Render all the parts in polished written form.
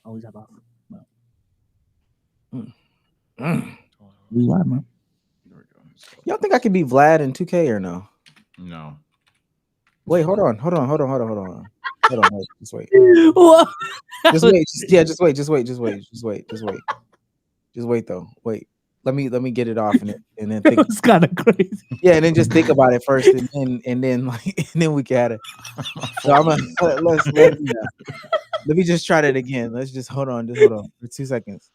always have off. But Mm. we live, man. There we go. Y'all think I could be Vlad in 2K or no? No. Wait, hold on. Hold on. Wait, just wait. What? Just wait. Just wait though. Wait. Let me get it off and then It think. was kind of crazy. Yeah, and then just think about it first, and then we can have it. So I'm gonna let me just try that again. Let's just hold on for 2 seconds.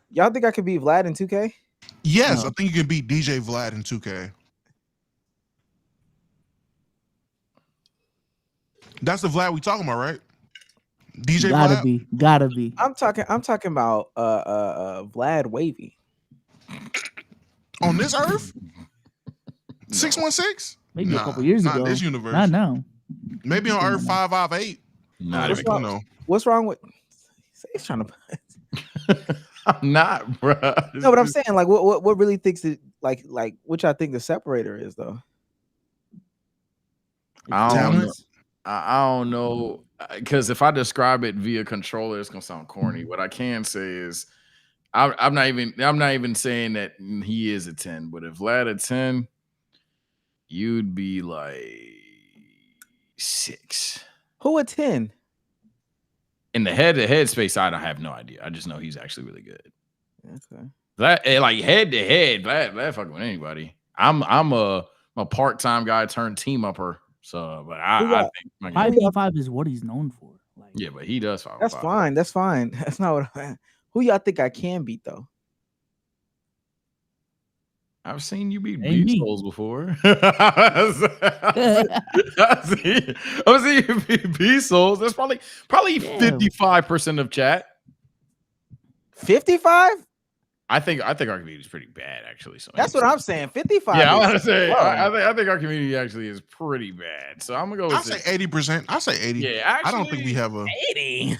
Y'all think I could beat Vlad in 2K? Yes, No. I think you can beat DJ Vlad in 2K. That's the Vlad we talking about, right? DJ Vlad. Gotta be. I'm talking about Vlad Wavy. On this earth? 616? Maybe a couple years ago. Not this universe. Not now. Maybe on Earth 558. Not What's even wrong? close. What's wrong with? He's trying to. I'm not, bro. No, but I'm saying like, what really thinks it like which I think the separator is though. I don't know. Talents? I don't know, because if I describe it via controller, it's gonna sound corny. What I can say is, I'm not even saying that he is a 10, but if Vlad a 10, you'd be like 6. Who a 10? In the head-to-head space, I don't have no idea. I just know he's actually really good. Okay. Vlad, like head-to-head, Vlad fucking with anybody. I'm a part-time guy turned team upper. So, but I think 5v5 is what he's known for. Like, yeah, but he does 5v5. That's fine. That's fine. That's not what. Who y'all think I can beat though? I've seen you beat Ain't Beast me. Souls before. I've seen you beat Beast Souls. That's probably 55% of chat. 55? I think our community is pretty bad, actually. So That's what I'm saying. 55. Yeah, I is- want to say. Whoa. I think our community actually is pretty bad. So I'm gonna go with I'll say 80%. I'll say 80. Yeah, actually, I don't think we have a 80.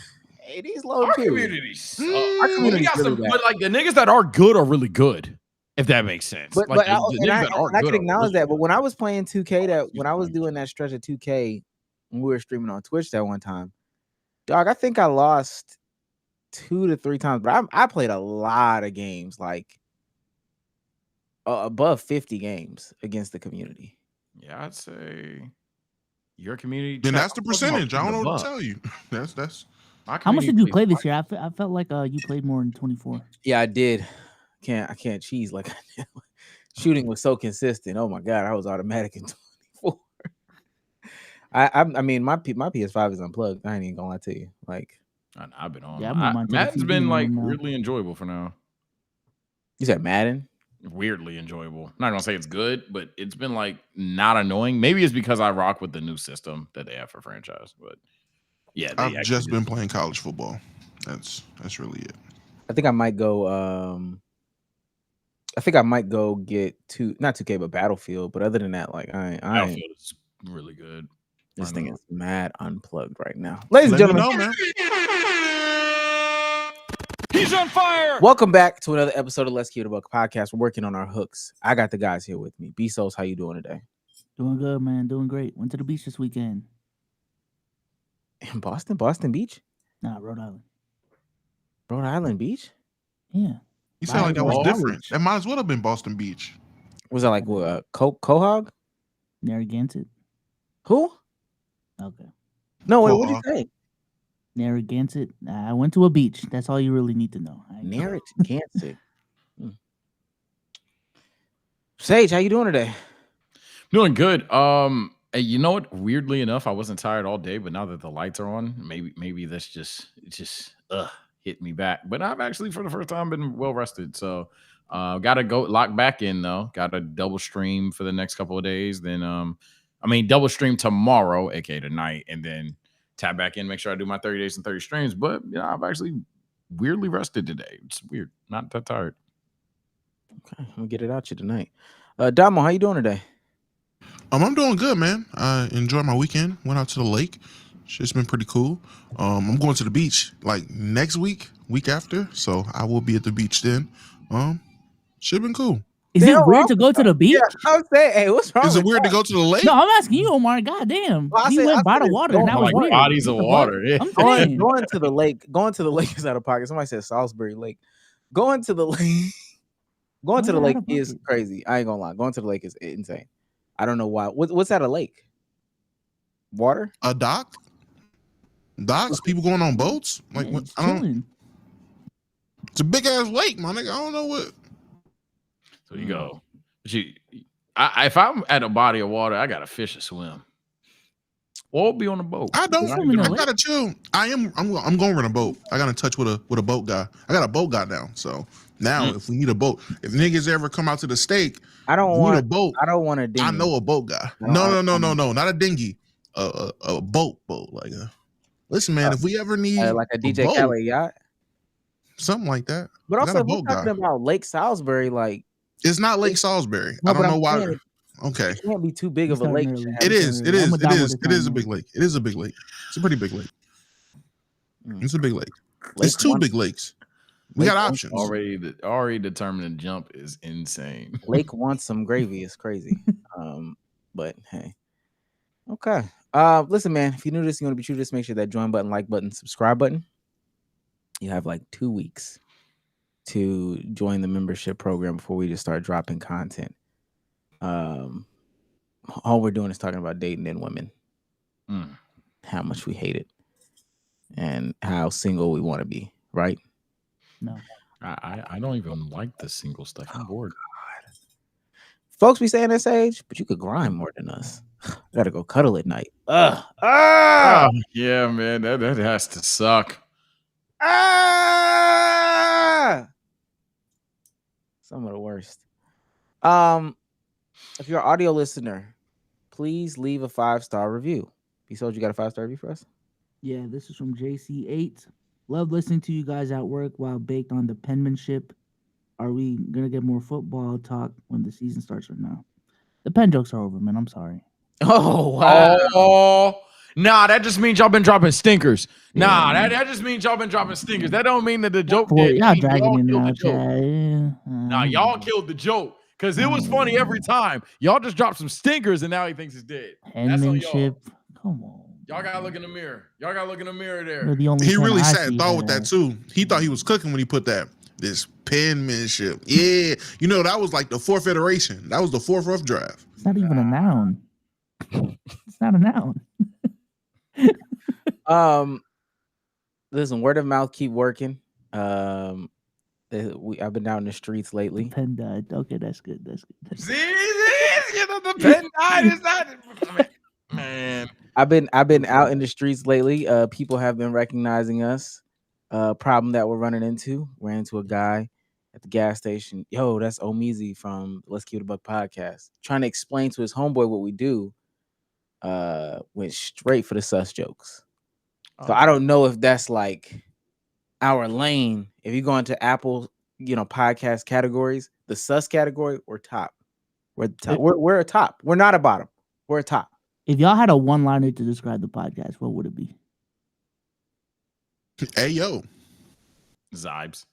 80's low our too. community. Sucks. Our community We got really some, bad. but like the niggas that are good are really good. If that makes sense. But like, I the niggas that are can good are acknowledge really that. But good. when I was playing 2K, when I was doing that stretch of 2K, when we were streaming on Twitch that one time, dog, I think I lost 2 to 3 times. But I played a lot of games, like above 50 games against the community. Yeah, I'd say your community. then that's the percentage. I don't know what to tell tell you. That's how much did you play this year? I felt like you played more in 24. Yeah, I did. I can't cheese like I did. Shooting was so consistent. Oh my god, I was automatic in 24. I mean my PS5 is unplugged. I ain't even gonna lie to you. Like I've been on. Yeah, I'm on mine to the Madden's TV been like now. weirdly enjoyable for now. you said Madden. Weirdly enjoyable. I'm not gonna say it's good, but it's been like not annoying. Maybe it's because I rock with the new system that they have for franchise. But yeah, they I've actually just did. been playing college football. That's really it. I think I might go. I think I might go get not 2K, but Battlefield. But other than that, like I ain't Battlefield is really good. this I thing know. is mad unplugged right now. Ladies and Let me gentlemen, know, man. He's on fire. welcome back to another episode of Let's Keep It a Buck podcast. We're working on our hooks. I got the guys here with me. B-Souls, how you doing today? Doing good, man. Doing great. Went to the beach this weekend. In Boston Beach, Nah, Rhode Island. Rhode Island Beach. Yeah. You sound like that was Boston different. Beach. That might as well have been Boston Beach. Was that like what? Quahog? Narragansett. Who? Okay. No, wait, what did Quahog. you say? Narragansett. I went to a beach. That's all you really need to know. Narragansett. Sage, how you doing today? Doing good. You know what? Weirdly enough, I wasn't tired all day, but now that the lights are on, maybe that's just hit me back. But I've actually for the first time been well rested. So gotta go lock back in though. Gotta double stream for the next couple of days. Then double stream tomorrow, aka tonight, and then tap back in, make sure I do my 30 days and 30 streams. But I've actually weirdly rested today. It's weird. Not that tired. Okay, I'm gonna get it out you tonight. Damo, how you doing today? I'm doing good, man. I enjoyed my weekend. Went out to the lake. It's been pretty cool. I'm going to the beach like next week after. So I will be at the beach then. Should've been cool. Is the it hell weird wrong to go with to the y'all? beach? Yeah, I'm saying, hey, what's wrong Is it with weird to that? go to the lake? No, I'm asking you, Omar. God damn. Well, I He said- went I by the said water, going and that to was like weird. bodies of What the fuck? water. Yeah. I'm Going, saying. going to the lake is out of pocket. Somebody said Salisbury Lake. Going to the lake, going to the Yeah, lake out of is pocket. crazy. I ain't gonna lie. Going to the lake is insane. I don't know why. What's at a lake? Water? A dock? Docks? People going on boats? Like Yeah, what? it's I don't. chilling. It's a big ass lake, my nigga. I don't know what. So you go. But if I'm at a body of water, I got to fish or swim. Or be on a boat. I don't. swim in the I lake? gotta chill. I'm going to rent a boat. I got in touch with a boat guy. I got a boat guy now. So now, if we need a boat, if niggas ever come out to the stake, I don't we need a want. boat. I don't want a dinghy. I know a boat guy. I don't- No, not a dinghy. A boat, like a. Listen, man, if we ever need like a DJ boat, Khaled yacht. something like that. But I got also, a if we're boat guy. talking about Lake Salisbury, like It's not Lake Salisbury. No, I don't but know I'm why. saying Okay, it can't be too big of a starting lake. early. it is. It is. I'm It down with is. the It is a time, big lake. It is a big lake. It's a pretty big lake. Mm. It's a big lake. Lake It's two one- big lakes. We Lake got one- options. Already determined to jump is insane. Lake wants some gravy. It's crazy. But hey, okay. Listen, man. If you're new to this, you want to be true to this, make sure that join button, like button, subscribe button. You have like 2 weeks to join the membership program before we just start dropping content. All we're doing is talking about dating and women, how much we hate it, and how single we want to be. Right? No. I don't even like the single stuff. I'm bored. Folks be saying this age, but you could grind more than us. Gotta go cuddle at night. Oh, yeah, man. That has to suck. Some of the worst. If you're an audio listener, please leave a 5-star review. Sold, you got a 5-star review for us? Yeah, this is from JC8. Love listening to you guys at work while baked on the penmanship. Are we gonna get more football talk when the season starts or no? The pen jokes are over, man. I'm sorry. Oh wow. Oh, nah, that just means y'all been dropping stinkers. Nah, that just means y'all been dropping stinkers. That don't mean that the joke Boy, did. y'all That means dragging me killed now, the joke. Chad. Yeah. Nah, y'all killed the joke. Because it was funny every time. Y'all just dropped some stinkers and now he thinks it's dead. That's on y'all. Penmanship. Come on. Y'all gotta look in the mirror. Y'all gotta look in the mirror You're there. the only He pen really I sat and see thought with that too. He thought he was cooking when he put that. This penmanship. Yeah. You know, that was like the fourth iteration. That was the fourth rough draft. It's not even a noun. It's not a noun. Listen, word of mouth keep working. I've been down in the streets lately. Pen died. Okay, that's good. That's good. See, you know, the pen died. Is not, man. I've been out in the streets lately. People have been recognizing us. Problem that we're running into. Ran into a guy at the gas station. Yo, that's Omizi from Let's Keep It a Buck podcast. Trying to explain to his homeboy what we do. Went straight for the sus jokes. So I don't know if that's like our lane. If you go into Apple, podcast categories, the sus category, we're top. We're the top. We're a top. We're not a bottom. We're a top. If y'all had a one-liner to describe the podcast, what would it be? Hey yo. Zibes.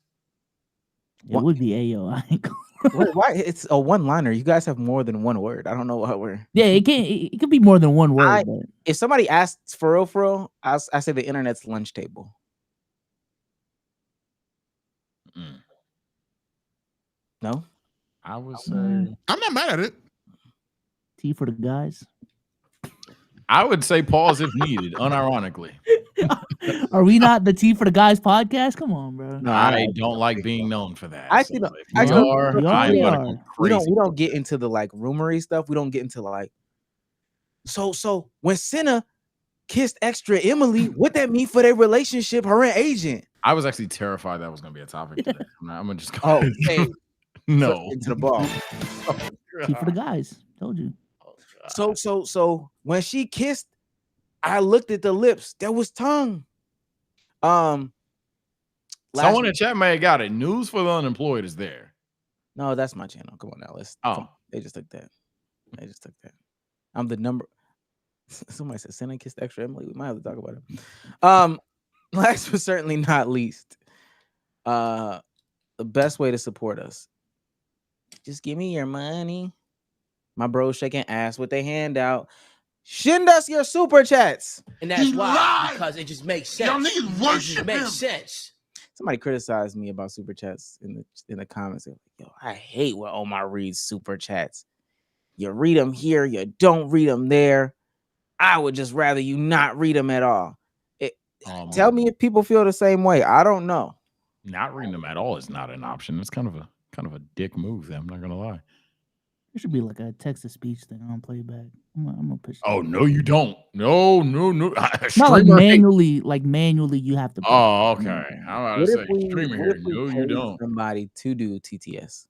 It would be Ayo. I ain't gonna- Why? It's a one-liner. You guys have more than one word. I don't know what we're. Yeah, it can't. It could be more than one word. But If somebody asks for real, I say the internet's lunch table. No, I would say. I'm not mad at it. T for the guys. I would say pause if needed, unironically. Are we not the T for the guys podcast? Come on, bro. No, I don't like being known for that. Actually, no. if Actually, you are, we I'm already gonna are. go we crazy. don't get into the like rumory stuff. We don't get into like. So when Cenat kissed extra Emily, what that mean for their relationship? Her and agent. I was actually terrified that was gonna be a topic today. I'm gonna just go. Oh, hey, no. into the ball. T for the guys. Told you. So when she kissed, I looked at the lips. There was tongue. Someone in chat may have got it. News for the unemployed is there. No, that's my channel. Come on now. They just took that. I'm the number. Somebody said Cenat kissed extra Emily. We might have to talk about it. Last but certainly not least, the best way to support us Just give me your money. My bros shaking ass with their hand out. Send us your super chats. And that's why, because it just makes sense. Y'all niggas It just worship makes him. sense. Somebody criticized me about super chats in the comments. Like, yo, I hate when Omar reads super chats. You read them here, you don't read them there. I would just rather you not read them at all. Tell me if people feel the same way. I don't know. Not reading them at all is not an option. It's kind of a dick move. I'm not gonna lie. There should be like a text to speech thing on playback. I'm gonna push. Oh no, you don't. No. Not like Streamer hate. manually you have to. Oh, okay. I'm about to What say if we, streamer what here. if we No, you paid don't. somebody to do TTS?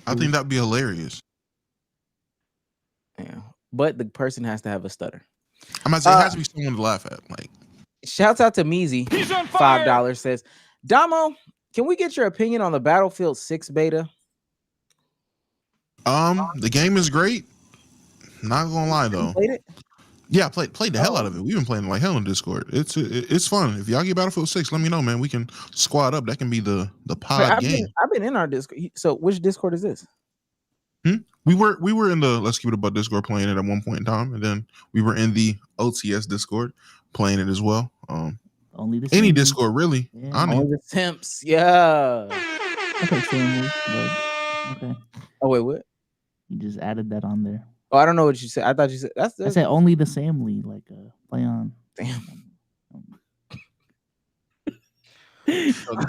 I think that'd be hilarious. Yeah, but the person has to have a stutter. I'm about to say it has to be someone to laugh at. Like, Shouts out to Meezy. He's on fire. $5 says, Damo, can we get your opinion on the Battlefield 6 beta? the game is great. Not gonna lie though. Played it? Yeah, played the hell out of it. We've been playing like hell in Discord. It's fun. If y'all get Battlefield 6, let me know, man. We can squad up. That can be the pod game. I've been in our Discord. So which Discord is this? We were in the Let's Keep It About Discord playing it at one point in time, and then we were in the OTS Discord playing it as well. Only the Any same Discord really. Yeah. I Only mean, the Temps. Yeah. Okay, same but okay. Oh wait, what? You just added that on there. Oh, I don't know what you said. I thought you said I said only the family, like play on. Damn.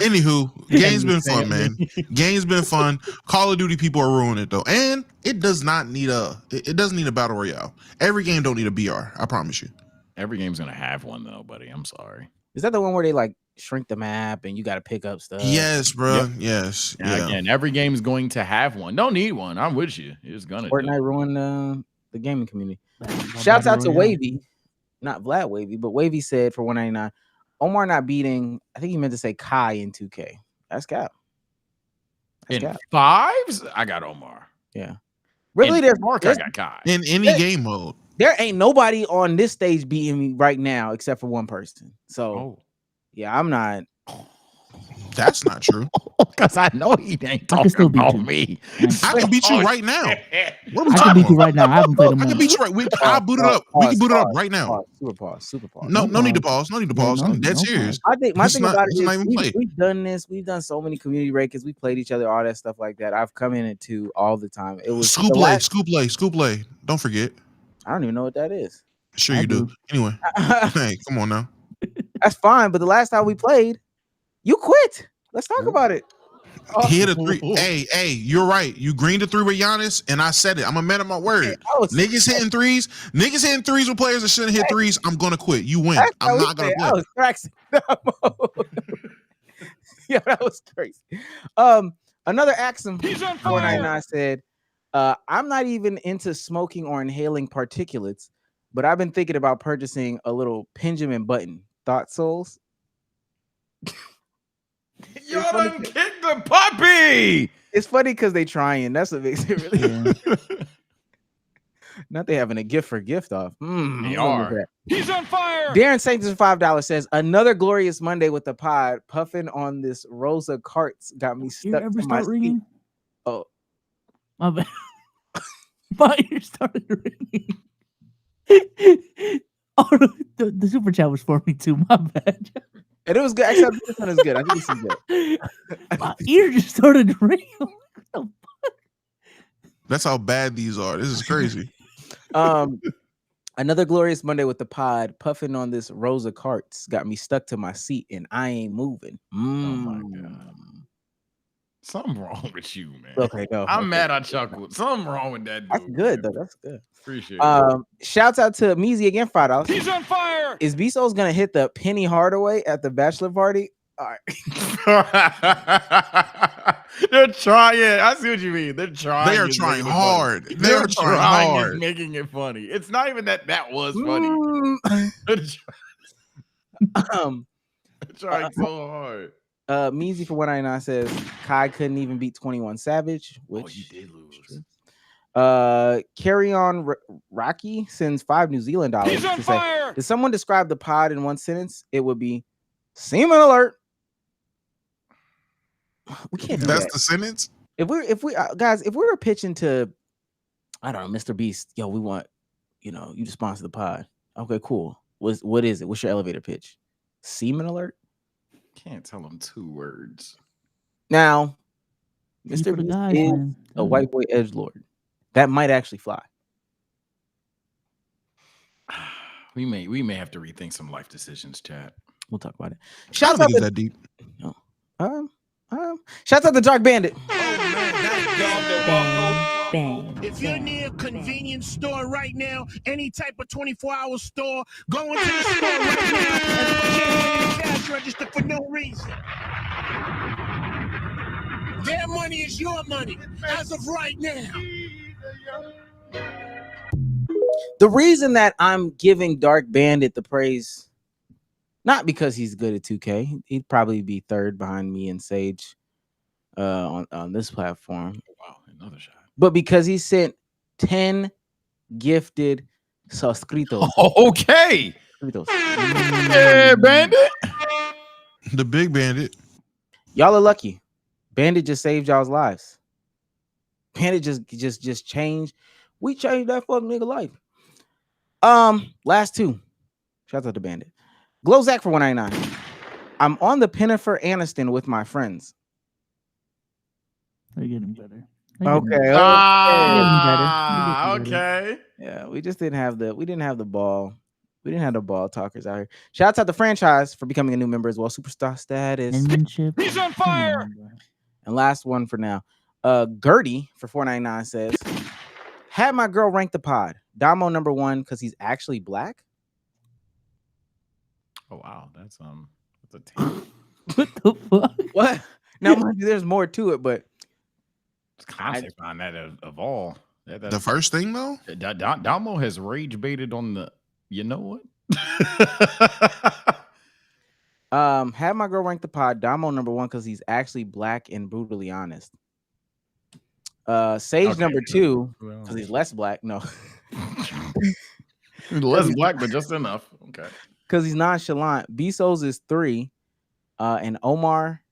anywho, game's been fun, man. Game's been fun. Call of Duty people are ruining it though, and it does not need it doesn't need a battle royale. Every game don't need a BR. I promise you. Every game's gonna have one though, buddy. I'm sorry. Is that the one where they like shrink the map and you got to pick up stuff? Yes, bro. Yep. Yes. And Yeah. again, every game's going to have one. Don't need one. I'm with you. It's gonna. Fortnite ruined the gaming community. Battle Shouts out to Royale. Wavy, not Vlad Wavy, but Wavy said for 199, Omar not beating. I think he meant to say Kai in 2K. That's cap. That's In cap. fives, I got Omar. Yeah. Really, In there's Mark, I got Kai. In any game mode. there ain't nobody on this stage beating me right now except for one person. So Oh, yeah, I'm not. That's not true. because I know he ain't I can talking still beat about you. me. I can beat you Oh, right now. shit. What are we I can talking beat you about? right now. I haven't played them I all. can beat you right. I'll boot it up. We can boot it up right now. Super pause. No, No no need to pause. pause. No need to Yeah, pause. no- I'm dead no serious. I think my This thing not- about this it not is even played. we've done this. We've done so many community rankings. We played each other, all that stuff like that. I've come in it too all the time. It was Scoop the lay, last- scoop lay, scoop lay. Don't forget. I don't even know what that is. Sure I you do. do. Anyway, hey, come on now. That's fine, but the last time we played, you quit. Let's talk about it. He hit a three. Hey, you're right. You greened a three with Giannis, and I said it. I'm a man of my word. Niggas hitting threes with players that shouldn't hit threes. I'm gonna quit. You win. I'm not gonna I quit. was cracking. Yeah, that was crazy. Another Axum 499 said, I'm not even into smoking or inhaling particulates, but I've been thinking about purchasing a little Benjamin Button. Thought souls? Y'all done kicked the puppy. It's funny because they trying. That's what makes it really. Yeah. Not they having a gift for gift off. They I'm going are. with that. He's on fire. Darren Sanctus $5 says another glorious Monday with the pod. Puffing on this Rosa Carts got me You stuck ever to my start seat. ringing? Oh, My bad. My ear started ringing. Oh, the super chat was for me too. My bad. and it was good. Actually, this one is good. I think this is good. My ear just started ringing. What the That's how bad these are. This is crazy. Another glorious Monday with the pod. Puffing on this Rosa Carts got me stuck to my seat, and I ain't moving. Oh my god. Something wrong with you, man. Okay, no. I'm okay. mad I chuckled. Something wrong with that dude. That's good man. though. That's good. Appreciate it. Shouts out to Meezy again, $5. He's on fire. Is Bezos gonna hit the Penny Hardaway at the bachelor party? All right. They're trying. I see what you mean. They're trying. They are is trying making it hard. funny. They are trying is hard. making it funny. It's not even that was funny. They're trying so hard. Meezy for 199 says Kai couldn't even beat 21 Savage, which Oh, you did lose. Carry on Rocky sends $5 New Zealand dollars. He's on To say, fire. did someone describe the pod in one sentence? It would be semen alert. We can't do That's that. the sentence. If we guys, if we were pitching to, I don't know, Mr. Beast, yo, we want, you to sponsor the pod. Okay, cool. What is it? What's your elevator pitch? Semen alert? Can't tell them 2 words. Now, Pee Mr. for the Beast guys, is man. a white boy edgelord. That might actually fly. We may have to rethink some life decisions, chat. We'll talk about it. I Shout don't out think it's to that deep. Shouts out to Dark Bandit. Bang. If you're near a convenience store right now, any type of 24-hour store, go into the store right now and put your hand in the cash register for no reason. Their money is your money as of right now. The reason that I'm giving Dark Bandit the praise, not because he's good at 2K, he'd probably be third behind me and Sage on this platform. Wow, another shot. But because he sent 10 gifted suscritos. Okay. Suscritos. Yeah, Bandit. The big bandit. Y'all are lucky. Bandit just saved y'all's lives. Bandit just changed. We changed that fucking nigga life. Last 2. Shout out to Bandit. Glow Zach for 199. I'm on the Pinnifer Aniston with my friends. They're getting better. Okay. Okay. Yeah, we just didn't have the ball. We didn't have the ball talkers out here. Shouts out to franchise for becoming a new member as well. Superstar status. Penmanship. He's on fire. And last one for now. Gertie for 499 says, had my girl rank the pod. Damo number 1 because he's actually black. Oh wow, that's a 10. What the fuck? What? Now, mind you, there's more to it, but It's concept on that of all. The first thing though, Damo has rage baited on the. You know what? had my girl rank the pod. Damo number 1 because he's actually black and brutally honest. Sage Okay. number 2 because he's less black. No, less black, but just enough. Okay. because he's nonchalant. Bezos is 3, and Omar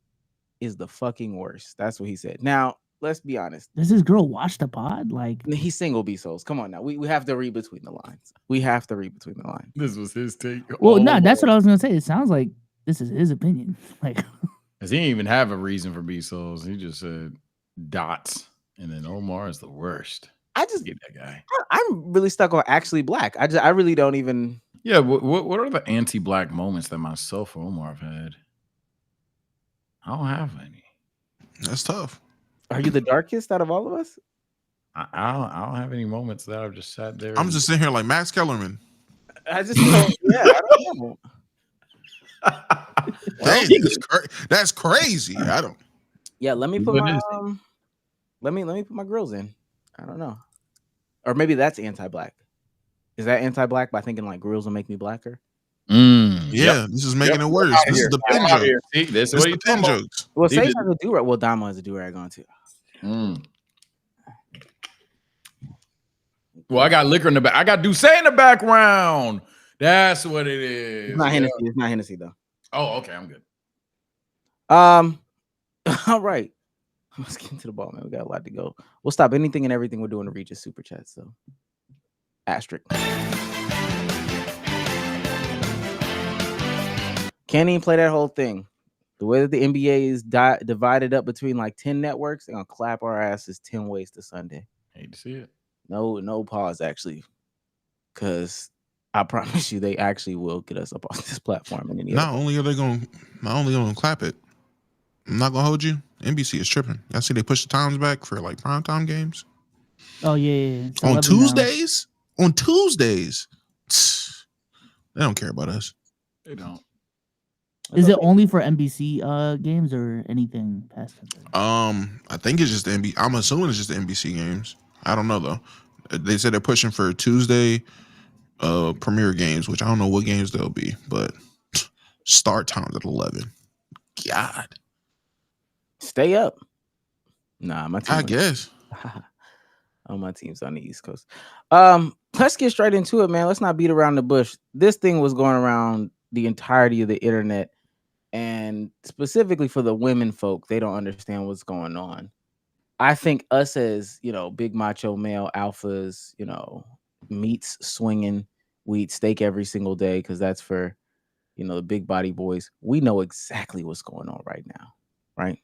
is the fucking worst. That's what he said. Now, let's be honest. Does this girl watch the pod? Like, He's single, Bezos. Come on now. We have to read between the lines. We have to read between the lines. This was his take. well, no, that's what I was gonna say. It sounds like this is his opinion. Like, Because he didn't even have a reason for Bezos. He just said dots. And then Omar is the worst. I just Get that guy. I'm really stuck on actually black. I really don't even. Yeah. What are the anti-black moments that myself or Omar have had? I don't have any. that's tough. Are you the darkest out of all of us? I don't have any moments that I've just sat there. I'm just sitting here like Max Kellerman. I just don't, yeah. I don't know. Dang, that's crazy. I don't. Yeah, let me put my let me put my grills in. I don't know, or maybe that's anti-black. Is that anti-black by thinking like grills will make me blacker? Yeah, this is making it worse. This is the pin joke. See, this This is is the pin jokes. Well, He Sage did- has a do-rag. Well, Damo has a do-rag on too. Well, I got liquor in the back. I got Douce in the background. That's what it is. It's not Yeah. Hennessy. It's not Hennessy though. Oh, okay. I'm good. All right. Let's get into the ball, man. We got a lot to go. We'll stop anything and everything we're doing to read your super chat. So, asterisk. Can't even play that whole thing. The way that the NBA is divided up between like 10 networks, they're gonna clap our asses 10 ways to Sunday. Hate to see it. No pause actually, because I promise you they actually will get us up on this platform. And Not only are they going to clap it, I'm not gonna hold you. NBC is tripping. I see they push the times back for like primetime games oh yeah. It's on 11 now. Tuesdays. On Tuesdays, they don't care about us. They don't. Is it only for NBC games or anything past that? I think it's just the NBC. I'm assuming it's just the NBC games. I don't know though. They said they're pushing for Tuesday premiere games, which I don't know what games they'll be, but start times at 11. God, stay up? Nah, my team. I guess. Oh, my team's on the East Coast. Let's get straight into it, man. Let's not beat around the bush. This thing was going around the entirety of the internet, and specifically for the women folk, they don't understand what's going on. I think us as, big macho male alphas, meats swinging, we eat steak every single day because that's for, the big body boys. We know exactly what's going on right now, right?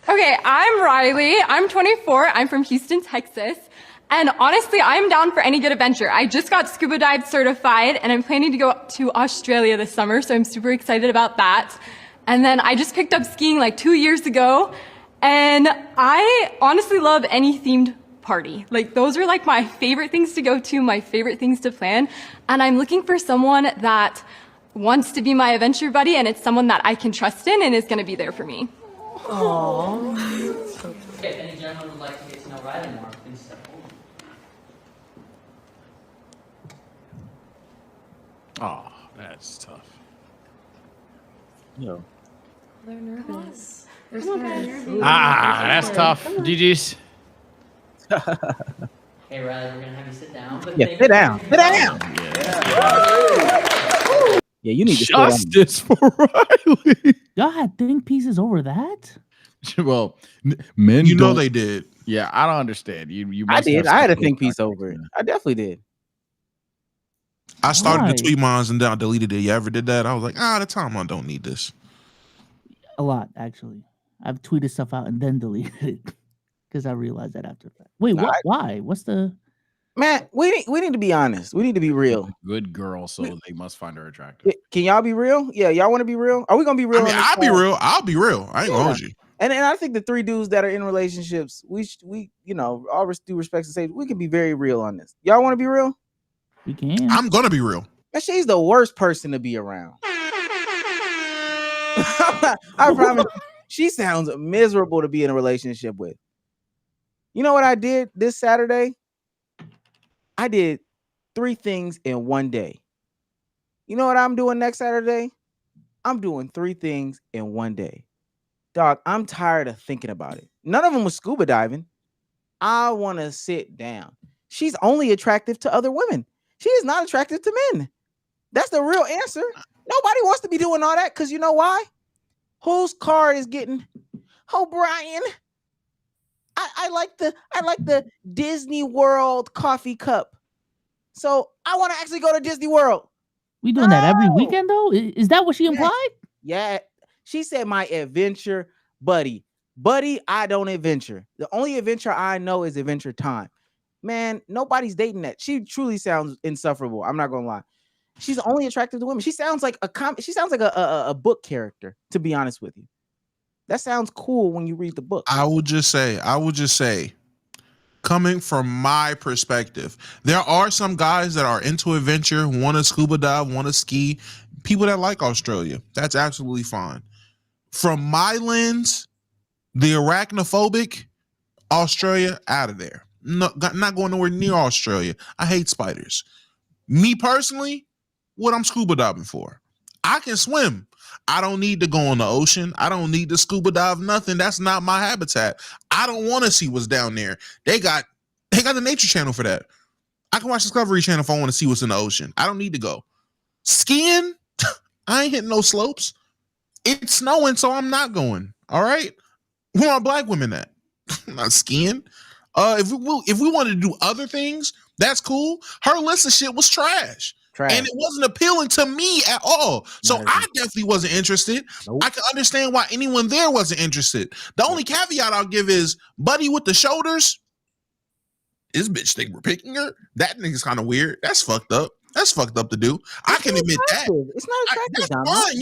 Okay, I'm Riley. I'm 24. I'm from Houston, Texas. And honestly, I'm down for any good adventure. I just got scuba dive certified and I'm planning to go to Australia this summer, so I'm super excited about that. And then I just picked up skiing like 2 years ago, and I honestly love any themed party. Like, those are like my favorite things to go to, my favorite things to plan. And I'm looking for someone that wants to be my adventure buddy, and it's someone that I can trust in and is gonna be there for me. Aww. If any gentleman would like to get to know Riley more, please step forward. Oh, that's tough. Yo. They're nervous. That's tough. GG's. Hey Riley, we're gonna have you sit down. But Yeah, sit down. Sit down. Yeah, you need to sit down. Justice for Riley. Y'all had think pieces over that? Well, men. You know don't- they did. Yeah, I don't understand. You. I must did. have I had a some think piece context, over it. man. I definitely did. I started Why? to tweet mines and then I deleted it. You ever did that? I was like, the timeline don't need this. A lot, actually. I've tweeted stuff out and then deleted it because I realized that after that. Wait, Nah, what? Why? What's the? Man, we need to be honest. We need to be real. Good girl, so they must find her attractive. Can y'all be real? Yeah, y'all want to be real? Are we gonna be real? I mean, on this I'll be pod? real. I'll be real. I ain't gonna hold you. And I think the three dudes that are in relationships, we all due respect to say, we can be very real on this. Y'all want to be real? We can. I'm gonna be real. And she's the worst person to be around. I promise. She sounds miserable to be in a relationship with. You know what I did this Saturday? I did 3 things in one day. You know what I'm doing next Saturday? I'm doing 3 things in one day. Dog, I'm tired of thinking about it. None of them was scuba diving. I want to sit down. She's only attractive to other women. She is not attractive to men. That's the real answer. Nobody wants to be doing all that because you know why? Whose card is getting? Oh, Brian. I like the Disney World coffee cup. So I want to actually go to Disney World. We doing that every No. weekend though? Is that what she implied? Yeah. She said my adventure buddy. Buddy, I don't adventure. The only adventure I know is adventure time. Man, nobody's dating that. She truly sounds insufferable. I'm not gonna lie. She's only attractive to women. She sounds like a book character, to be honest with you. That sounds cool when you read the book. I will just say, coming from my perspective, there are some guys that are into adventure, want to scuba dive, want to ski, people that like Australia. That's absolutely fine. From my lens, the arachnophobic, Australia, out of there. No, not going nowhere near Australia. I hate spiders. Me personally, what I'm scuba diving for. I can swim. I don't need to go in the ocean. I don't need to scuba dive, nothing. That's not my habitat. I don't want to see what's down there. They got the Nature Channel for that. I can watch Discovery Channel if I want to see what's in the ocean. I don't need to go. Skiing, I ain't hitting no slopes. It's snowing, so I'm not going. All right? Where are black women at? I'm not skiing. If we wanted to do other things, that's cool. Her list of shit was trash. And it wasn't appealing to me at all. So I definitely wasn't interested. Nope. I can understand why anyone there wasn't interested. The only caveat I'll give is buddy with the shoulders. This bitch think we're picking her. That nigga's kind of weird. That's fucked up. That's fucked up to do. I can admit that. It's not attractive. That's Donna. fine.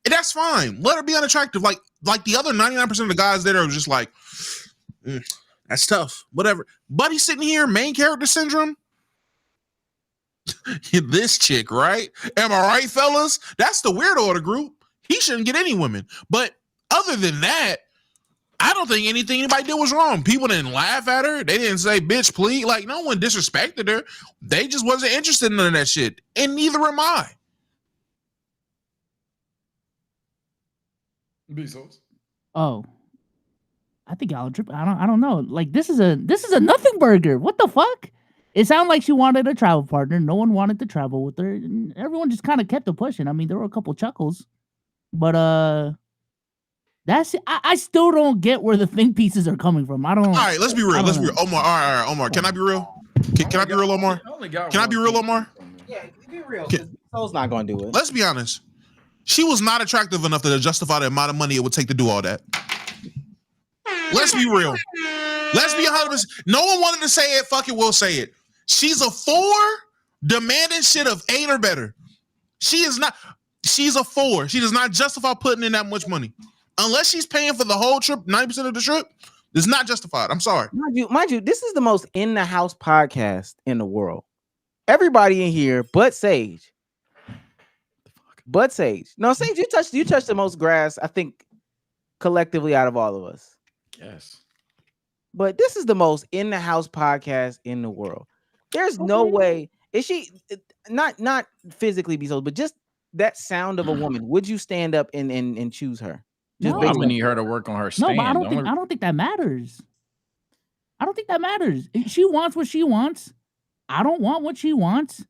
That's fine. Let her be unattractive. Like the other 99% of the guys that are just like, that's tough. Whatever. Buddy sitting here, main character syndrome. This chick, right? Am I right, fellas? That's the weirdo of the group. He shouldn't get any women. But other than that, I don't think anything anybody did was wrong. People didn't laugh at her. They didn't say, bitch, please. Like, no one disrespected her. They just wasn't interested in none of that shit. And neither am I. Bezos. Oh, I think I'll trip. I don't know. Like this is a nothing burger. What the fuck? It sounded like she wanted a travel partner. No one wanted to travel with her. And everyone just kind of kept it pushing. I mean, there were a couple chuckles, but That's I still don't get where the think pieces are coming from. I don't. All right, let's be real. I Let's don't be real. know. Omar. All right, Omar. Can I be real? Can I be real, Omar? Can I be real, Omar? Yeah, be real. Soul's not gonna do it. Let's be honest. She was not attractive enough to justify the amount of money it would take to do all that. Let's be real. Let's be 100%. No one wanted to say it. Fuck it, we'll say it. She's a 4 demanding shit of 8 or better. She is not. She's a 4. She does not justify putting in that much money. Unless she's paying for the whole trip, 90% of the trip, it's not justified. I'm sorry. Mind you, this is the most in the house podcast in the world. Everybody in here, but Sage. No, Sage, you touched the most grass, I think, collectively out of all of us. Yes. But this is the most in the house podcast in the world. There's no way. Is she not physically be so, but just that sound of a woman? Would you stand up and choose her? No. I'm gonna need her to work on her stand. No, but I don't think that matters. I don't think that matters. If she wants what she wants. I don't want what she wants.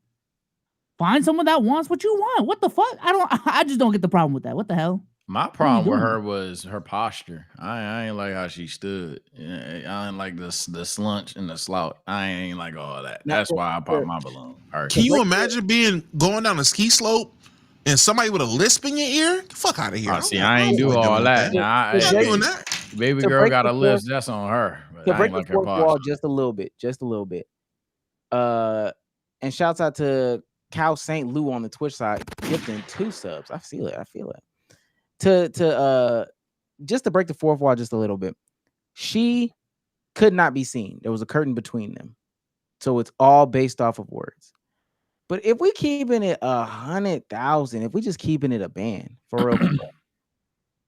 Find someone that wants what you want. What the fuck? I just don't get the problem with that. What the hell? My problem with her was her posture. I ain't like how she stood. I ain't like the slunch and the slout. I ain't like all that. That's why I popped my balloon. Can you imagine going down a ski slope and somebody with a lisp in your ear? Get the fuck out of here. See, I ain't do all that. I'm not doing that. Baby girl got a lisp. That's on her. To break the fourth wall just a little bit. And shouts out to Cal St. Lou on the Twitch side, gifting 2 subs. I feel it. To just to break the fourth wall just a little bit. She could not be seen. There was a curtain between them. So it's all based off of words. But if we keeping it 100,000, if we just keeping it a band for real,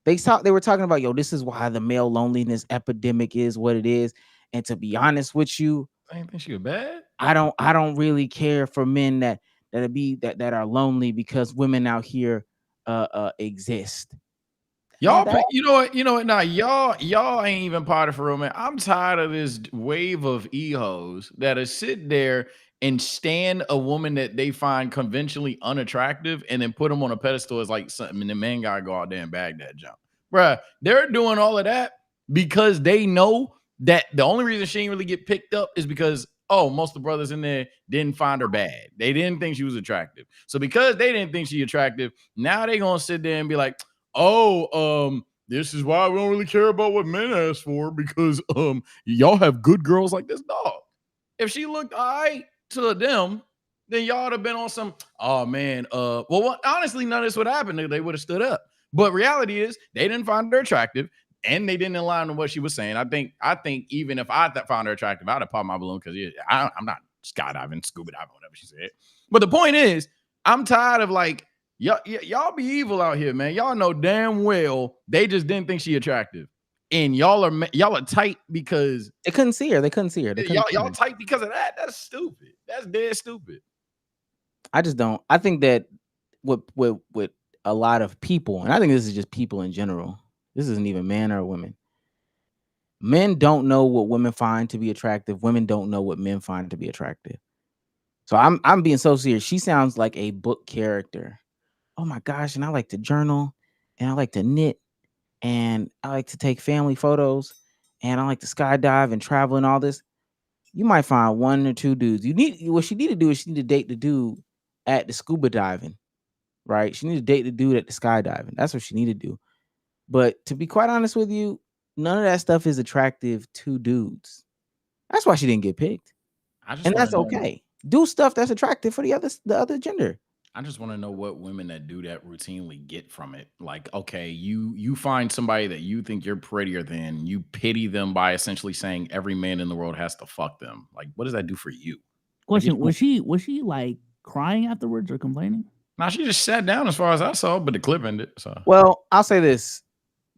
they were talking about, this is why the male loneliness epidemic is what it is. And to be honest with you, I ain't think she was bad. I don't really care for men that are lonely because women out here exist. Y'all, you know what? Now y'all ain't even part of for real, man. I'm tired of this wave of e-hoes that are sit there and stand a woman that they find conventionally unattractive and then put them on a pedestal as like something, and the man gotta go out there and bag that jump. Bruh, they're doing all of that because they know that the only reason she ain't really get picked up is because most of the brothers in there didn't find her bad. They didn't think she was attractive. So because they didn't think she attractive, now they gonna sit there and be like, this is why we don't really care about what men ask for, because y'all have good girls like this dog. If she looked all right to them, then y'all would have been on some, honestly, none of this would happen. They would have stood up. But reality is they didn't find her attractive and they didn't align with what she was saying. I think even if I found her attractive, I'd have popped my balloon because I'm not skydiving, scuba diving, whatever she said. But the point is, I'm tired of like, y'all be evil out here, man. Y'all know damn well they just didn't think she attractive. And y'all are tight because they couldn't see her. Y'all tight because of that. That's stupid. That's dead stupid. I just don't. I think that with a lot of people, and I think this is just people in general. This isn't even man or women. Men don't know what women find to be attractive. Women don't know what men find to be attractive. So I'm being so serious. She sounds like a book character. Oh my gosh, and I like to journal, and I like to knit, and I like to take family photos, and I like to skydive and travel and all this. You might find 1 or 2 dudes. What she need to do is she need to date the dude at the scuba diving, right? She need to date the dude at the skydiving. That's what she need to do. But to be quite honest with you, none of that stuff is attractive to dudes. That's why she didn't get picked. And that's okay. Do stuff that's attractive for the other gender. I just want to know what women that do that routinely get from it. Like, okay, you find somebody that you think you're prettier than, you pity them by essentially saying every man in the world has to fuck them. Like, what does that do for you? Question: Was she like crying afterwards or complaining? Nah, she just sat down as far as I saw, but the clip ended. So, well, I'll say this: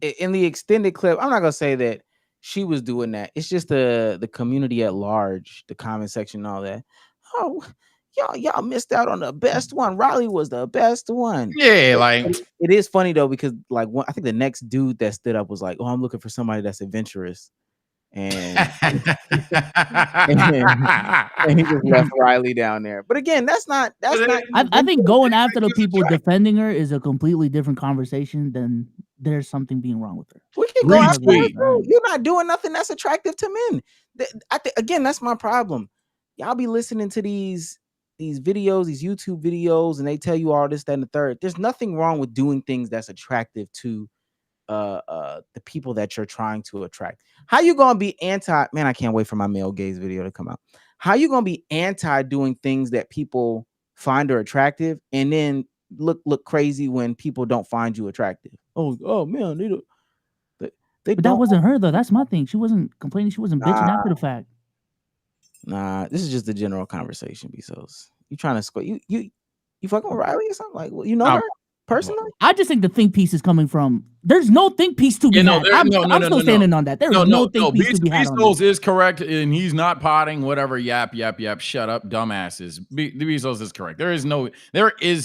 in the extended clip, I'm not gonna say that she was doing that. It's just the community at large, the comment section, and all that. Oh, y'all missed out on the best one. Riley was the best one. Yeah, like it is funny though, because like I think the next dude that stood up was like, "Oh, I'm looking for somebody that's adventurous." and he just left Riley down there. But again, that's not. I think going after the people defending her is a completely different conversation than there's something being wrong with her. We can go after her Retweet. too. You're not doing nothing that's attractive to men. Again, that's my problem. Y'all be listening to these videos, these YouTube videos, and they tell you all this, that, and the third. There's nothing wrong with doing things that's attractive to the people that you're trying to attract. How you gonna be anti? Man, I can't wait for my male gaze video to come out. How you gonna be anti doing things that people find are attractive, and then look crazy when people don't find you attractive? Oh man, they But that wasn't her though. That's my thing. She wasn't complaining. She wasn't bitching after the fact. Nah, this is just the general conversation, Bezos. You trying to square you fucking with Riley or something? Like, you know her personally? I just think the think piece is coming from. There's no think piece to be had. I'm still standing on that. There is no think piece to be had. Bezos is correct, and he's not potting. Whatever, yap. Shut up, dumbasses. Bezos is correct. There is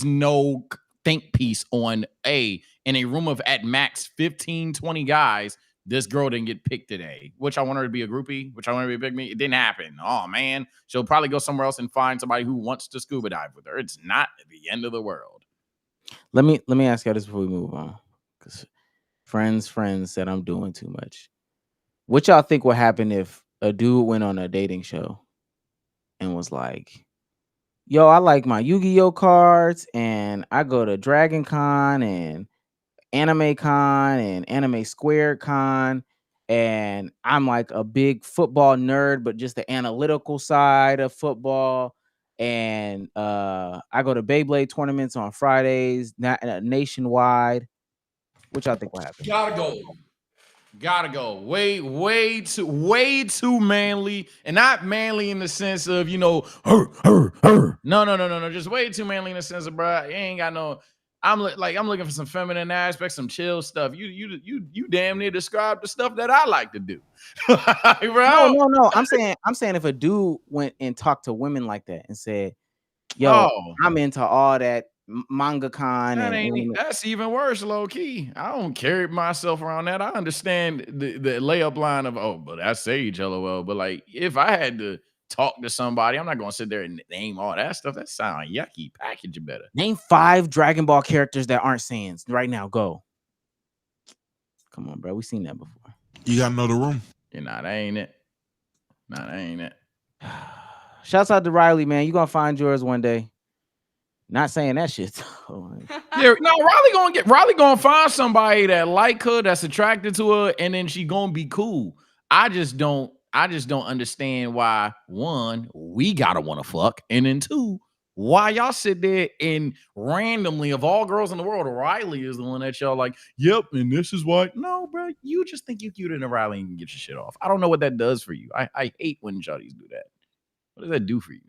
no think piece on in a room of at max 15, 20 guys. This girl didn't get picked today, which I want her to be a groupie, which I want her to be a pick me. It didn't happen. Oh man, she'll probably go somewhere else and find somebody who wants to scuba dive with her. It's not the end of the world. Let me ask y'all this before we move on, because friends said I'm doing too much. What y'all think would happen if a dude went on a dating show and was like, yo, I like my Yu-Gi-Oh cards, and I go to Dragon Con and Anime Con and Anime Square Con, and I'm like a big football nerd, but just the analytical side of football. And I go to Beyblade tournaments on Fridays, nationwide. What y'all think will happen? Gotta go. Way too manly, and not manly in the sense of her. No. Just way too manly in the sense of, bro, you ain't got no. I'm looking for some feminine aspects, some chill stuff. You damn near describe the stuff that I like to do. Bro. No. I'm saying if a dude went and talked to women like that and said, yo, I'm into all that manga con, that's even worse, low key. I don't carry myself around that. I understand the layup line of but that's Sage, LOL. But like, if I had to talk to somebody, I'm not gonna sit there and name all that stuff. That sounds yucky. Package it better. Name 5 Dragon Ball characters that aren't Saiyans right now. Go. Come on, bro. We've seen that before. You gotta know the room. That ain't it. Shouts out to Riley, man. You gonna find yours one day. Not saying that shit. Riley gonna find somebody that like her, that's attracted to her, and then she gonna be cool. I just don't understand why, one, we gotta want to fuck, and then two, why y'all sit there and randomly, of all girls in the world, Riley is the one that y'all like, yep, and this is why. No, bro, you just think you're cuter than Riley and can get your shit off. I don't know what that does for you. I hate when shawties do that. What does that do for you?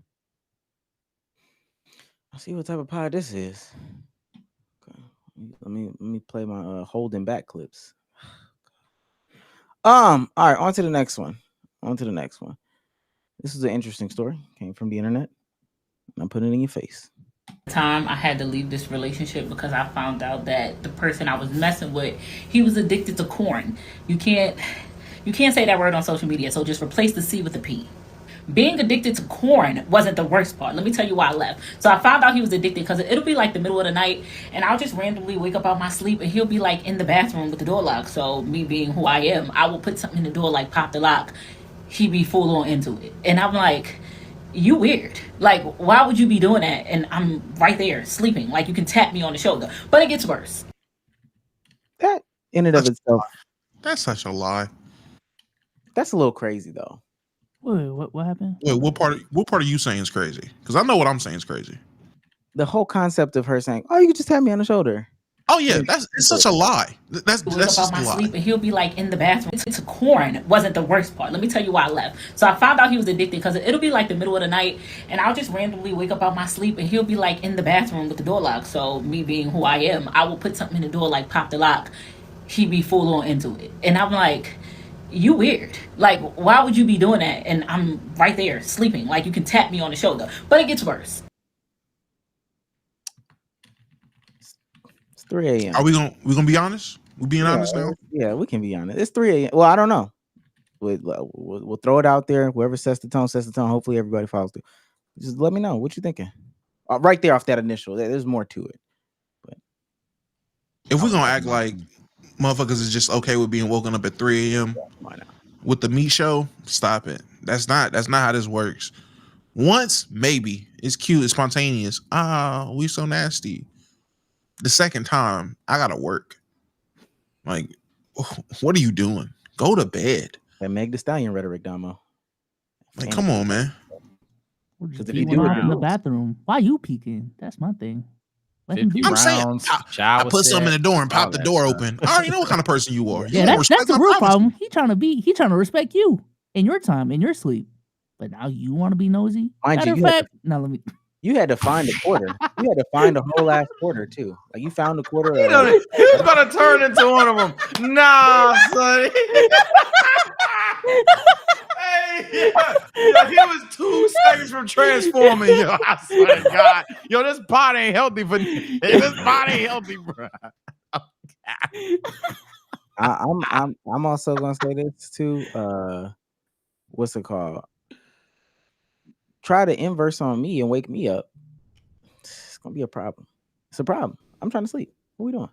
I'll see what type of pod this is. Okay. Let me play my holding back clips. All right, on to the next one. This is an interesting story. Came from the internet. I'm putting it in your face. Time I had to leave this relationship because I found out that the person I was messing with, he was addicted to corn. You can't say that word on social media, so just replace the C with a P. Being addicted to corn wasn't the worst part. Let me tell you why I left. So I found out he was addicted because it'll be like the middle of the night, and I'll just randomly wake up out my sleep, and he'll be like in the bathroom with the door locked. So me being who I am, I will put something in the door, like pop the lock. He'd be full on into it, and I'm like, you weird. Like, why would you be doing that? And I'm right there sleeping. Like, you can tap me on the shoulder. But it gets worse. That in and of itself, that's such a lie. That's a little crazy though. Wait, what happened? Wait, what part are you saying is crazy? Because I know what I'm saying is crazy. The whole concept of her saying, "Oh, you can just tap me on the shoulder." Oh yeah, it's such a lie. That's just my a lie. Sleep, and he'll be like in the bathroom. It's corn wasn't the worst part. Let me tell you why I left. So I found out he was addicted because it'll be like the middle of the night, and I'll just randomly wake up out my sleep, and he'll be like in the bathroom with the door locked. So me being who I am, I will put something in the door, like pop the lock. He'd be full on into it, and I'm like, you weird. Like, why would you be doing that? And I'm right there sleeping. Like, you can tap me on the shoulder. But it gets worse. It's 3 a.m. Are we gonna be honest? We being honest now? Yeah, we can be honest. It's 3 a.m. Well, I don't know. We'll throw it out there. Whoever sets the tone, sets the tone. Hopefully everybody follows through. Just let me know what you thinking. Right there off that initial. There's more to it. But if we're gonna act like motherfuckers is just okay with being woken up at 3 a.m. with the meat show, stop it. That's not how this works. Once, maybe it's cute, it's spontaneous. We so nasty. The second time, I gotta work. Like, what are you doing? Go to bed. That Meg Thee Stallion rhetoric, Damo. Like, come on, man. Because if you do it in the bathroom, why you peeking? That's my thing. Let him do I'm it. saying, I put something in the door and pop the door open. I already know what kind of person you are. Yeah, that's the real problem. He trying to respect you in your time, in your sleep. But now you want to be nosy? Mind you, you had to find a quarter. You had to find a whole ass quarter too. Like you found a quarter. He was gonna turn into one of them. Nah, son. Hey, he was 2 seconds from transforming. Yo, I swear to God. Yo, this pot ain't healthy for this pot ain't healthy, bro. I'm also gonna say this too. What's it called? Try to inverse on me and wake me up. It's gonna be a problem. It's a problem. I'm trying to sleep. What we doing?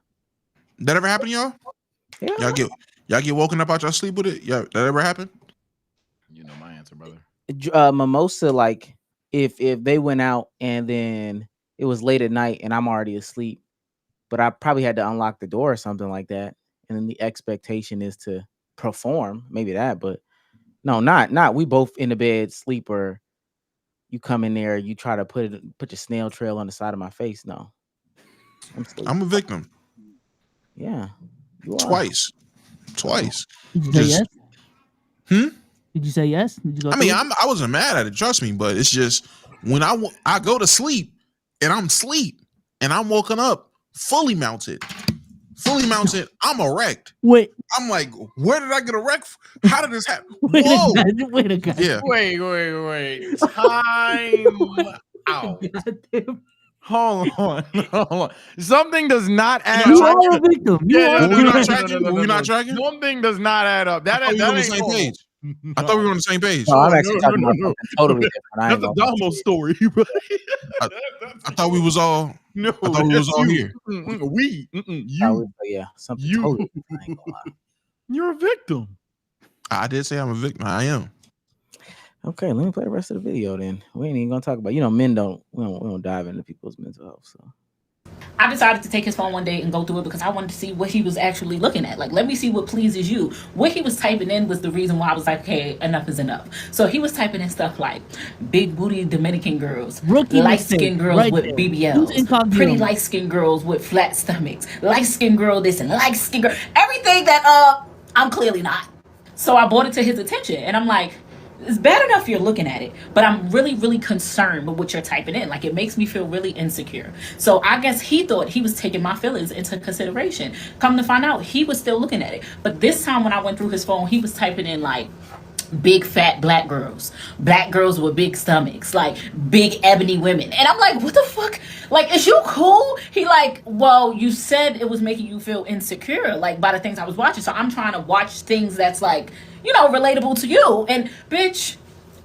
That ever happen, y'all? Yeah. Y'all get woken up out your sleep with it? Yeah, that ever happen? You know my answer, brother. Mimosa, like if they went out and then it was late at night and I'm already asleep, but I probably had to unlock the door or something like that, and then the expectation is to perform, maybe that, but no, not we both in the bed sleep, or you come in there, you try to put your snail trail on the side of my face. No, I'm a victim. Yeah, you are. Twice. Did you say yes? Did you say yes? Did you go? I mean, I wasn't mad at it. Trust me, but it's just when I go to sleep and I'm asleep and I'm woken up fully mounted. I'm erect. Wait. I'm like, where did I get erect? How did this happen? Wait a God. Yeah. Wait. Time out. Hold on. Something does not add up. You are a victim. We're not tracking? Something does not add up. That ain't on the same page. I thought we were on the same page. No, I'm actually talking about something totally different. That's a Damo story. I thought we was all. No, I thought we was all here. You. Yeah, something totally different. You're a victim. I did say I'm a victim. I am. Okay, let me play the rest of the video then. We ain't even gonna talk about, men we don't dive into people's mental health. So I decided to take his phone one day and go through it because I wanted to see what he was actually looking at. Like, let me see what pleases you. What he was typing in was the reason why I was like, okay, enough is enough. So he was typing in stuff like big booty Dominican girls, light-skinned girls with BBLs, pretty light-skinned girls with flat stomachs, light-skinned girl this and light-skinned girl, everything that I'm clearly not. So I brought it to his attention and I'm like, it's bad enough you're looking at it, but I'm really, really concerned with what you're typing in. Like, it makes me feel really insecure. So I guess he thought he was taking my feelings into consideration. Come to find out, he was still looking at it. But this time when I went through his phone, he was typing in like big fat black girls with big stomachs, like big ebony women. And I'm like, what the fuck? Like, is you cool? He like, well, you said it was making you feel insecure, like by the things I was watching. So I'm trying to watch things that's like, relatable to you. And bitch,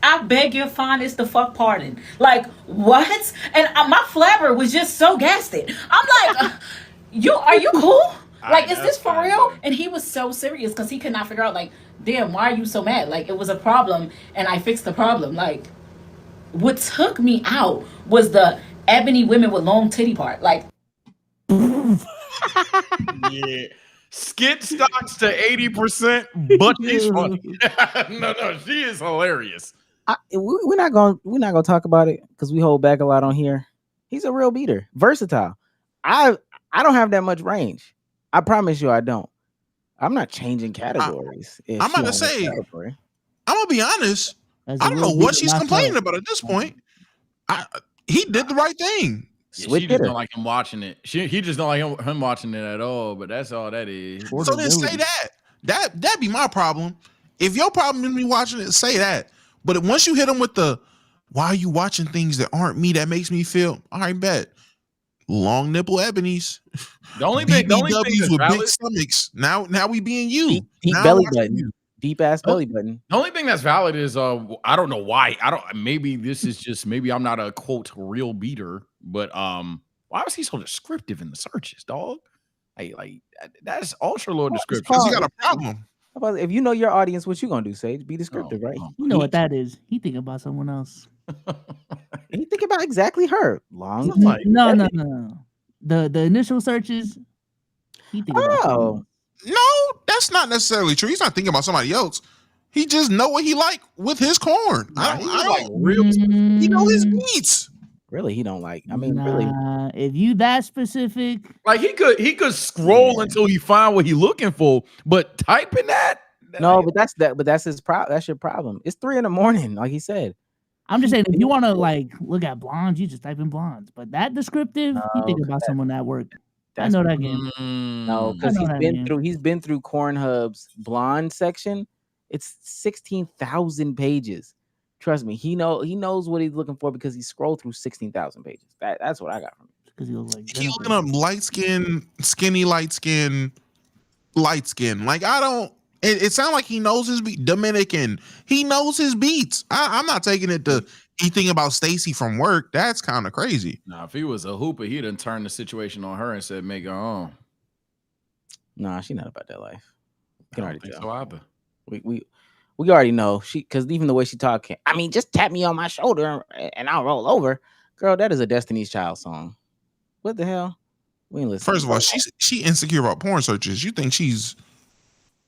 I beg your fondest the fuck pardon. Like, what? And my flabber was just so gasted. I'm like, are you cool? Like, is this for real? And he was so serious because he could not figure out, like, damn, why are you so mad? Like, it was a problem and I fixed the problem. Like, what took me out was the ebony women with long titty part. Like, yeah. Skit stocks to 80%, but she's funny. No, she is hilarious. We're not gonna talk about it because we hold back a lot on here. He's a real beater, versatile. I don't have that much range. I promise you, I don't. I'm not changing categories. I'm about to say, I'm gonna be honest. I don't know what she's complaining about at this point. He did the right thing. Yeah, she just don't like him watching it. He just don't like him watching it at all. But that's all that is. So then say that. That'd be my problem. If your problem is me watching it, say that. But once you hit him with the, why are you watching things that aren't me? That makes me feel. All right, bet. Long nipple ebonies. The only thing with big stomachs. Now we being you. Deep belly button. deep ass belly button. The only thing that's valid is I don't know why. Maybe this is just maybe I'm not a quote real beater, but why was he so descriptive in the searches, dog? Like that's ultra low description. Because he got a problem. If you know your audience, what you gonna do, Sage? Be descriptive, right? You know what that is. He thinking about someone else. He think about exactly her. Long. No. The initial searches. He thinking about someone else. No, that's not necessarily true. He's not thinking about somebody else. He just know what he like with his corn. I don't real. He know his beats. Really, he don't like. I mean, really. If you that specific, like he could scroll until he find what he looking for, but typing that. No, but that's his problem. That's your problem. It's 3 a.m, like he said. I'm just saying, if you want to like look at blondes, you just type in blondes. But that descriptive, he thinking about someone at work. I know that game. No, because he's been through Cornhub's blonde section. It's 16,000 pages. Trust me, he knows what he's looking for because he scrolled through 16,000 pages. That's what I got from him. Because he was like, he looking up light skin, skinny, light skin. Like I don't. It sounds like he knows his beat. Dominican, he knows his beats. I'm not taking it to he thinking about Stacy from work. That's kind of crazy. Nah, if he was a hooper, he'd have turned the situation on her and said, "Make her own." Nah, she not about that life. I don't think so either. We already know because even the way she talking. I mean, just tap me on my shoulder and I'll roll over. Girl, that is a Destiny's Child song. What the hell? We ain't listening. First of all, she insecure about porn searches. You think she's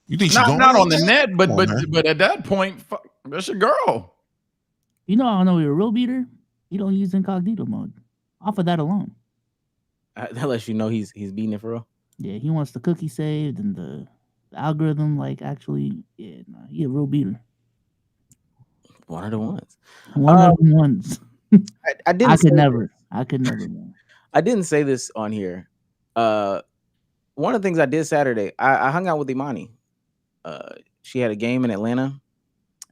not on the net, but at that point, fuck, that's your girl. You know, I don't know. You're a real beater. You don't use incognito mode. Off of that alone, that lets you know he's beating it for real. Yeah, he wants the cookie saved and the algorithm. Like actually, he a real beater. One of the ones. One of the ones. I didn't. I could never. I didn't say this on here. One of the things I did Saturday, I hung out with Imani. She had a game in Atlanta,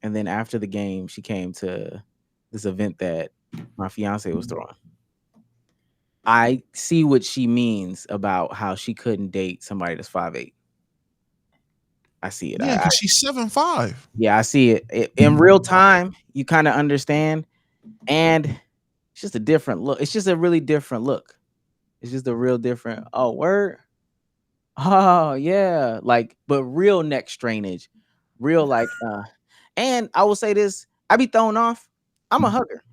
and then after the game, she came to this event that my fiance was throwing. I see what she means about how she couldn't date somebody that's 5'8". I see it. Yeah, because she's 7'5". Yeah, I see it. In real time, you kind of understand, and it's just a different look. It's just a really different look. It's just a real different. Oh, word. Oh yeah, like but real neck strainage, real like. And I will say this: I be thrown off. I'm a hugger,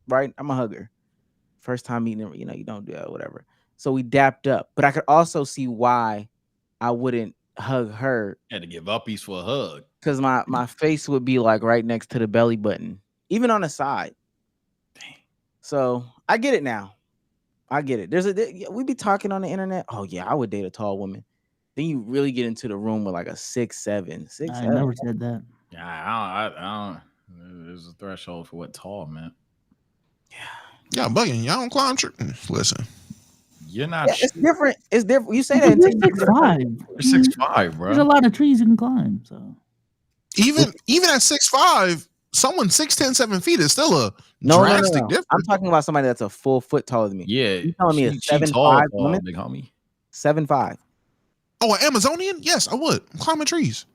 right? I'm a hugger. First time meeting her, you don't do that, whatever. So we dapped up, but I could also see why I wouldn't hug her. Had to give uppies for a hug because my face would be like right next to the belly button, even on the side. Dang. So I get it now. I get it. We be talking on the internet. Oh yeah, I would date a tall woman. Then you really get into the room with like a 6'7", 6'7". I never said that. Yeah, I don't. There's a threshold for what tall meant. Yeah, bugging. Y'all don't climb trees. Listen, you're not. Yeah, it's different. It's different. You say that. You're 6'5", bro. There's a lot of trees you can climb. So even at 6'5", someone 6'10", 7 feet is still a drastic difference. I'm talking about somebody that's a full foot taller than me. Yeah, you telling me a 7'5" woman, big homie, 7'5". Oh, an Amazonian? Yes, I would. I'm climbing trees,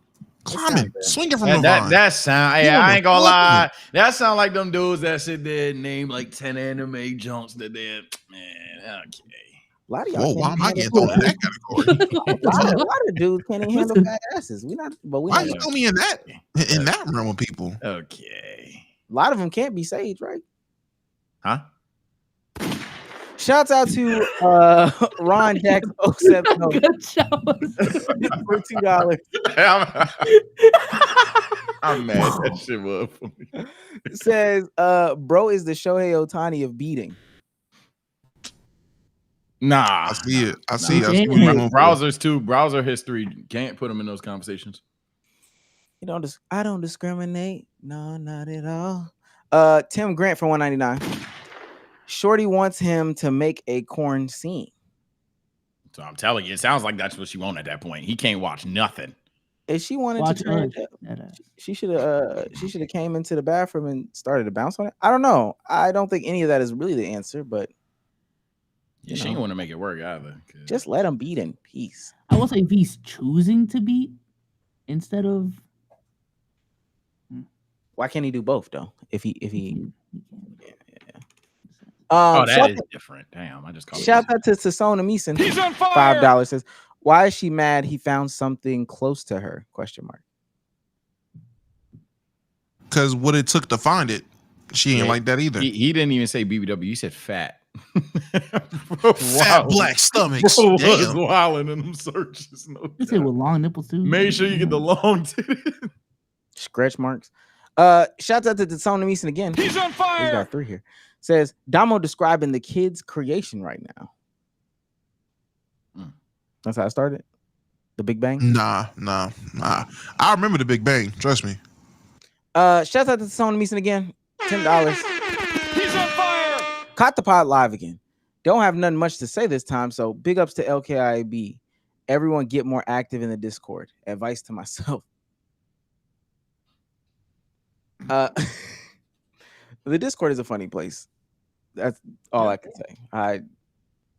swinging from the vine. That sound. Hey, I ain't gonna lie. That sound like them dudes that sit there and name like 10 anime junks that they man. Okay. A lot of y'all. Whoa, why am I getting thrown in that category? a lot of dudes can't even handle bad asses. Why you throw me in that realm of people? Okay. A lot of them can't be Sage, right? Huh? Shouts out to Ron Jackson 070 for $2. I'm mad that shit was for me. Says bro is the Shohei Ohtani of beating. Nah, I see it. I see it. Browsers too. Browser history can't put them in those conversations. I don't discriminate. No, not at all. Tim Grant from 199. Shorty wants him to make a corn scene. So I'm telling you, it sounds like that's what she wants at that point. He can't watch nothing. If she wanted to turn she should have came into the bathroom and started to bounce on it. I don't know. I don't think any of that is really the answer, but she didn't want to make it work either. Just let him beat in peace. I will say if he's choosing to beat instead of Why can't he do both though? If he Oh, shout, that is different. Damn, I just called shout out to Sasona Meeson. He's on fire. $5 says, why is she mad he found something close to her? Question mark. Because what it took to find it, she ain't like that either. He didn't even say BBW. He said fat. Fat black stomachs. Bro was Damn. wilding in them searches. No You say with long nipples too. Make sure you get the long titties. Scratch marks. Shout out to Sasona Meeson again. He's on He's fire. got 3 here. Says Damo describing the kid's creation right now. That's how I started. The Big Bang. Nah. I remember the Big Bang. Trust me. Shout out to Sasona Meeson again. $10. He's on fire. Caught the pod live again. Don't have nothing much to say this time, so big ups to LKIB. Everyone get more active in the Discord. Advice to myself. The Discord is a funny place. That's all I can say.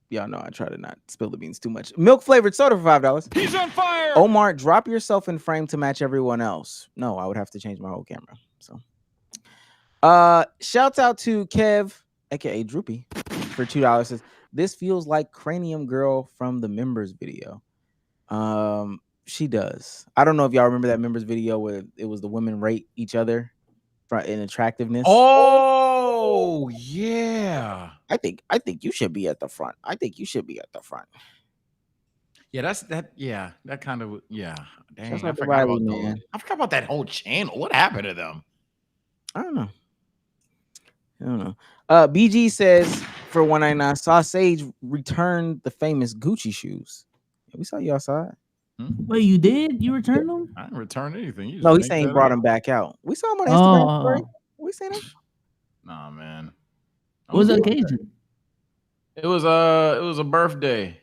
Y'all know I try to not spill the beans too much. Milk flavored soda for $5. He's on fire. Omar, drop yourself in frame to match everyone else. No, I would have to change my whole camera. So, shouts out to Kev, aka Droopy, for $2. Says, this feels like Cranium Girl from the members video. She does. I don't know if y'all remember that members video where it was the women rate each other in attractiveness. Oh yeah. I think you should be at the front. Yeah, that's that. Yeah, that kind of. Yeah, dang, Shouts I out to forgot Riley, about those. man. I forgot about that whole channel. What happened to them? I don't know. BG says for 199, saw Sage return the famous Gucci shoes. We saw you outside. Wait, you did? You returned them? I didn't return anything. You just No, he's make saying he that brought up. them back out. We saw him on Instagram story. Oh, We seen him. Nah, man. what was the occasion? It was a birthday.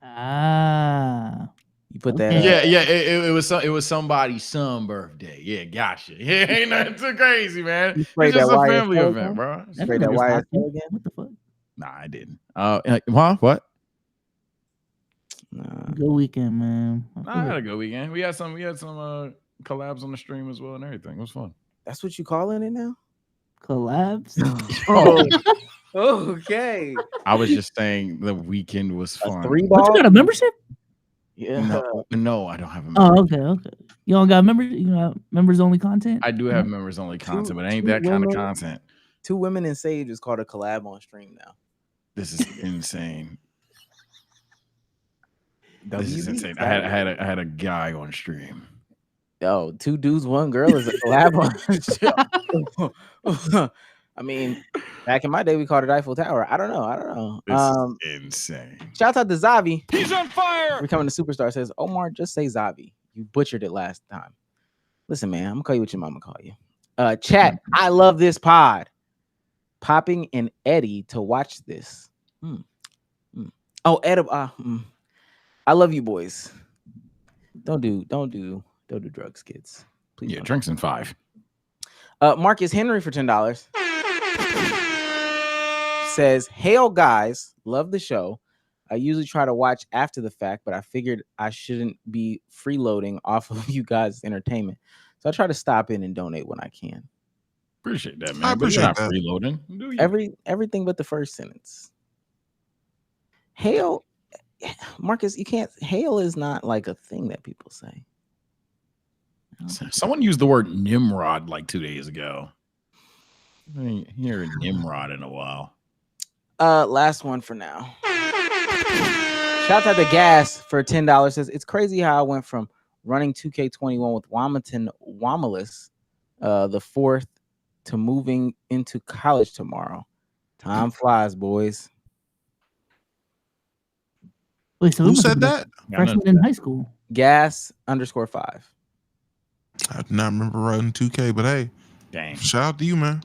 Ah, You put that. Okay. Yeah. It was somebody's son birthday. Yeah, gotcha. Yeah, ain't nothing too crazy, man. You It's sprayed just that a YSL family again? event, bro. That Straight that nigga was YSL talking. again? What the fuck? Nah, I didn't. What? Nah. Good weekend, man. I had a good weekend. We had some collabs on the stream as well and everything. It was fun. That's what you calling it now? Collabs. Oh, okay. I was just saying the weekend was fun. 3 But you ball. got a membership? Yeah. No, I don't have a Oh, membership. okay. You don't got members? You got members only content? I do have members only content, but it ain't two that kind of women. content. 2 women in Sage is called a collab on stream now. This is insane. This is WB. insane. I had a guy on stream. Yo, 2 dudes, 1 girl is a collab on. I mean, back in my day, we called it Eiffel Tower. I don't know. This is insane. Shout out to Zavi. He's on fire. Becoming a superstar says, Omar, just say Zavi. You butchered it last time. Listen, man, I'm gonna call you what your mama call you. Chat, I love this pod. Popping and Eddie to watch this. Oh, Ed, I love you boys. Don't do drugs, kids. Please. Yeah, don't. drinks in 5. Marcus Henry for $10 says, "Hail guys, love the show. I usually try to watch after the fact, but I figured I shouldn't be freeloading off of you guys' entertainment, so I try to stop in and donate when I can. Appreciate that, man. I But you're not appreciate freeloading. Do you? Everything but the first sentence. Hail, Marcus, you can't. Hail is not like a thing that people say. Someone used the word Nimrod like 2 days ago. I ain't heard Nimrod in a while. Last one for now. Shout out to Gas for $10. Says it's crazy how I went from running 2K21 with Wamalis, the 4th, to moving into college tomorrow. Time flies, boys. Wait, so Who we must said have been that? Freshman in high school. Gas_5. I do not remember running 2K, but hey, Dang. shout out to you, man.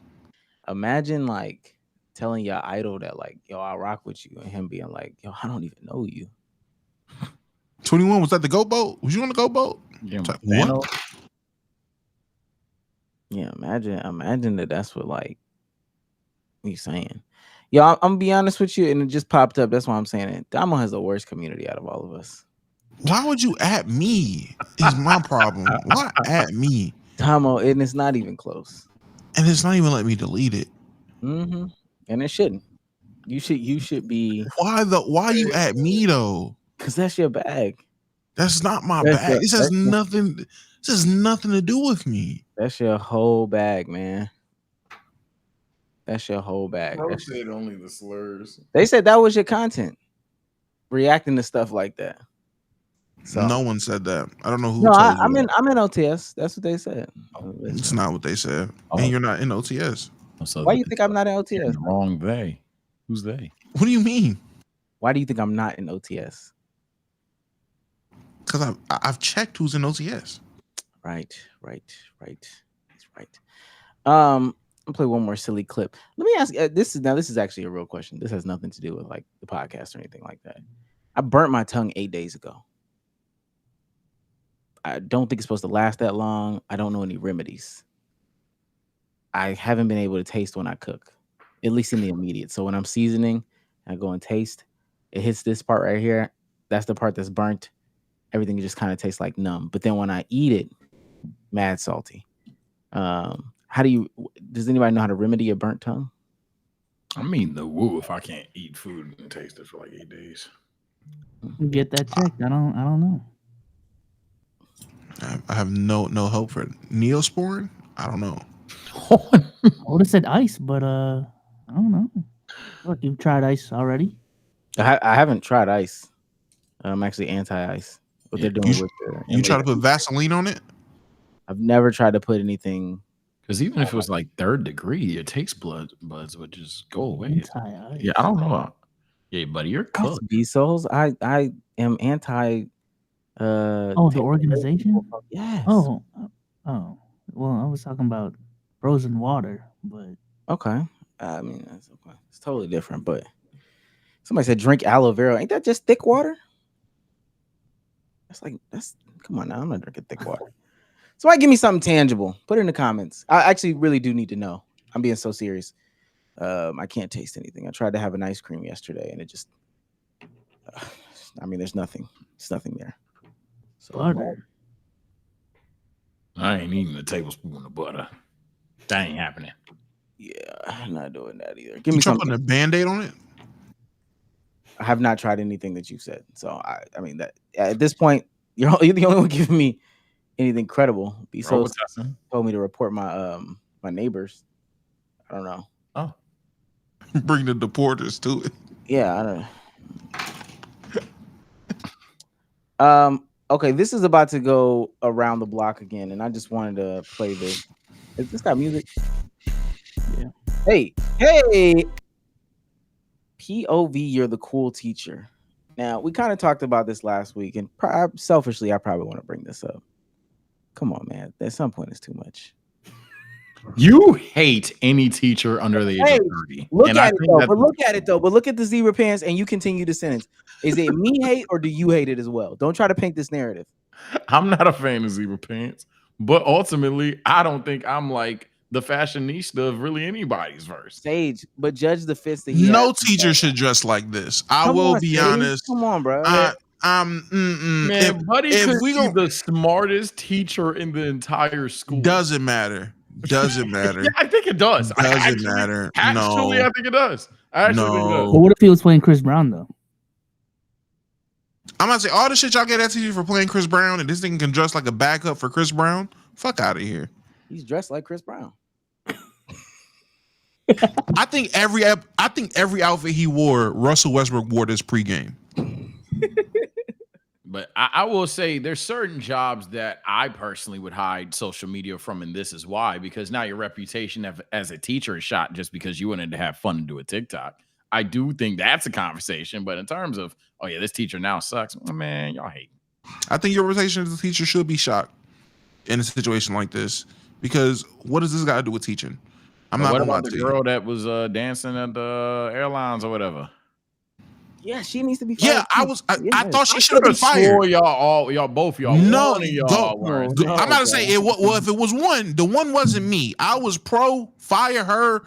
Imagine like telling your idol that like, yo, I rock with you, and him being like, yo, I don't even know you. 21, was that the Go Boat? Was you on the Go Boat? Yeah, It's like, man. what? Yeah, imagine that's what like you saying. Yo, I'm gonna be honest with you, and it just popped up. That's why I'm saying it. Damo has the worst community out of all of us. Why would you at me? Is my problem. Why at me? Tomo, and it's not even close. And it's not even letting me delete it. Mm-hmm. And it shouldn't. You should be. Why you at me though? Because that's your bag. That's not my bag. This has nothing. This has nothing to do with me. That's your whole bag, man. That's your whole bag. I said only the slurs. They said that was your content, reacting to stuff like that. So, no one said that. I don't know who. No, told I'm you. in OTS. That's what they said. It's not what they said. Oh. And you're not in OTS. So why do you think I'm not in OTS? Wrong. They. Who's they? What do you mean? Why do you think I'm not in OTS? Because I've checked who's in OTS. Right. He's right. I'll play one more silly clip. Let me ask. This is actually a real question. This has nothing to do with like the podcast or anything like that. I burnt my tongue 8 days ago. I don't think it's supposed to last that long. I don't know any remedies. I haven't been able to taste when I cook, at least in the immediate. So when I'm seasoning, I go and taste. It hits this part right here. That's the part that's burnt. Everything just kind of tastes like numb. But then when I eat it, mad salty. Does anybody know how to remedy a burnt tongue? I mean, the woo if I can't eat food and taste it for like 8 days. Get that checked. I don't know. I have no hope for it. Neosporin? I don't know. I would have said ice, but I don't know. Look, you've tried ice already. I haven't tried ice. I'm actually anti-ice. What they're doing with you try to put Vaseline on it? I've never tried to put anything. Because even if it was like 3rd degree, your taste buds would just go away. Anti-ice. Yeah, I don't know. Yeah, buddy, you're cooked. Bezos, I am anti. The organization. Yes. Oh. Well, I was talking about frozen water, but okay. I mean, that's okay. It's totally different. But somebody said drink aloe vera. Ain't that just thick water? That's come on now. I'm not drinking thick water. Somebody give me something tangible. Put it in the comments. I actually really do need to know. I'm being so serious. I can't taste anything. I tried to have an ice cream yesterday, and it just. I mean, there's nothing. There's nothing there. So butter. I ain't eating a tablespoon of butter. That ain't happening. Yeah, I'm not doing that either. Give You me try something. putting a Band-Aid on it? I have not tried anything that you said. So I mean that at this point, you're the only one giving me anything credible. Bezos told me to report my my neighbors. I don't know. Oh, bring the deporters to it. Yeah, I don't. Okay, this is about to go around the block again, and I just wanted to play this. Is this got music? Yeah. Hey. POV, you're the cool teacher. Now, we kind of talked about this last week, and selfishly, I probably want to bring this up. Come on, man. At some point, it's too much. You hate any teacher under the age of 30. Look at it though. But look at the zebra pants, and you continue the sentence. Is it me hate, or do you hate it as well? Don't try to paint this narrative. I'm not a fan of zebra pants, but ultimately, I don't think I'm like the fashionista of really anybody's verse. Sage, but judge the fits that no teacher should dress like this. I will be honest. Come on, bro. Man, buddy, if we be the smartest teacher in the entire school. Doesn't matter. Doesn't matter. Yeah, I think it does. Doesn't matter. Actually, I think it does. But what if he was playing Chris Brown though? I'm not saying all the shit y'all get at teacher for playing Chris Brown, and this thing can dress like a backup for Chris Brown. Fuck out of here. He's dressed like Chris Brown. I think every outfit he wore, Russell Westbrook wore this pregame. But I will say there's certain jobs that I personally would hide social media from, and this is why, because now your reputation as a teacher is shot just because you wanted to have fun and do a TikTok. I do think that's a conversation, but in terms of, oh yeah, this teacher now sucks, man, y'all hate me. I think your reputation as a teacher should be shot in a situation like this, because what does this got to do with teaching? I'm not gonna lie to you. What about the girl that was dancing at the airlines or whatever? Yeah, she needs to be fired. Yeah, I thought she should have been fired. Both y'all. No, one of y'all were. No, I'm not to say it. Well, if it was one, the one wasn't me. I was pro fire her.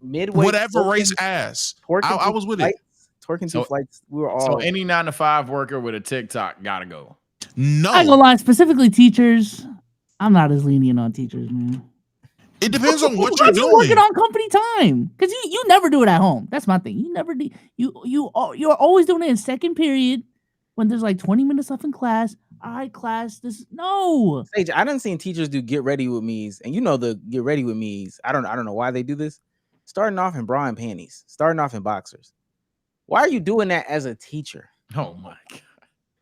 Midway, whatever race ass. I was with it. Twerking two flights. We were all. So any 9-to-5 worker with a TikTok gotta go. No, I ain't gonna lie. Specifically, teachers. I'm not as lenient on teachers, man. It depends on what you're Because you working doing. on company time. Because you never do it at home. That's my thing. You never do. You're always doing it in second period when there's like 20 minutes left in class. All right, class. No. Sage, I done seen teachers do get ready with me's, and you know the get ready with me's. I don't know why they do this. Starting off in bra and panties, starting off in boxers. Why are you doing that as a teacher? Oh my god.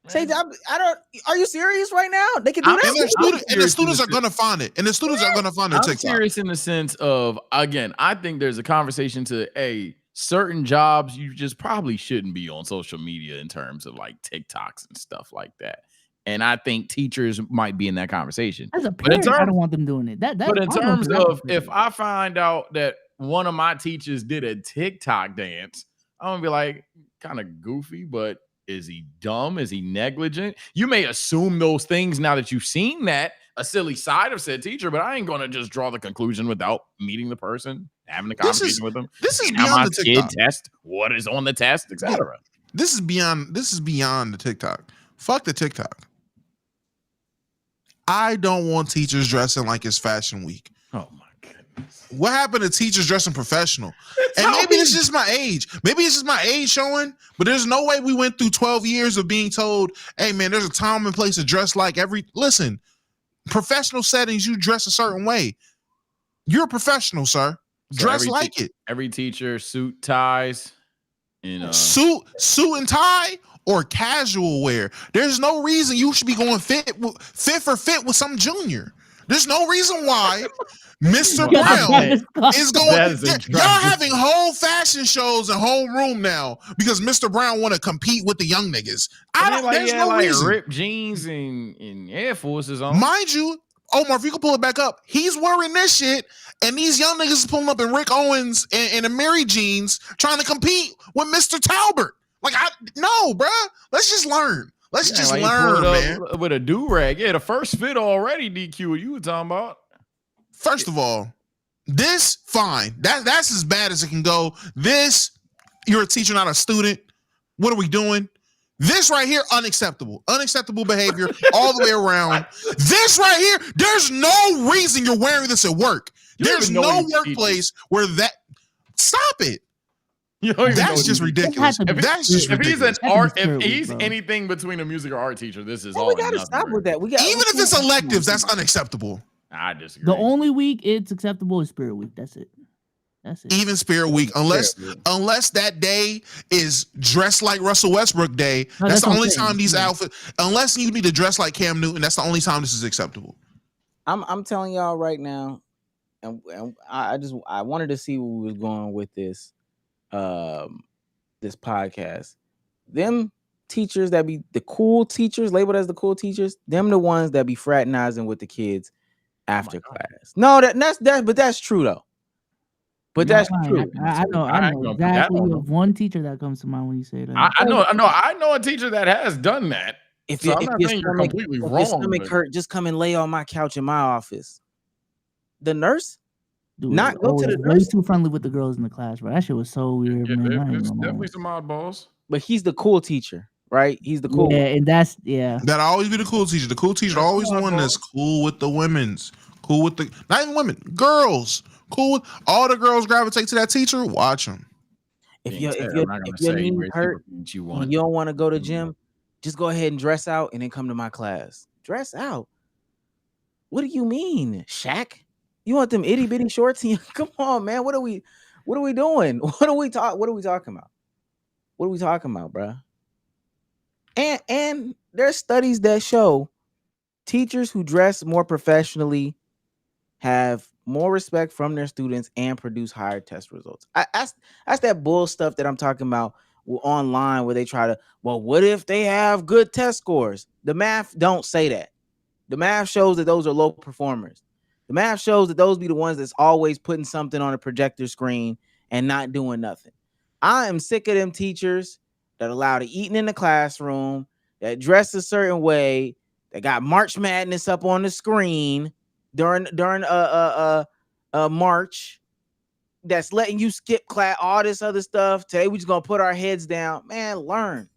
Sage, I don't. Are you serious right now? They can do I'm- that. And the students are gonna find it. And the students are gonna find it. I'm TikTok. serious in the sense of, again, I think there's a conversation to certain jobs you just probably shouldn't be on social media in terms of like TikToks and stuff like that. And I think teachers might be in that conversation. As a But in parent, I terms- don't want them doing it. But in terms of if I find out that one of my teachers did a TikTok dance, I'm gonna be like, kind of goofy, but is he dumb? Is he negligent? You may assume those things now that you've seen that, a silly side of said teacher, but I ain't gonna just draw the conclusion without meeting the person, having a conversation with them. This is seeing how beyond my the kid TikTok. test, what is on the test, etc. This is beyond the TikTok. Fuck the TikTok. I don't want teachers dressing like it's fashion week. Oh my goodness. What happened to teachers dressing professional? And maybe it's just my age. Maybe it's just my age showing, but there's no way we went through 12 years of being told, hey man, there's a time and place to dress like listen, professional settings, you dress a certain way. You're a professional, sir. So Dress like it. Every teacher, suit, ties, and Suit and tie or casual wear. There's no reason you should be going fit for fit with some junior. There's no reason why Mr. Brown is going. Y'all having whole fashion shows and homeroom now because Mr. Brown want to compete with the young niggas. There's no reason. Ripped jeans and Air Forces on. Mind you, Omar, if you can pull it back up, he's wearing this shit, and these young niggas is pulling up in Rick Owens and the Mary jeans trying to compete with Mr. Talbert. Like, no, bruh. Let's just learn. Let's just learn, man. With a do-rag. Yeah, the first fit already, DQ, you were talking about. First of all, this, fine. That's as bad as it can go. This, you're a teacher, not a student. What are we doing? This right here, unacceptable. Unacceptable behavior all the way around. This right here, there's no reason you're wearing this at work. There's no workplace where that. Stop it. That's just ridiculous. That's just ridiculous. If he's anything between a music or art teacher, this is all. We gotta stop with that. Even if it's electives, that's unacceptable. I disagree. The only week it's acceptable is Spirit Week. That's it. Even Spirit Week, unless that day is dressed like Russell Westbrook Day. No, that's the only time these outfits. Unless you need to dress like Cam Newton, that's the only time this is acceptable. I'm telling y'all right now, and I wanted to see where we was going with this podcast. Them teachers that be the cool teachers, labeled as the cool teachers, them the ones that be fraternizing with the kids after class. No, that's true though. But that's true. I know exactly of one teacher that comes to mind when you say that. I know a teacher that has done that. If your stomach hurt, just come and lay on my couch in my office. The nurse? Dude, not go to the way nurse? too friendly with the girls in the class, bro. That shit was so weird, man. There's definitely some oddballs. But he's the cool teacher, right? He's the cool one. And that's That'll always be the cool teacher. The cool teacher always the one that's cool with the women's, cool with the not even women, girls. Cool with all the girls gravitate to that teacher. Watch them. If your knee hurt, you don't want to go to gym, just go ahead and dress out and then come to my class. Dress out. What do you mean, Shaq? You want them itty bitty shorts? Come on, man. What are we doing? What are we talking about? What are we talking about, bro? And there's studies that show teachers who dress more professionally have more respect from their students and produce higher test results. That's that bull stuff that I'm talking about online where they try to, well, what if they have good test scores? The math don't say that. The math shows that those are low performers. The math shows that those be the ones that's always putting something on a projector screen and not doing nothing. I am sick of them teachers that allow the eating in the classroom, that dress a certain way, that got March Madness up on the screen during March, that's letting you skip class, all this other stuff. Today we just gonna put our heads down. Man, learn.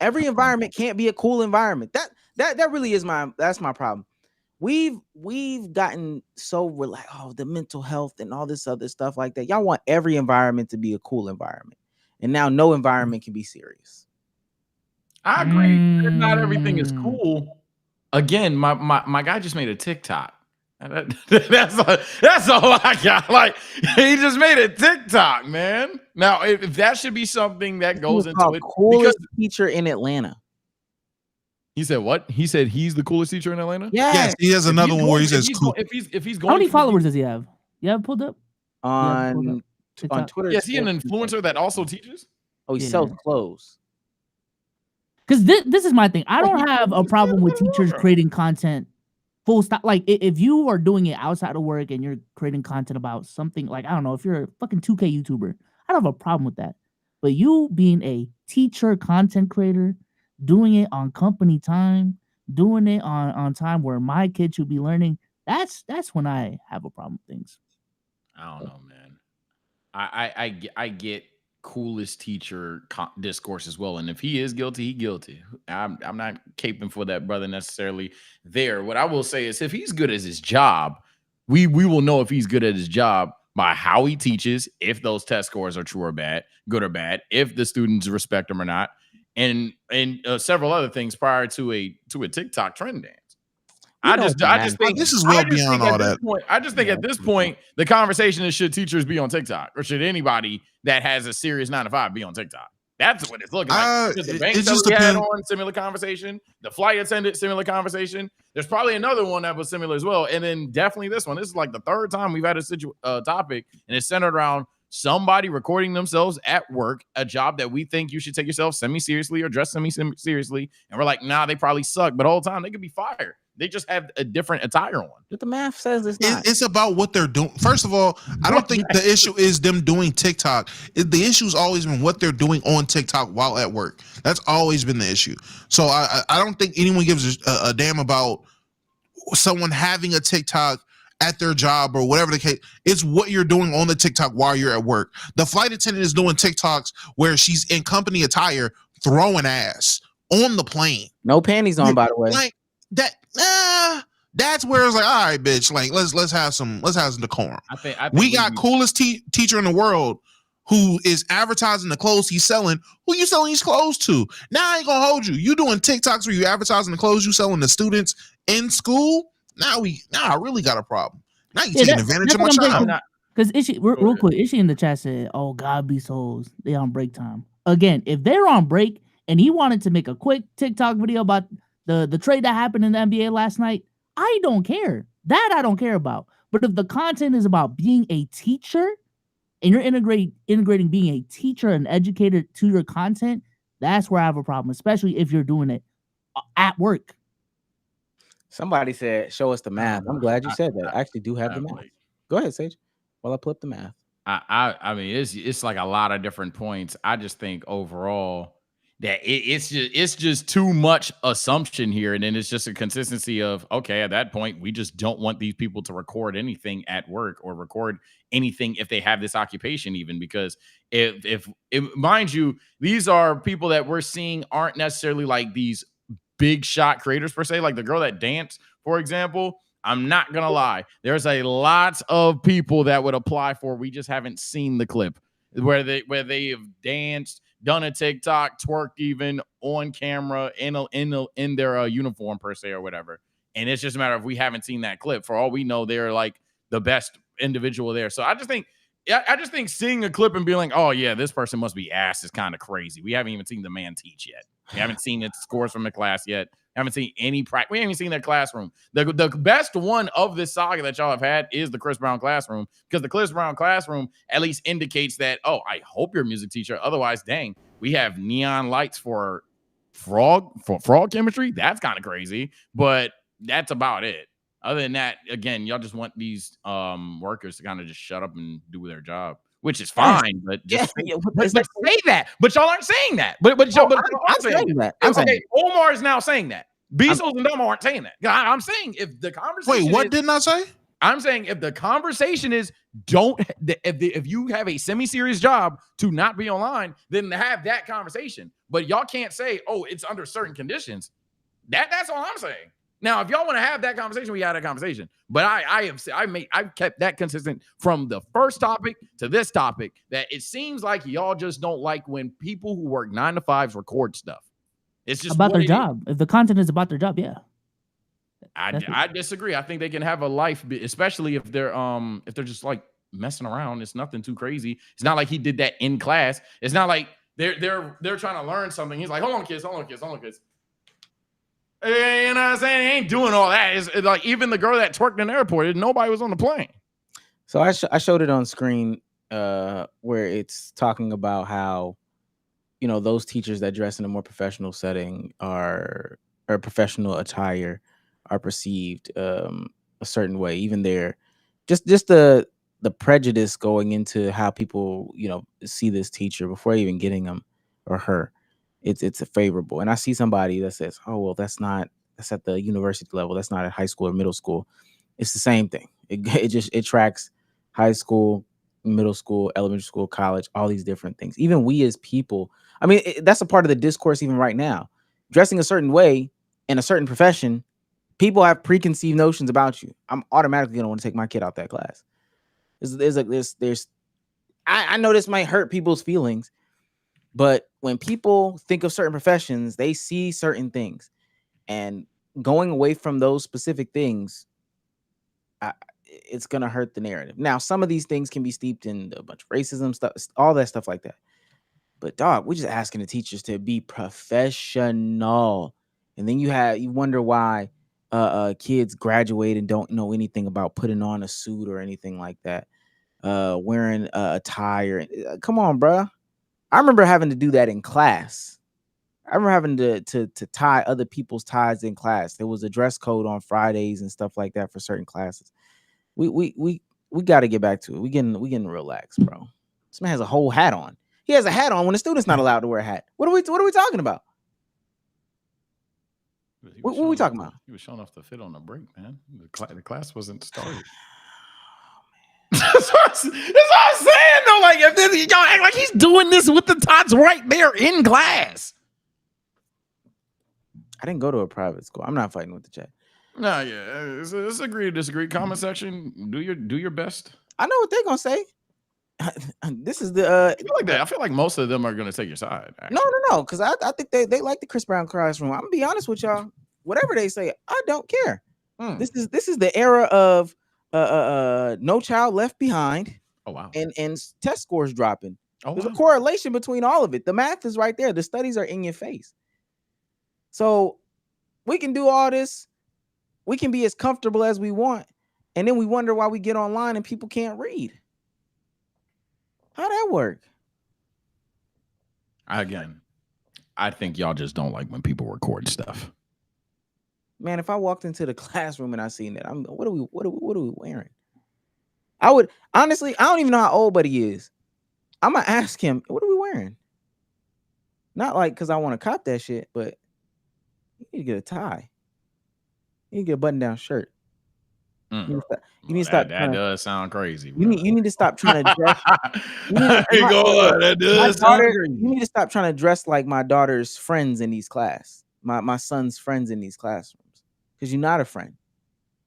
Every environment can't be a cool environment. That really is my problem. we've gotten so we're like, oh, the mental health and all this other stuff like that. Y'all want every environment to be a cool environment, and now no environment can be serious. I agree that not everything is cool. Again, my guy just made a TikTok. That's all I got. Like, he just made a TikTok, man. Now, if that should be something that goes into it, coolest teacher in Atlanta. He said what? He said he's the coolest teacher in Atlanta. Yes, he has another one where he says cool. If he's going, how many followers does he have? You have pulled up on Twitter. Yes, he an influencer that also teaches. Oh, he sells clothes. Because this is my thing. I don't have a problem with teachers creating content. Full stop. Like if you are doing it outside of work and you're creating content about something, like I don't know, if you're a fucking 2K YouTuber, I don't have a problem with that. But you being a teacher content creator, doing it on company time, doing it on time where my kid should be learning, that's when I have a problem with things. I don't know, man. I get coolest teacher discourse as well, and if he is guilty, he guilty. I'm not caping for that brother necessarily there. What I will say is, if he's good at his job, we will know if he's good at his job by how he teaches, if those test scores are true or bad, good or bad, if the students respect him or not, and several other things prior to a TikTok trend dance. I just think this is well beyond all that. I just think at this point, the conversation is, should teachers be on TikTok, or should anybody that has a serious 9-to-5 be on TikTok? That's what it's looking like. The bank teller we had on, similar conversation. The flight attendant, similar conversation. There's probably another one that was similar as well. And then definitely this one. This is like the third time we've had a topic, and it's centered around somebody recording themselves at work, a job that we think you should take yourself semi-seriously or dress semi-seriously. And we're like, nah, they probably suck. But all the time, they could be fired. They just have a different attire on. But the math says it's not. It's about what they're doing. First of all, I don't think the issue is them doing TikTok. The issue's always been what they're doing on TikTok while at work. That's always been the issue. So I don't think anyone gives a damn about someone having a TikTok at their job or whatever the case. It's what you're doing on the TikTok while you're at work. The flight attendant is doing TikToks where she's in company attire throwing ass on the plane. No panties on, by the way. Like that. That's where it's like, all right, bitch. Like let's have some decorum. I think we got coolest teacher in the world who is advertising the clothes he's selling. Who you selling these clothes to? Now I ain't gonna hold you. You doing TikToks where you advertising the clothes you selling to students in school? Now I really got a problem. Now you taking advantage of my child. Because Ishi, real quick, Ishi in the chat said, "Oh God, be souls. They on break time again. If they're on break and he wanted to make a quick TikTok video about the trade that happened in the NBA last night, I don't care. That I don't care about. But if the content is about being a teacher and you're integrating being a teacher and educator to your content, that's where I have a problem, especially if you're doing it at work." Somebody said, "Show us the math." I'm glad you said that. I actually do have the math. Go ahead, Sage. While I pull up the math. I mean, it's like a lot of different points. I just think overall that it's just too much assumption here, and then it's just a consistency of, okay, at that point, we just don't want these people to record anything at work or record anything if they have this occupation, even because if mind you, these are people that we're seeing aren't necessarily like these big shot creators per se, like the girl that danced, for example. I'm not gonna lie, there's a lot of people that would apply for. We just haven't seen the clip where they have danced, done a TikTok, twerked even on camera in their uniform per se or whatever. And it's just a matter of we haven't seen that clip. For all we know, they're like the best individual there. So I just think seeing a clip and being like, oh yeah, this person must be ass is kind of crazy. We haven't even seen the man teach yet. We haven't seen its scores from the class yet. Haven't seen any practice. We haven't even seen their classroom. The best one of this saga that y'all have had is the Chris Brown classroom, because the Chris Brown classroom at least indicates that, oh, I hope you're a music teacher. Otherwise, dang, we have neon lights for frog chemistry. That's kind of crazy, but that's about it. Other than that, again, y'all just want these workers to kind of just shut up and do their job, which is fine. But just say that. But y'all aren't saying that. But I'm saying that. Okay, Omar is now saying that. Bezos and Dumbo aren't saying that. I'm saying if the conversation. Wait, what didn't I say? I'm saying if the conversation is if you have a semi-serious job to not be online, then have that conversation. But y'all can't say, oh, it's under certain conditions. That's all I'm saying. Now, if y'all want to have that conversation, we had that conversation. But I've kept that consistent from the first topic to this topic, that it seems like y'all just don't like when people who work 9 to 5s record stuff. It's just about what their it job. If the content is about their job, yeah. I disagree. I think they can have a life, especially if they're just like messing around. It's nothing too crazy. It's not like he did that in class. It's not like they're trying to learn something. He's like, hold on, kids. You know what I'm saying? He ain't doing all that. It's like even the girl that twerked in the airport, nobody was on the plane. So I showed it on screen where it's talking about how, you know, those teachers that dress in a more professional setting or professional attire are perceived a certain way. Even there, just the prejudice going into how people, you know, see this teacher before even getting him or her. It's a favorable. And I see somebody that says, oh, well, that's at the university level. That's not at high school or middle school. It's the same thing. It tracks high school, middle school, elementary school, college, all these different things. Even we as people, I mean, that's a part of the discourse even right now. Dressing a certain way in a certain profession, people have preconceived notions about you. I'm automatically going to want to take my kid out that class. I know this might hurt people's feelings, but when people think of certain professions, they see certain things, and going away from those specific things, it's going to hurt the narrative. Now, some of these things can be steeped in a bunch of racism stuff, all that stuff like that. But dog, we're just asking the teachers to be professional. And then you wonder why kids graduate and don't know anything about putting on a suit or anything like that. Wearing a tie. Come on, bro. I remember having to do that in class. I remember having to tie other people's ties in class. There was a dress code on Fridays and stuff like that for certain classes. We got to get back to it. We getting relaxed, bro. This man has a whole hat on. He has a hat on when the student's not allowed to wear a hat. What are we talking about? What are we talking about? He was showing off the fit on the break, man. The class wasn't started. That's what I'm saying, though. Like, if this, y'all act like he's doing this with the tots right there in class. I didn't go to a private school. I'm not fighting with the chat. No, yeah, it's agree to disagree. Comment section. Do your best. I know what they're gonna say. This is the. I feel like that. I feel like most of them are gonna take your side. Actually. No, because I think they like the Chris Brown classroom. I'm gonna be honest with y'all. Whatever they say, I don't care. This is the era of No Child Left Behind. Oh wow. And test scores dropping. Oh, there's wow. a correlation between all of it. The math is right there. The studies are in your face. So we can do all this. We can be as comfortable as we want, and then we wonder why we get online and people can't read. How'd that work? Again, I think y'all just don't like when people record stuff. Man, if I walked into the classroom and I seen that, what are we wearing? I would honestly, I don't even know how old Buddy is. I'm gonna ask him, what are we wearing? Not like because I want to cop that shit, but you need to get a tie. You need to get a button-down shirt. You need to stop. That does sound crazy. You need to stop trying to dress. You need to stop trying to dress like my daughter's friends in these class. My son's friends in these classrooms, because you're not a friend.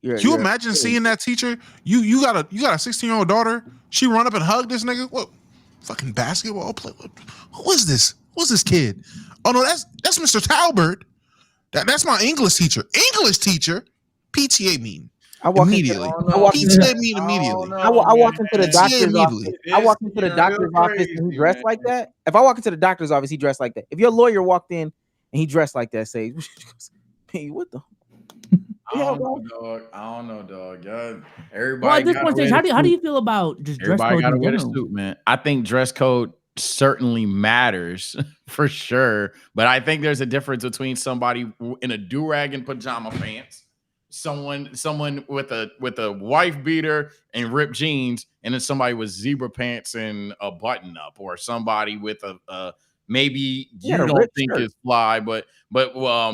Can you imagine seeing that teacher? You got a 16-year-old daughter. She run up and hug this nigga. What? Fucking basketball player? Who is this? What's this kid? Oh no, that's Mr. Talbert. That's my English teacher. PTA meeting. I walk immediately. I walk into the doctor's office. I walk into the doctor's office and he dressed like that. If I walk into the doctor's office, he dressed like that. If your lawyer walked in and he dressed like that, say, "Hey, what the?" I don't know, dog. Everybody. Well, at this point, Stage, how do you feel about just dress code? Everybody got to wear a suit, man. I think dress code certainly matters for sure, but I think there's a difference between somebody in a do-rag and pajama pants, someone with a wife beater and ripped jeans, and then somebody with zebra pants and a button up, or somebody with a maybe you don't think is fly, but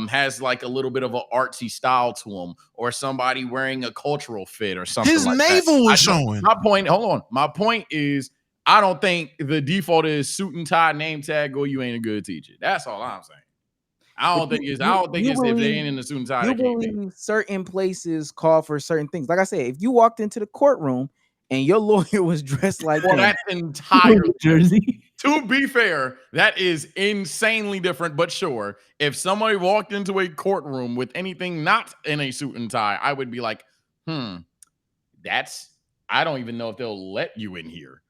has like a little bit of an artsy style to him, or somebody wearing a cultural fit or something. His like navel was showing. My point is, I don't think the default is suit and tie, name tag, or you ain't a good teacher. That's all I'm saying. I don't think it's if they ain't in the suit and tie. You They can't be. believe certain places call for certain things. Like I said, if you walked into the courtroom and your lawyer was dressed like Well, that, that's entirely Jersey. To be fair, that is insanely different, but sure. If somebody walked into a courtroom with anything not in a suit and tie, I would be like, I don't even know if they'll let you in here.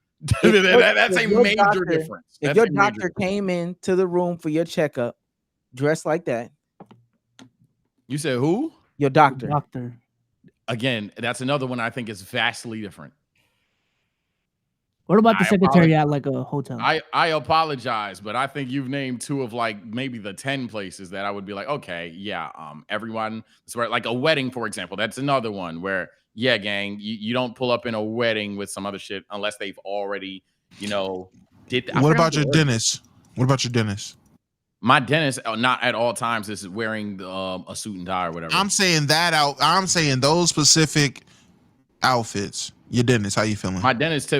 That's a major difference. If your doctor came into the room for your checkup dressed like that. You said who? Your doctor. Doctor. Again, that's another one I think is vastly different. What about the secretary at like a hotel? I apologize, but I think you've named two of like maybe the 10 places that I would be like, okay, yeah, everyone. So like a wedding, for example, that's another one where, yeah, gang, you don't pull up in a wedding with some other shit unless they've already, did that. What about your dentist? What about your dentist? My dentist, not at all times, is wearing a suit and tie or whatever. I'm saying that out. I'm saying those specific outfits. Your dentist, how you feeling? My dentist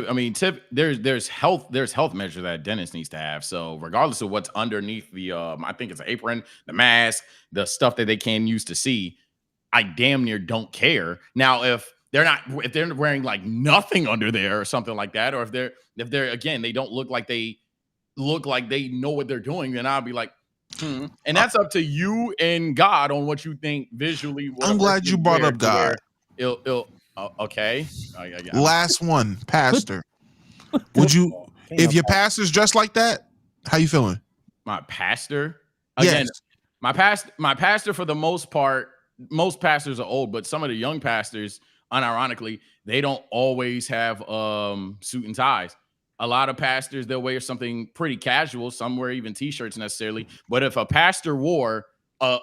there's health measure that dentist needs to have. So regardless of what's underneath the I think it's an apron, the mask, the stuff that they can use to see, I damn near don't care. Now if they're wearing like nothing under there or something like that, or if they're again, they don't look like they know what they're doing, then I'll be like, And that's up to you and God on what you think visually. I'm glad you brought up God. Okay. Last one, pastor. Would you, if your pastor's dressed like that, how you feeling? My pastor? Again, yes. my pastor for the most part, most pastors are old, but some of the young pastors, unironically, they don't always have suit and ties. A lot of pastors, they'll wear something pretty casual. Some wear even t-shirts necessarily. But if a pastor wore a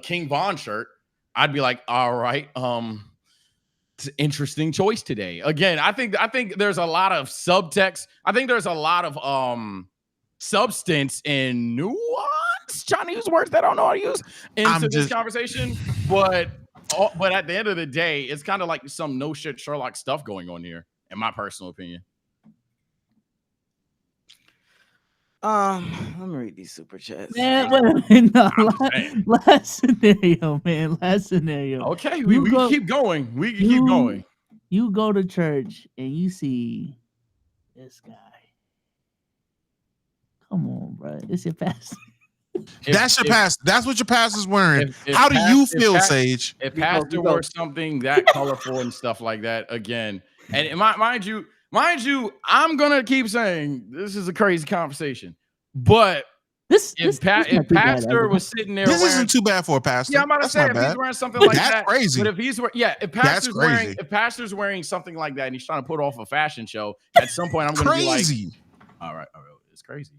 King Von shirt, I'd be like, all right, interesting choice today. Again, I think there's a lot of subtext. I think there's a lot of substance and nuance, trying to use words that I don't know how to use into this conversation. But at the end of the day, it's kind of like some no shit Sherlock stuff going on here, in my personal opinion. Let me read these super chats. Man, last scenario, man. Last scenario. Okay, we can keep going. We can keep going. You go to church and you see this guy. Come on, bro. It's your pastor. That's your pastor. That's what your pastor's wearing. How do you feel, Sage? If pastor wore something that colorful and stuff like that, again, and mind you, I'm gonna keep saying this is a crazy conversation, but if pastor was sitting there, this isn't too bad for a pastor. Yeah, I'm about to say if he's wearing something like that, crazy. But if he's if pastor's wearing something like that and he's trying to put off a fashion show, at some point I'm gonna be like, all right, it's crazy.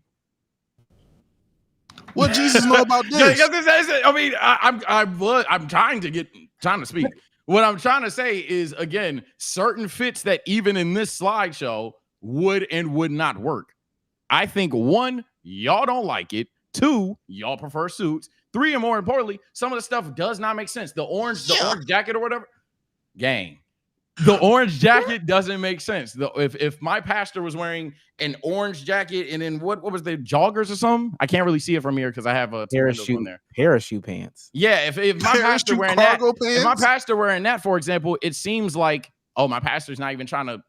What Jesus know about this? I mean, I'm trying to speak. What I'm trying to say is, again, certain fits that even in this slideshow would and would not work. I think 1, y'all don't like it. 2, y'all prefer suits. 3, and more importantly, some of the stuff does not make sense. The orange jacket or whatever, gang. The orange jacket doesn't make sense. If my pastor was wearing an orange jacket and then what was the joggers or something? I can't really see it from here because I have a parachute pants. Yeah, if my pastor wearing that, if my pastor wearing that, for example, it seems like, oh, my pastor's not even trying to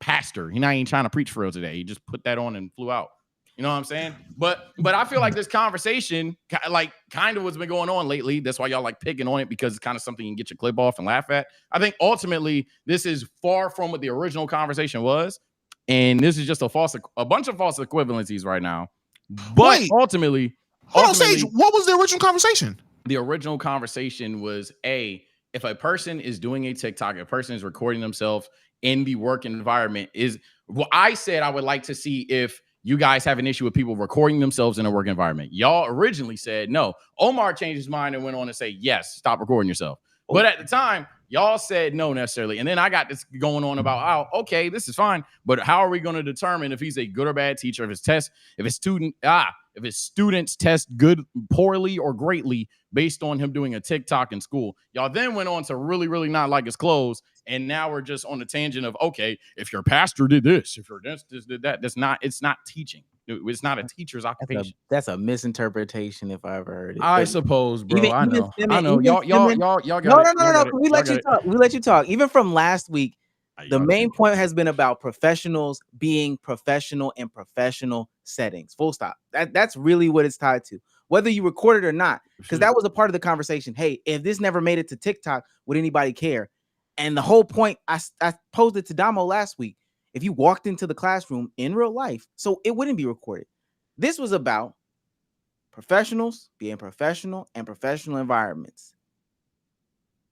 pastor. He's not even trying to preach for real today. He just put that on and flew out. You know what I'm saying? But I feel like this conversation, like, kind of what's been going on lately. That's why y'all like picking on it, because it's kind of something you can get your clip off and laugh at. I think ultimately this is far from what the original conversation was, and this is just a bunch of false equivalencies right now. But ultimately, hold on, Sage, what was the original conversation? The original conversation was if a person is doing a TikTok, a person is recording themselves in the work environment, I said I would like to see if you guys have an issue with people recording themselves in a work environment. Y'all originally said no. Omar changed his mind and went on to say, yes, stop recording yourself. But at the time, y'all said no necessarily. And then I got this going on about, okay, this is fine. But how are we going to determine if he's a good or bad teacher, if his students test good, poorly, or greatly based on him doing a TikTok in school? Y'all then went on to really, really not like his clothes. And now we're just on the tangent of, okay, if your pastor did this, if your dentist did that, it's not teaching. It's not a teacher's occupation. That's a misinterpretation if I ever heard it. I But suppose, bro. even I know. even Y'all Simmons- got no, it. no, no, Y'all no. got it. We Y'all let got you it. talk. We let you talk. Even from last week, the Y'all main got it. point has been about professionals being professional in professional settings. Full stop. That's really what it's tied to, whether you record it or not. Because that was a part of the conversation. Hey, if this never made it to TikTok, would anybody care? And the whole point, I posed it to Damo last week. If you walked into the classroom in real life, so it wouldn't be recorded. This was about professionals being professional and professional environments.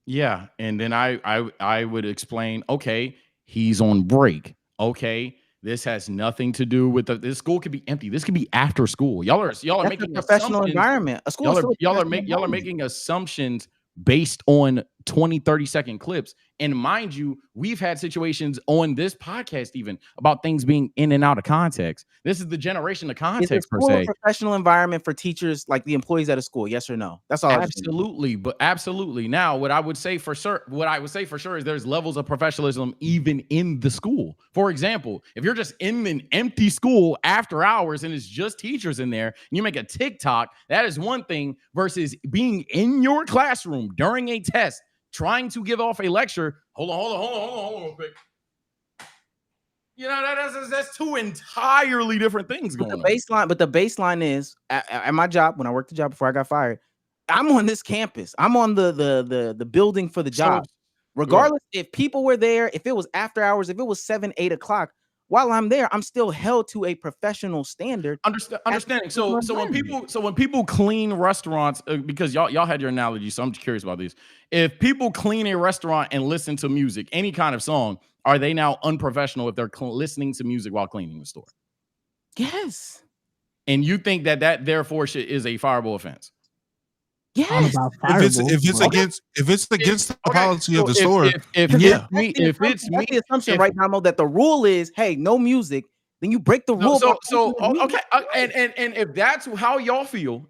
Yeah, and then I would explain, okay, he's on break. Okay, this has nothing to do with this school could be empty. This could be after school. Y'all are That's making a professional assumptions. environment. A school Y'all are making assumptions based on 20, 30-second clips. And mind you, we've had situations on this podcast even about things being in and out of context. This is the generation of context, per se. A professional environment for teachers, like the employees at a school. Yes or no? That's all. Absolutely, but absolutely. Now, what I would say for sure is there's levels of professionalism even in the school. For example, if you're just in an empty school after hours and it's just teachers in there, and you make a TikTok, that is one thing versus being in your classroom during a test, trying to give off a lecture. Hold on real quick. You know, that's two entirely different things going on. But the baseline is at my job, when I worked the job before I got fired, I'm on this campus. I'm on the building for the job. Regardless if people were there, if it was after hours, if it was 7, 8 o'clock, while I'm there, I'm still held to a professional standard. Understanding. So when people clean restaurants, because y'all had your analogy, so I'm just curious about these. If people clean a restaurant and listen to music, any kind of song, are they now unprofessional if they're listening to music while cleaning the store? Yes. And you think that therefore is a fireable offense? Yes. If it's against the policy of the store, that's the assumption right now, that the rule is, hey, no music. Then you break the rule. Okay, and if that's how y'all feel,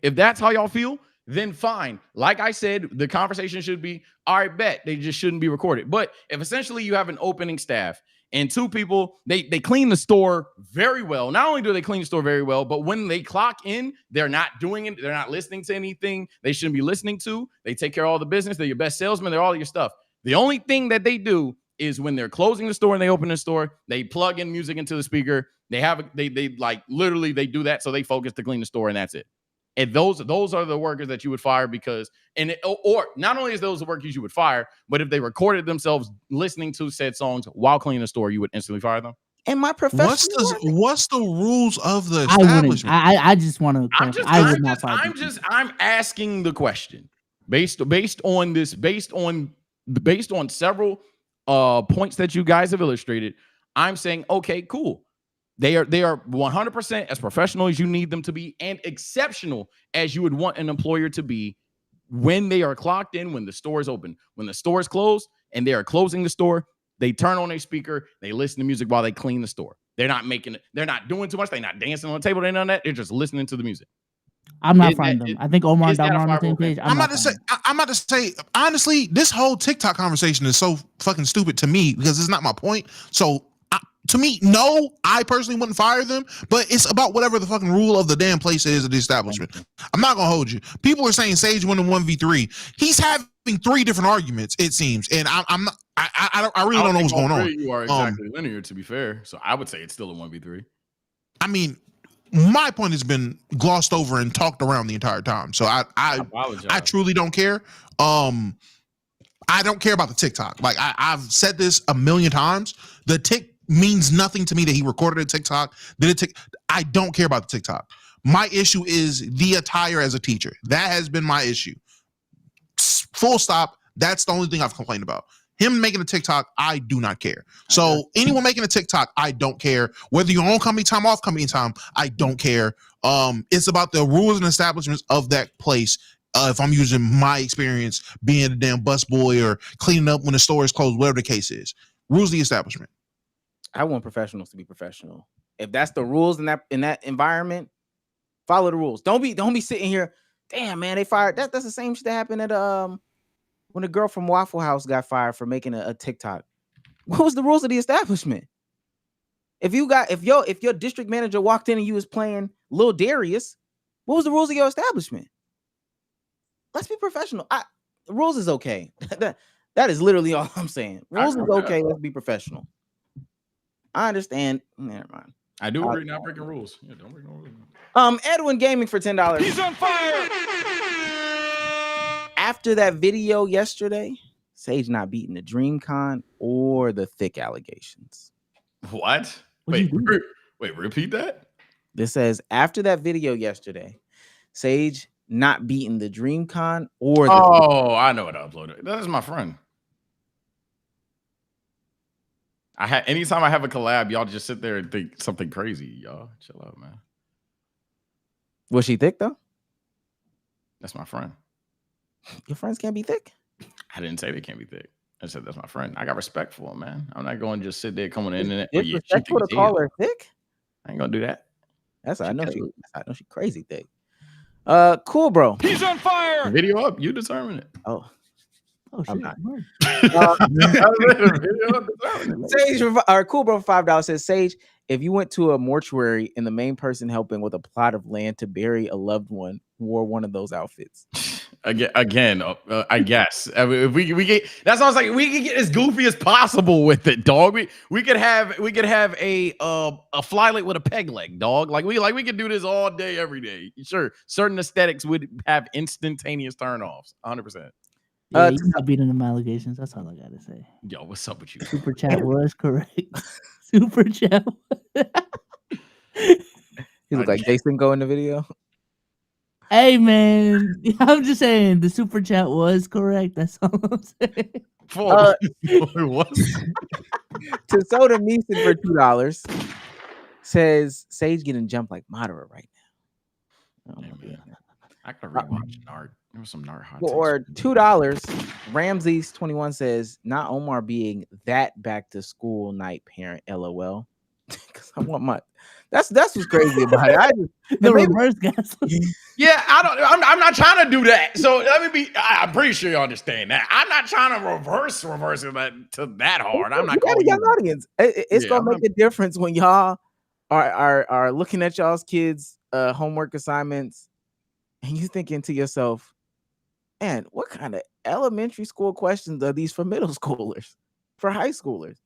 then fine. Like I said, the conversation should be, all right, bet they just shouldn't be recorded. But if essentially you have an opening staff and two people, they clean the store very well. Not only do they clean the store very well, but when they clock in, they're not doing it. They're not listening to anything they shouldn't be listening to. They take care of all the business. They're your best salesman. They're all your stuff. The only thing that they do is when they're closing the store and they open the store, they plug in music into the speaker. They like literally they do that so they focus to clean the store, and that's it. And those are the workers that you would fire or not only is those the workers you would fire, but if they recorded themselves listening to said songs while cleaning the store, you would instantly fire them. And my professional, what's the rules of the establishment? I just want to. I'm asking the question based on several points that you guys have illustrated. I'm saying, okay, cool. They are 100% as professional as you need them to be and exceptional as you would want an employer to be when they are clocked in, when the store is open. When the store is closed and they are closing the store, they turn on a speaker, they listen to music while they clean the store. They're not doing too much. They're not dancing on the table. They're none of that. They're just listening to the music. I'm not finding them. I think Omar and Dom are on the same page. I'm about to say, honestly, this whole TikTok conversation is so fucking stupid to me because it's not my point. So to me, no, I personally wouldn't fire them, but it's about whatever the fucking rule of the damn place is of the establishment. I'm not gonna hold you. People are saying Sage won in 1v3. He's having 3 different arguments, it seems, and I'm not. I really don't know what's going on. You are exactly linear, to be fair. So I would say it's still a 1v3. I mean, my point has been glossed over and talked around the entire time. So I truly don't care. I don't care about the TikTok. Like I've said this a million times. The tick means nothing to me that he recorded a TikTok. I don't care about the TikTok. My issue is the attire as a teacher. That has been my issue. Full stop. That's the only thing I've complained about. Him making a TikTok, I do not care. So anyone making a TikTok, I don't care. Whether you're on company time, off company time, I don't care. It's about the rules and establishments of that place. If I'm using my experience being a damn busboy or cleaning up when the store is closed, whatever the case is, rules of the establishment. I want professionals to be professional. If that's the rules in that environment, follow the rules. Don't be sitting here. Damn, man, they fired. That's the same shit that happened at when the girl from Waffle House got fired for making a TikTok. What was the rules of the establishment? If your district manager walked in and you was playing Lil Darius, what was the rules of your establishment? Let's be professional. Rules is okay. that is literally all I'm saying. Rules is okay. Let's be professional. I understand. Never mind. I do agree not breaking rules. Yeah, don't break no rules. Edwin Gaming for $10. He's on fire. After that video yesterday, Sage not beating the DreamCon or the thick allegations. What? What'd you do? Wait, repeat that? This says after that video yesterday, Sage not beating the DreamCon or the I know what I uploaded. That is my friend. Anytime I have a collab, y'all just sit there and think something crazy. Y'all chill out, man. Was she thick though? That's my friend. Your friends can't be thick. I didn't say they can't be thick. I said that's my friend. I got respect for him, man. I'm not going to just sit there come on the internet. Disrespectful to call her thick. I ain't gonna do that. That's how I know she crazy thick. Cool, bro. He's on fire. Video up. You determine it. Oh shit. I'm not. Sage, or Cool Bro for $5 says, Sage, if you went to a mortuary and the main person helping with a plot of land to bury a loved one wore one of those outfits. Again, I guess. I mean, if we get, that's what I was like. We can get as goofy as possible with it, dog. We could have a flylight with a peg leg, dog. We could do this all day, every day. Sure, certain aesthetics would have instantaneous turnoffs, 100%. Yeah, you not beating them allegations. That's all I gotta say. Yo, what's up with you? Super chat was correct. Super chat. He looked like Jason go in the video. Hey man, I'm just saying the super chat was correct. That's all I'm saying. What? To Soda Meeson for $2 says Sage getting jumped like Madara right now. I gotta rewatch Nard. There was some Nard hot takes. Or $2, Ramses21 says, not Omar being that back to school night parent, LOL. Because I want my that's what's crazy about it. Reverse gas. Yeah, I'm not trying to do that. So let me be. I'm pretty sure you understand that. I'm not trying to reverse it to that hard. I'm not. You got a young audience. It's gonna make a difference when y'all are looking at y'all's kids' homework assignments, and you thinking to yourself, man, what kind of elementary school questions are these for middle schoolers, for high schoolers?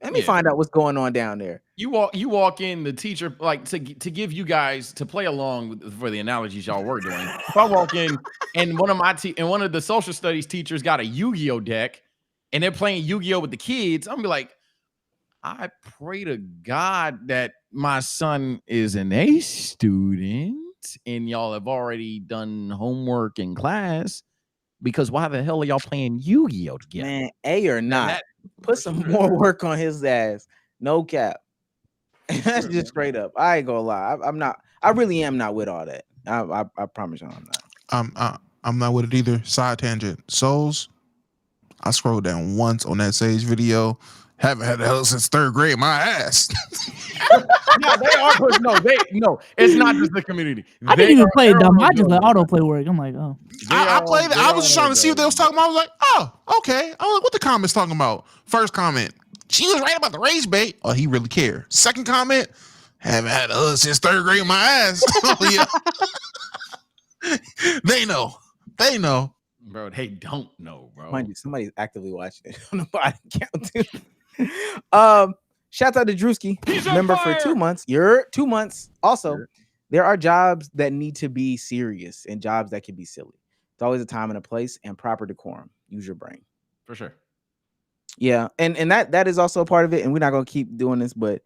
Let me find out what's going on down there. You walk in, the teacher, like to give you guys to play along for the analogies y'all were doing. If I walk in and one of the social studies teachers got a Yu-Gi-Oh deck and they're playing Yu-Gi-Oh with the kids, I'm gonna be like, I pray to God that my son is an A student and y'all have already done homework in class, because why the hell are y'all playing Yu-Gi-Oh together? Man, A or not. Put some more work on his ass. No cap. That's just straight up. I ain't gonna lie. I really am not with all that. I promise y'all I'm not. I'm not with it either. Side tangent. Souls. I scrolled down once on that Sage video. Haven't had the hell since third grade. My ass. No, they are. No. It's not just the community. I didn't even play it dumb. I just let autoplay work. I'm like, oh. I played it. I was just trying to see what they was talking about. I was like, oh, okay. I was like, what the comments talking about? First comment, she was right about the rage bait. Oh, he really cared. Second comment, haven't had a hug since third grade. My ass. Oh yeah. They know. Bro, they don't know, bro. Mind you, somebody's actively watching it on the body count too. Shout out to Drewski, member for 2 months. You're 2 months. Also, there are jobs that need to be serious and jobs that can be silly. It's always a time and a place and proper decorum. Use your brain. For sure. Yeah, and that is also a part of it. And we're not gonna keep doing this, but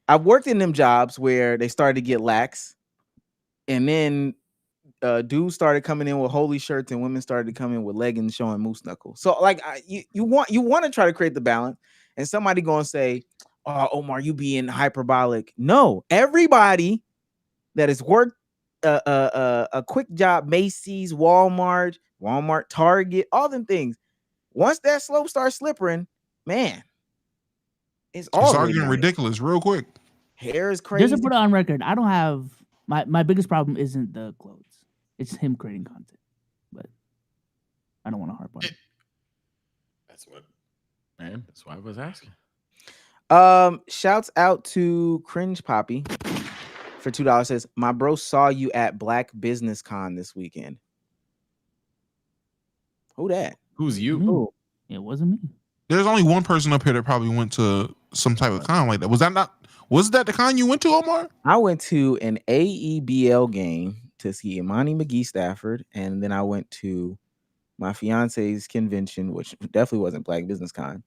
I've worked in them jobs where they started to get lax, and then dudes started coming in with holy shirts and women started to come in with leggings showing moose knuckles. So like you want to try to create the balance, and somebody gonna say, oh, Omar, you being hyperbolic. No, everybody that has worked a quick job, Macy's, Walmart, Target, all them things. Once that slope starts slipping, man, it's all getting ridiculous real quick. Hair is crazy. Just to put it on record, I don't have my biggest problem isn't the clothes. It's him creating content, but I don't want to harp on it. That's why I was asking. Shouts out to Cringe Poppy for $2. Says, my bro saw you at Black Business Con this weekend. Who that? Who's you? Me. Who? It wasn't me. There's only one person up here that probably went to some type of con like that. Was that the con you went to, Omar? I went to an AEBL game to see Imani McGee Stafford, and then I went to my fiance's convention, which definitely wasn't Black Business Con,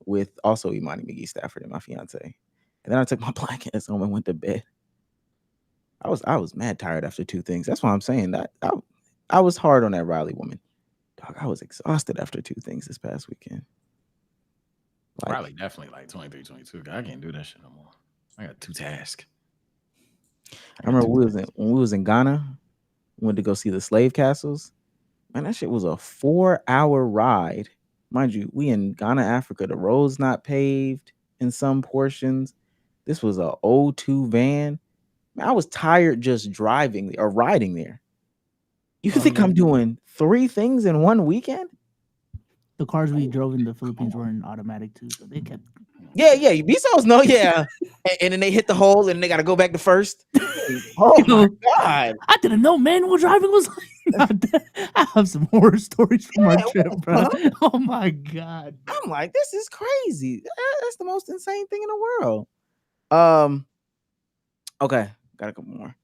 with also Imani McGee Stafford and my fiance. And then I took my black ass home and went to bed. I was mad tired after two things. That's why I'm saying that I was hard on that Riley woman. Dog, I was exhausted after two things this past weekend. Probably definitely like 23, 22. I can't do that shit no more. I got two tasks. I remember when we was in Ghana, we went to go see the slave castles. Man, that shit was a 4-hour ride. Mind you, we in Ghana, Africa. The road's not paved in some portions. This was a O2 van. Man, I was tired just driving or riding there. You think I'm doing 3 things in one weekend? The cars we drove in the Philippines weren't automatic too, so they kept. Yeah, Bezos, no, yeah. and then they hit the hole and they got to go back to first. Oh my God. I didn't know manual driving was like that. I have some horror stories from our trip, bro. Oh my God. I'm like, this is crazy. That's the most insane thing in the world. Okay, got a couple more.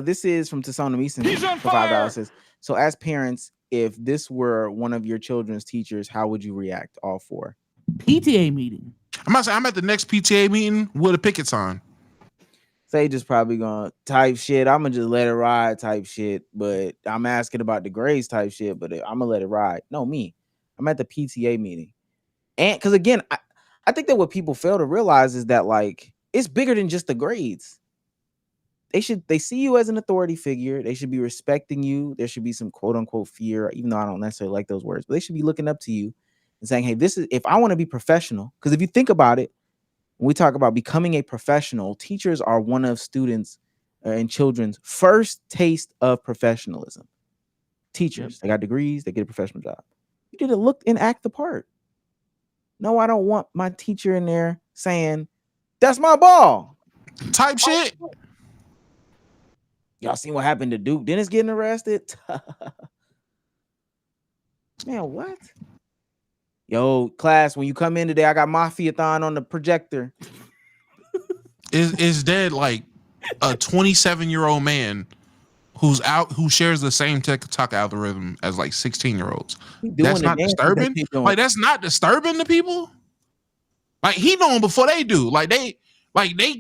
This is from Tasona Meeson for $5. Says, so as parents, if this were one of your children's teachers, how would you react? All 4. PTA meeting. I'm at the next PTA meeting with a picket sign. Sage is probably gonna type shit. I'm gonna just let it ride type shit, but I'm asking about the grades type shit, but I'm gonna let it ride. No, me. I'm at the PTA meeting. And because again, I think that what people fail to realize is that like it's bigger than just the grades. They see you as an authority figure. They should be respecting you. There should be some quote unquote fear, even though I don't necessarily like those words, but they should be looking up to you and saying, hey, this is if I want to be professional. Because if you think about it, when we talk about becoming a professional, teachers are one of students and children's first taste of professionalism. Teachers, They got degrees, they get a professional job. You need to look and act the part. No, I don't want my teacher in there saying, that's my ball. Type shit. Y'all seen what happened to Duke Dennis getting arrested? Man, what? Yo, class, when you come in today, I got Mafia-thon on the projector. Is dead like a 27-year-old man who shares the same TikTok algorithm as like 16-year-olds. That's not disturbing. Like that's not disturbing to people. Like he know them before they do. Like they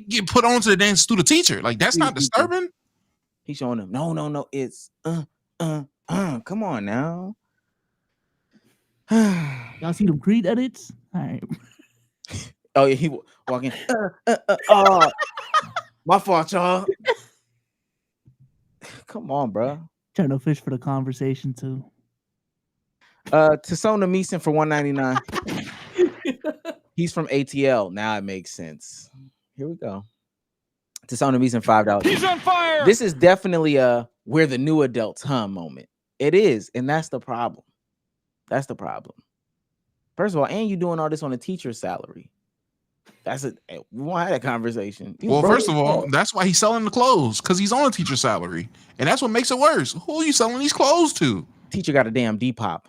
get put onto the dance through the teacher. Like that's not disturbing. He's showing them. No. It's come on now. Y'all see them Creed edits? All right. Oh yeah, he walking. My fault, y'all. Come on, bro. Trying to fish for the conversation too. Tasona Meeson for $199. He's from ATL. Now it makes sense. Here we go. Tasona Meeson $5. He's on fire. This is definitely a where the new adults moment. It is, and that's the problem. That's the problem. First of all, and you doing all this on a teacher's salary. That's it. We won't have that conversation. Well, first of all, that's why he's selling the clothes, because he's on a teacher's salary. And that's what makes it worse. Who are you selling these clothes to? Teacher got a damn Depop.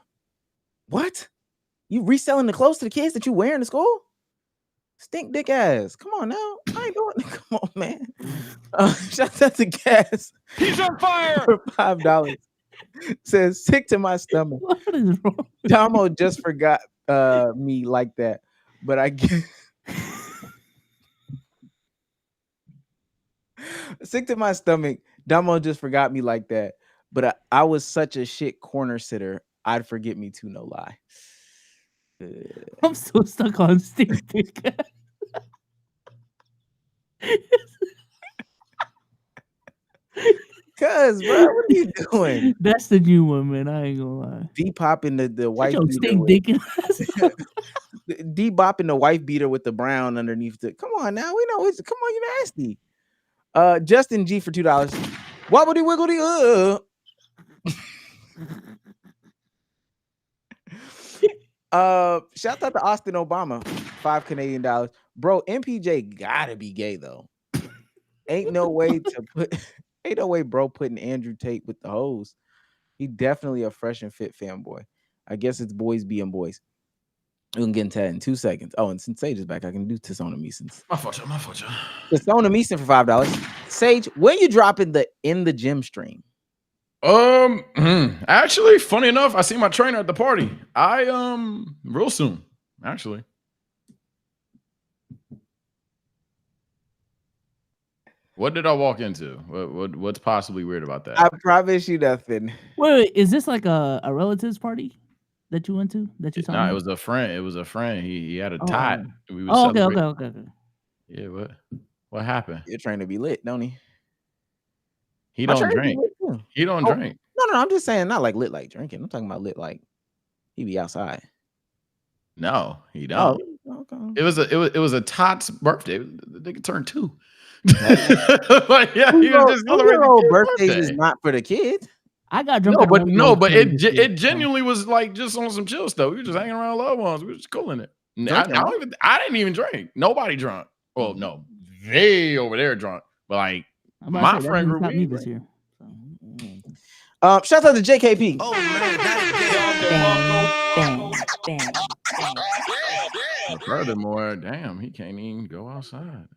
What? You reselling the clothes to the kids that you wear in the school? Stink dick ass. Come on now. I ain't doing it. Come on, man. Shout out to Gas. He's on fire. For $5. Says, sick to my stomach. What is wrong? Damo just forgot me like that. But I get sick to my stomach. Damo just forgot me like that. But I was such a shit corner sitter. I'd forget me too, no lie. I'm so stuck on stink dick. Cuz, bro, what are you doing? That's the new one, man. I ain't gonna lie. Depopping the white stink dick. Debopping the white beater with the brown underneath it. Come on now, we know it's. Come on, you nasty. Justin G for $2. Wobbly wiggly. Shout out to Austin Obama $5 Canadian. Bro, MPJ gotta be gay though. Ain't no way bro putting Andrew Tate with the hoes. He definitely a fresh and fit fanboy. I guess it's boys being boys. We can get into that in 2 seconds. Oh, and since Sage is back, I can do Tissona Meesons. My fault. Tissona Meeson for $5. Sage, when you dropping the in the gym stream? Actually, funny enough, I see my trainer at the party. Real soon, actually. What did I walk into? What's possibly weird about that? I promise you nothing. Wait, is this like a relatives party that you went to? That you saw? No, it was a friend. It was a friend. He had a tot. We was okay. Yeah, what happened? You're trying to be lit, don't he? He don't drink. He don't drink. No, I'm just saying, not like lit like drinking. I'm talking about lit like he be outside. No, he don't. Oh, okay. It was a tot's birthday. The nigga turned 2. Like, yeah, he was just celebrating his birthday is not for the kid. I got drunk. But it genuinely was like just on some chill stuff. We were just hanging around loved ones. We were just cooling it. I didn't even drink. Nobody drunk. Well, no, they over there drunk. But like my friend group, me this year. Shout out to JKP. Oh man, furthermore, damn, he can't even go outside.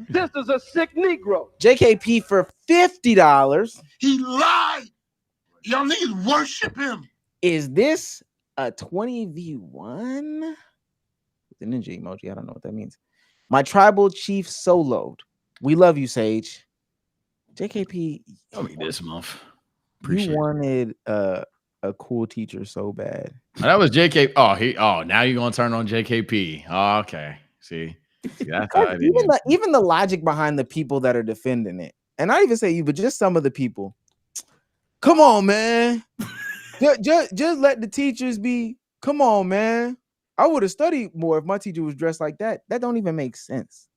this is a sick Negro. JKP for $50. He lied. Y'all niggas worship him. Is this a 20v1? With the ninja emoji. I don't know what that means. My tribal chief soloed. We love you, Sage. JKP. Tell me this month. You wanted a cool teacher so bad. That was JK. Now you're gonna turn on JKP. Oh, okay. See that's how it is. Even the logic behind the people that are defending it, and I even say you, but just some of the people. Come on, man. just let the teachers be. Come on, man. I would have studied more if my teacher was dressed like that. That don't even make sense.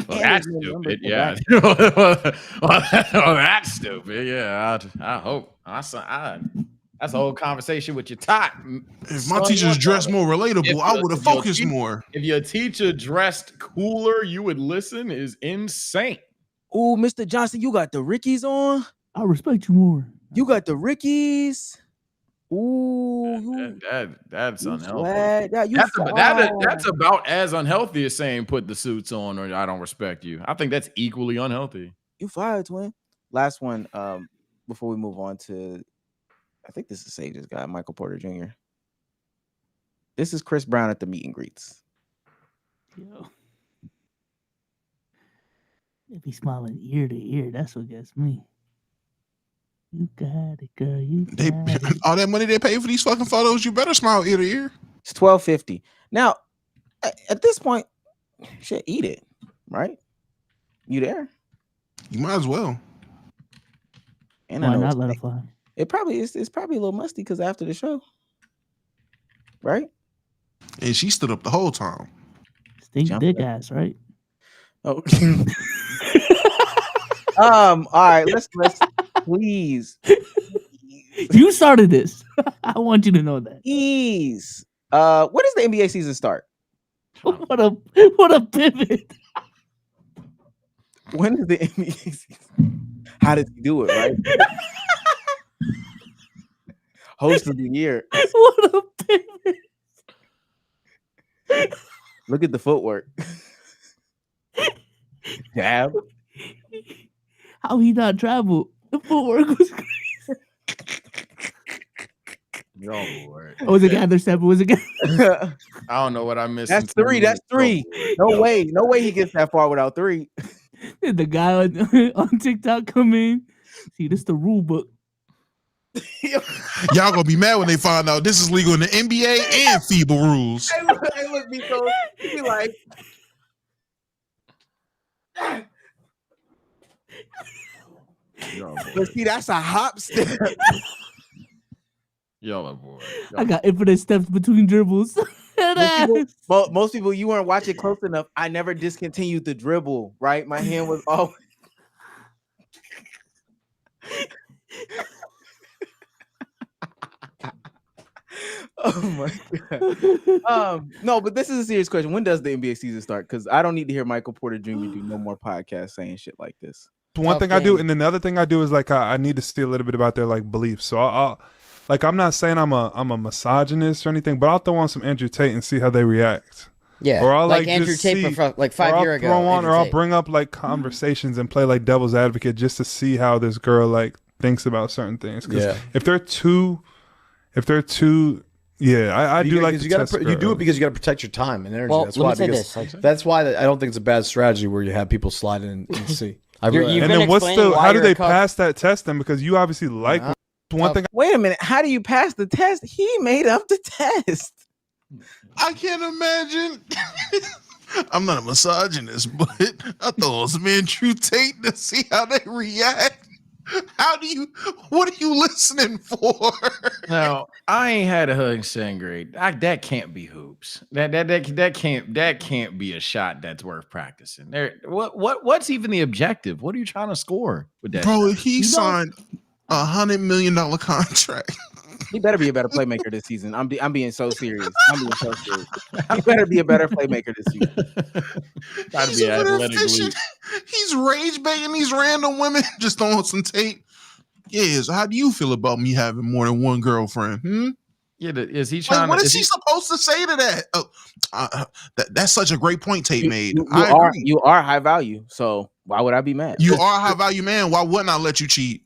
Well, that's stupid. Yeah. That's stupid. Yeah. I hope. That's a whole conversation with your tot. If my teachers dressed more relatable, I would have focused more. If your teacher dressed cooler, you would listen. Is insane. Oh, Mr. Johnson, you got the Rickies on. I respect you more. You got the Rickies. Ooh, that's unhealthy. That's about as unhealthy as saying put the suits on or I don't respect you. I think that's equally unhealthy. You fired, twin. Last one. Before we move on to, I think this is Sage's guy, Michael Porter Jr. This is Chris Brown at the meet and greets. Yo, if he's smiling ear to ear, that's what gets me. You got it, girl. All that money they pay for these fucking photos, you better smile ear to ear. It's $12.50. Now, at this point, shit, eat it, right? You there? You might as well. And why not let it fly? It's probably a little musty because after the show, right? And she stood up the whole time. Stink dick ass, right? Oh. All right, let's please. You started this. I want you to know that. Please. When does the NBA season start? What a pivot. When is the NBA season? How did he do it, right? Host of the year. What a pivot. Look at the footwork. Dab. How he not traveled? The footwork was crazy. Was it gather step? Was it gather? I don't know what I missed. That's 3. That's 3. No way he gets that far without 3. Did the guy on TikTok come in? See, this the rule book. Y'all gonna be mad when they find out this is legal in the NBA and FIBA rules. Hey, look, Miko. He like. But see, that's a hop step. Y'all are bored. I got infinite steps between dribbles. Most people, you weren't watching close enough. I never discontinued the dribble, right? My hand was always. Oh my god. No, but this is a serious question. When does the NBA season start? Because I don't need to hear Michael Porter Jr. do no more podcasts saying shit like this. One thing I do, and then the other thing I do is like I need to see a little bit about their like beliefs. So I'll like I'm not saying I'm a misogynist or anything, but I'll throw on some Andrew Tate and see how they react. Yeah, or I'll like like Andrew just Tate see, from like 5 years ago. Throw on, Andrew or I'll Tate. bring up like conversations and play like devil's advocate just to see how this girl like thinks about certain things. Because if they're too, I do like to you test you do girls. it because you got to protect your time and energy. Well, that's let why. me say Because this, like- that's why I don't think it's a bad strategy where you have people slide in and see. You've And been then what's explaining the? why How do you're they a cuck. pass that test then? Because you obviously like one thing. Wait a minute. How do you pass the test? He made up the test. I can't imagine. I'm not a misogynist, but I thought some Andrew Tate to see how they react. What are you listening for? Now, I ain't had a hug saying grade. That can't be hoops. That can't be a shot that's worth practicing. What's even the objective? What are you trying to score with that? Bro, shot? he signed $100 million contract. He better be a better playmaker this season. I'm being so serious. He better be a better playmaker this season. Gotta He's be over there athletically. fishing. He's rage baiting these random women, just throwing some tape. Yeah, so how do you feel about me having more than one girlfriend? Yeah, is he Like, trying? what to, is he supposed to say to that? That's such a great point Tate made. You are high value, so why would I be mad? You are a high value man. Why wouldn't I let you cheat?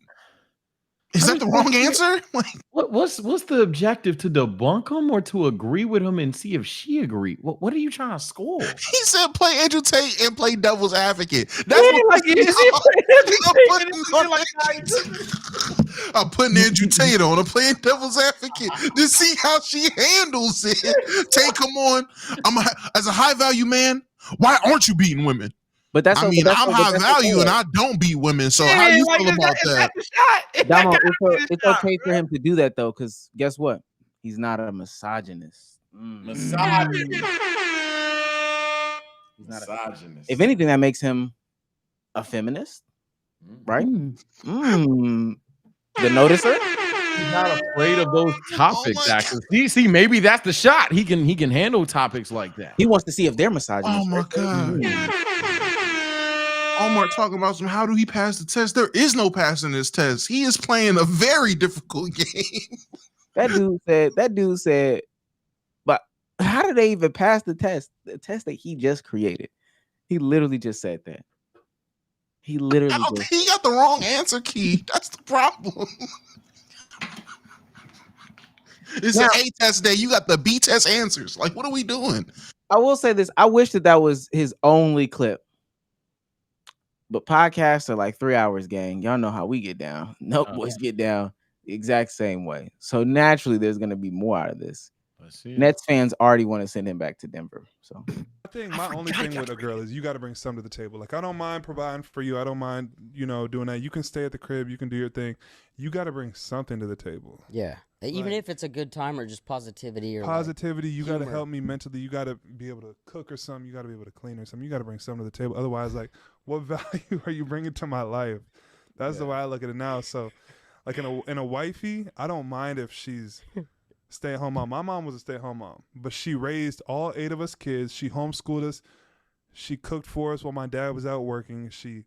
Is that the wrong answer? Like, what's the objective, to debunk him or to agree with him and see if she agreed? What are you trying to score? he said play Andrew Tate and play devil's advocate. That's Yeah, what like, is he playing I'm putting Andrew Tate on. I'm playing devil's advocate to see how she handles it. Tate, come on. As a high value man, why aren't you beating women? But that's I'm high value and I don't beat women. So how you feel about that? Damo, it's okay for him to do that though, because guess what? He's not a misogynist. Misogynist. He's not if anything, that makes him a feminist, right? The noticer. He's not afraid of those topics. Actually, see, maybe that's the shot. He can handle topics like that. He wants to see if they're misogynist. Oh my god. Omar talking about how do he pass the test? There is no passing this test. He is playing a very difficult game. That dude said, but how did they even pass the test? The test that he just created. He literally just said that. He literally he got the wrong answer key. That's the problem. It's an A test day. You got the B test answers. Like, what are we doing? I will say this. I wish that was his only clip. But podcasts are like 3 hours, gang. Y'all know how we get down. Boys get down the exact same way. So naturally, there's going to be more out of this. Nets fans already want to send him back to Denver. So I think my only thing with a girl is you got to bring something to the table. Like, I don't mind providing for you. I don't mind, doing that. You can stay at the crib. You can do your thing. You got to bring something to the table. Yeah. Even if it's a good time or just positivity or you got to help me mentally. You got to be able to cook or something. You got to be able to clean or something. You got to bring something to the table. Otherwise, like, what value are you bringing to my life? That's the way I look at it now. So, like in a wifey, I don't mind if she's stay-at-home mom. My mom was a stay-at-home mom, but she raised all 8 of us kids. She homeschooled us. She cooked for us while my dad was out working. She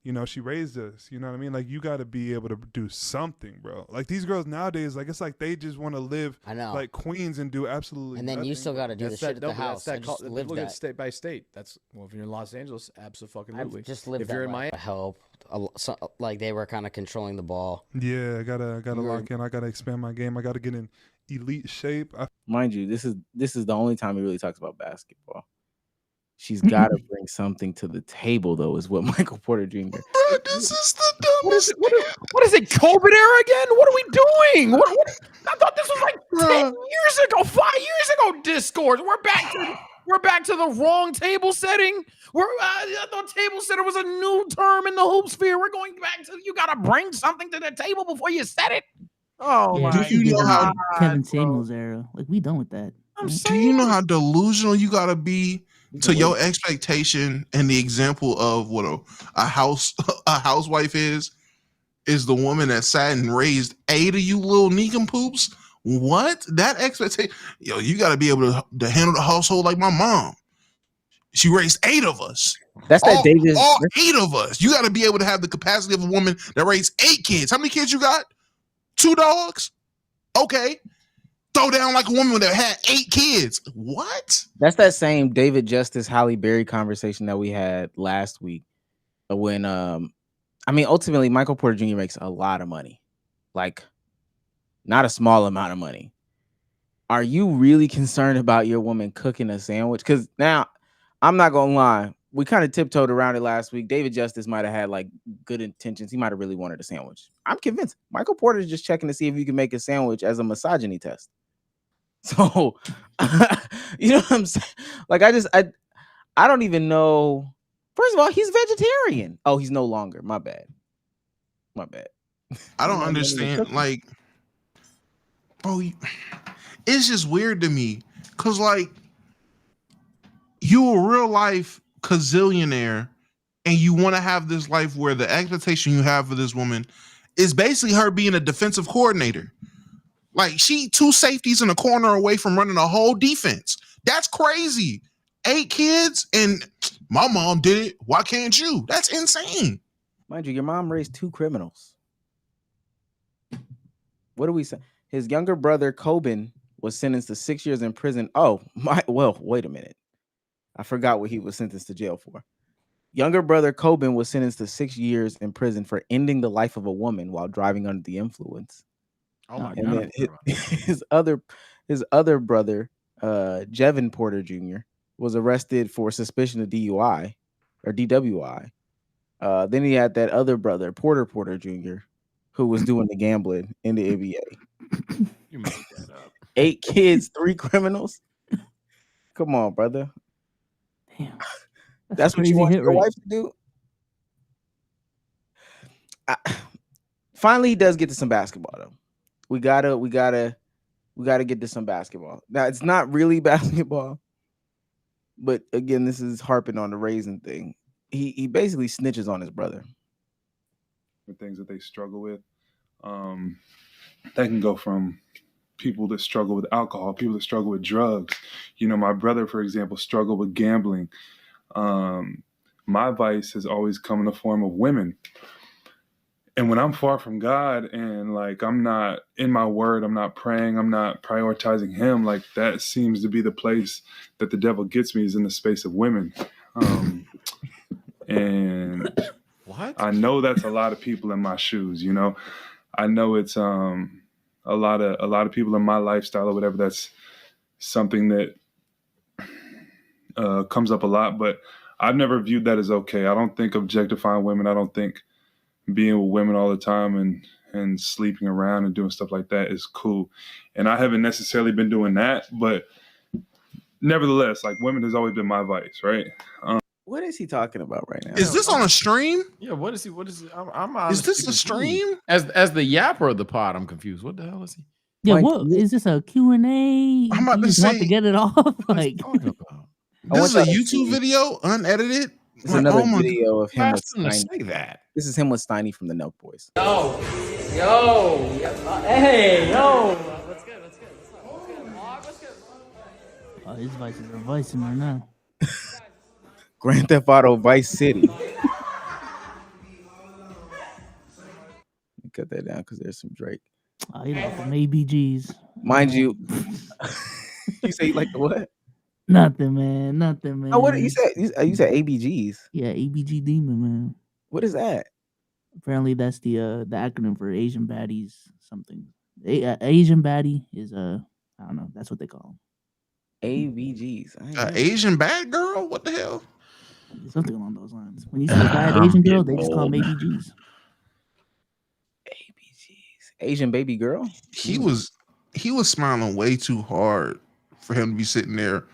raised us. You know what I mean? Like, you got to be able to do something, bro. Like, these girls nowadays, like, it's like they just want to live like queens and do absolutely and then nothing. you still got to do the shit at the house. Look at state by state. That's if you're in Los Angeles, absolutely. Just live if that you're in life. Miami, Help. Like, they were kind of controlling the ball. Yeah, I gotta lock in. I gotta expand my game. I gotta get in elite shape. mind you, this is the only time he really talks about basketball. She's got to bring something to the table, though, is what Michael Porter Jr. Bro, this is the dumbest. What is it, COVID era again? What are we doing? What? I thought this was like 10 years ago, 5 years ago. Discourse. We're back to the wrong table setting. The table setter was a new term in the hoop sphere. We're going back to you got to bring something to the table before you set it. Oh Yeah, my! Do you know how Kevin Samuels era? Like, we done with that. Do you know how delusional you gotta be to your expectation and the example of what a housewife is the woman that sat and raised 8 of you little poops What? That expectation? Yo, you got to be able to handle the household like my mom. She raised 8 of us. That's that David. All 8 of us. You got to be able to have the capacity of a woman that raised 8 kids. How many kids you got? 2 dogs? Okay. Throw down like a woman that had 8 kids. What? That's that same David Justice, Halle Berry conversation that we had last week. When ultimately Michael Porter Jr. makes a lot of money. Like, not a small amount of money. Are you really concerned about your woman cooking a sandwich? Because now, I'm not gonna lie, we kind of tiptoed around it last week. David Justice might have had like good intentions. He might have really wanted a sandwich. I'm convinced Michael Porter is just checking to see if you can make a sandwich as a misogyny test. So, you know what I'm saying? Like, I don't even know. First of all, he's vegetarian. Oh, he's no longer. My bad. I don't understand. Like, bro, it's just weird to me. Cause like, you a real life gazillionaire and you want to have this life where the expectation you have for this woman is basically her being a defensive coordinator. Like, she 2 safeties in a corner away from running a whole defense. That's crazy. 8 kids and my mom did it. Why can't you? That's insane. Mind you, your mom raised 2 criminals. What do we say? His younger brother, Coben, was sentenced to 6 years in prison. Wait a minute. I forgot what he was sentenced to jail for. Younger brother, Coben, was sentenced to 6 years in prison for ending the life of a woman while driving under the influence. Oh my And God. then his other brother, Jevin Porter Jr., was arrested for suspicion of DUI or DWI. Then he had that other brother, Porter Jr., who was doing the gambling in the NBA. You made that up. 8 kids, 3 criminals. Come on, brother. Damn. That's what you want your wife to do? Finally, he does get to some basketball though. We gotta get to some basketball. Now, it's not really basketball, but again, this is harping on the raising thing. He basically snitches on his brother. The things that they struggle with, that can go from people that struggle with alcohol, people that struggle with drugs. You know, my brother, for example, struggled with gambling. My vice has always come in the form of women. And when I'm far from God and like I'm not in my word, I'm not praying, I'm not prioritizing him, like that seems to be the place that the devil gets me, is in the space of women. And what? I know that's a lot of people in my shoes, you know. I know it's a lot of people in my lifestyle or whatever. That's something that comes up a lot, but I've never viewed that as okay. I don't think objectifying women, I don't think being with women all the time and sleeping around and doing stuff like that is cool. And I haven't necessarily been doing that, but nevertheless, like, women has always been my vice, right? What is he talking about right now? Is this on a stream? Yeah, what is he? I'm Is this honestly a stream? As the yapper of the pod, I'm confused. What the hell is he? Yeah, what is this, a Q&A? I'm about You to just want say- to get it off? Like, This is a YouTube video, unedited. It's another Oh my video of him with Asked him to Steiny. say that. This is him with Steiny from the Nelk Boys. Yo, hey, yo. What's good? oh, his vice is revising right now. Grand Theft Auto Vice City. Cut that down because there's some Drake. Oh, he like them ABGs. Mind you, you say you like the what? Nothing, man. Nothing, man. Oh, what you said? You said ABGs. Yeah, ABG Demon, man. What is that? Apparently, that's the acronym for Asian baddies. Something. Asian baddie is I don't know. That's what they call them. ABGs. Asian bad girl? What the hell? Something along those lines. When you see a bad Asian girl, they just call them ABGs. Asian baby girl. He was smiling way too hard for him to be sitting there.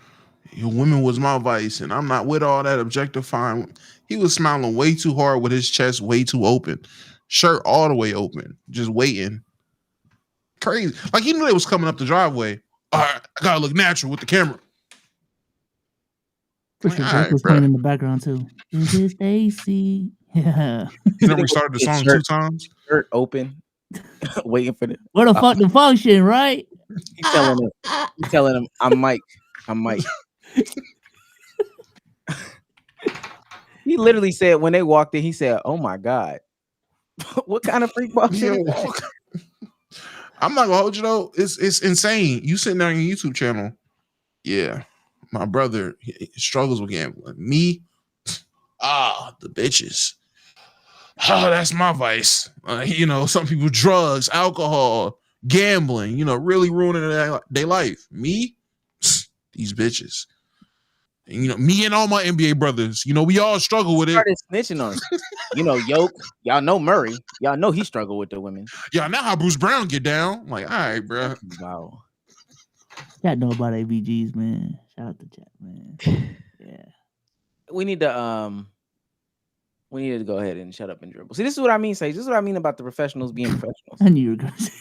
Your women was my vice, and I'm not with all that objectifying. He was smiling way too hard with his chest way too open, shirt all the way open, just waiting. Crazy. Like he knew they was coming up the driveway. All right, I gotta look natural with the camera. For sure, Drake was playing in the background too. Is it Stacy? Yeah. You never started the song 2 times. Shirt open, waiting for the. Where the fuck the function, right? He's telling him, I'm Mike. I'm Mike. He literally said when they walked in, he said, "Oh my God." What kind of freak ball shit is that? I'm not gonna hold you though. It's insane. You sitting there on your YouTube channel. Yeah. My brother he struggles with gambling. Me, the bitches. Oh, that's my vice. Some people drugs, alcohol, gambling, really ruining their life. Me, these bitches. And, me and all my NBA brothers, we all struggle with it. Started snitching on us. Yoke. Y'all know Murray. Y'all know he struggled with the women. Y'all know how Bruce Brown get down. I'm like, all right, bro. Wow. Y'all know about ABGs, man. Shout out to chat, man. Yeah. We need to go ahead and shut up and dribble. See, this is what I mean, Sage. This is what I mean about the professionals being professionals. I knew you were gonna say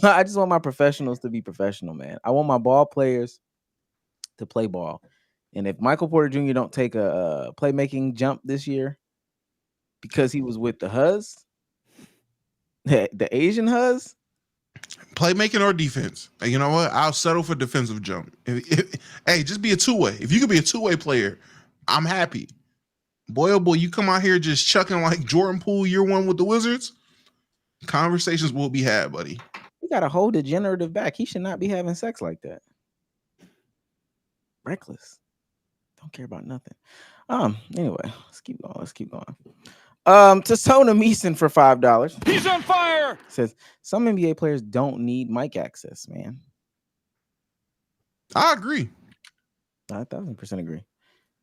I just want my professionals to be professional, man. I want my ball players to play ball. And if Michael Porter Jr. don't take a playmaking jump this year because he was with the Huz, the Asian Huz, playmaking or defense, you know what? I'll settle for defensive jump. Hey, just be a two-way. If you could be a two-way player, I'm happy. Boy, oh boy, you come out here just chucking like Jordan Poole year one with the Wizards, conversations will be had, buddy. You got a whole degenerative back. He should not be having sex like that. Reckless. Don't care about nothing. Anyway, let's keep going. To Sona Meeson for $5. He's on fire. Says some NBA players don't need mic access, man. I agree. 1,000% agree.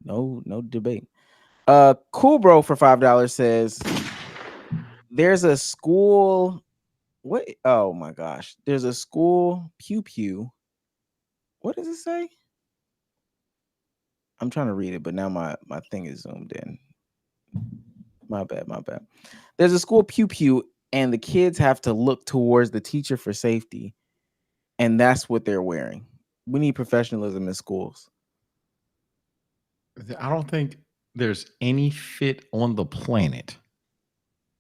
No debate. Cool Bro for $5 says there's a school. What? Oh my gosh. There's a school pew. What does it say? I'm trying to read it, but now my thing is zoomed in. My bad. There's a school pew, and the kids have to look towards the teacher for safety, and that's what they're wearing. We need professionalism in schools. I don't think there's any fit on the planet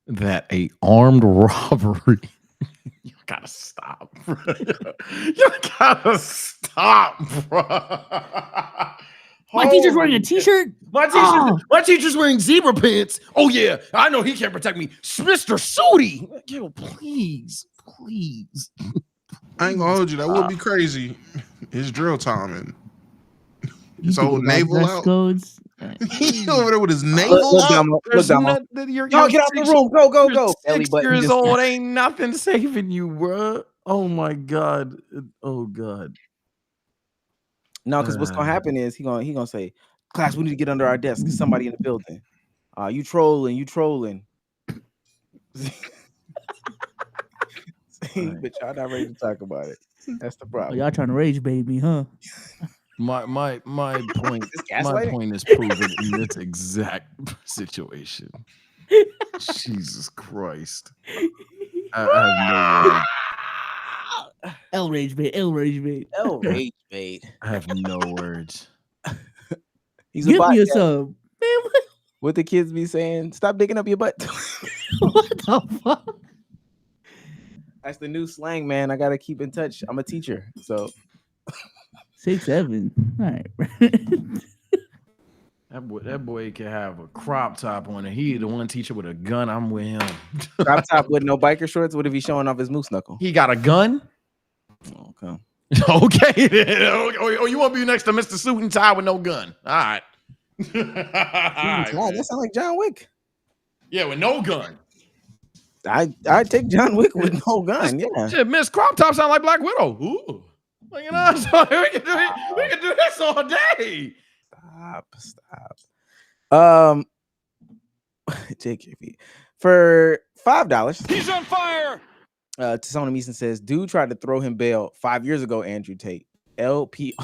that a armed robbery. You gotta stop, bro. You gotta stop, bro. My teacher's wearing a t-shirt. My teacher's wearing zebra pants. Oh yeah, I know he can't protect me, Mr. Sooty. Yo, please. I ain't gonna hold you. That would be crazy. It's drill time and his old navel out. Codes. He over there with his navel out. Y'all get out the room. Go. 6 years old ain't nothing saving you, bro. Oh my God. Oh God. No, because what's gonna happen is he gonna say, "Class, we need to get under our desk. There's somebody in the building. You trolling." See, but y'all not ready to talk about it. That's the problem. Y'all trying to rage bait me, huh? My point. My point is proven in this exact situation. Jesus Christ! I have no words. L rage bait. I have no words. He's Give me a guy. sub. Man, What the kids be saying? Stop digging up your butt. what the fuck? That's the new slang, man. I gotta keep in touch. I'm a teacher, so 6'7". All right. That boy can have a crop top on it. He the one teacher with a gun. I'm with him. crop top with no biker shorts. What if he's showing off his moose knuckle? He got a gun. Okay. Okay. Oh, you want to be next to Mr. Suit and Tie with no gun? All right. That sounds like John Wick. Yeah, with no gun. I take John Wick with no gun. Yeah. Shit, Miss Crop Top sound like Black Widow. Ooh. Well, so we can do this all day. Stop. JKP for $5. He's on fire. Sona Meeson says, dude tried to throw him bail 5 years ago, Andrew Tate. LPR.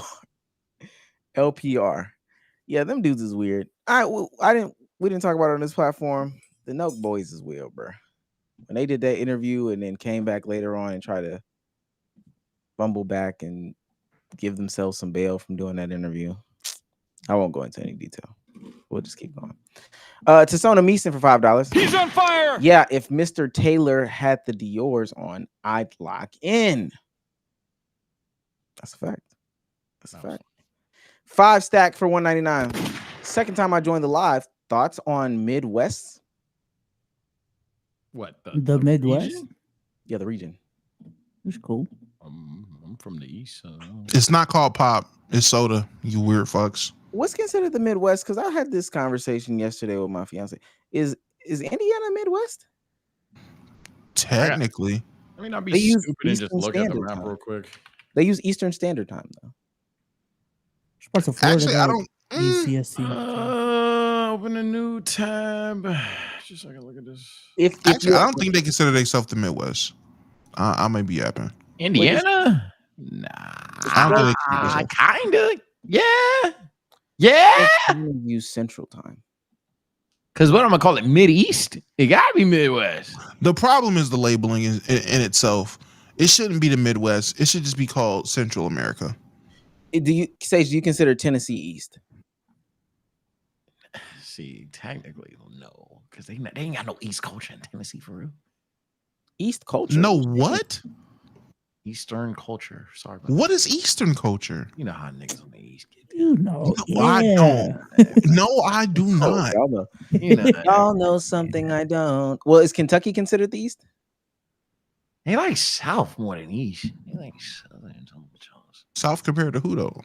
Yeah, them dudes is weird. We didn't talk about it on this platform. The Noke boys is weird, bro. When they did that interview and then came back later on and tried to fumble back and give themselves some bail from doing that interview. I won't go into any detail. We'll just keep going. Tasona Meeson for $5. He's on fire. Yeah, if Mr. Taylor had the Dior's on, I'd lock in. That's a fact. That's a fact. 5 stack for $199. Second time I joined the live. Thoughts on Midwest? What? The Midwest? region? Yeah, the region. It's cool. I'm from the East. So It's not called pop. It's soda. You weird fucks. What's considered the Midwest? Because I had this conversation yesterday with my fiance. Is Indiana Midwest? Technically. I mean, I'd be They use stupid and just Eastern look at the Standard map Time. real quick. They use Eastern Standard Time though. Parts of Florida Actually, I got don't. UCSC. Open a new tab. Just so I can look at this. Actually, I don't think they consider themselves the Midwest. I may be yapping. Indiana? Nah. I don't think Kind of. Yeah. Yeah. Use Central Time. Because what I'm going to call it? Mid-East? It got to be Midwest. The problem is the labeling in itself. It shouldn't be the Midwest. It should just be called Central America. Do you consider Tennessee East? See, technically, no. Because they ain't got no East culture in Tennessee, for real. East culture? No, what? Eastern culture. Sorry about What is Eastern culture? You know how niggas on the East get. You know. No, I don't. No, I do not. Y'all know. You know that. Y'all know something I don't. Well, is Kentucky considered the East? They like South more than East. They like Southern. South compared to who though?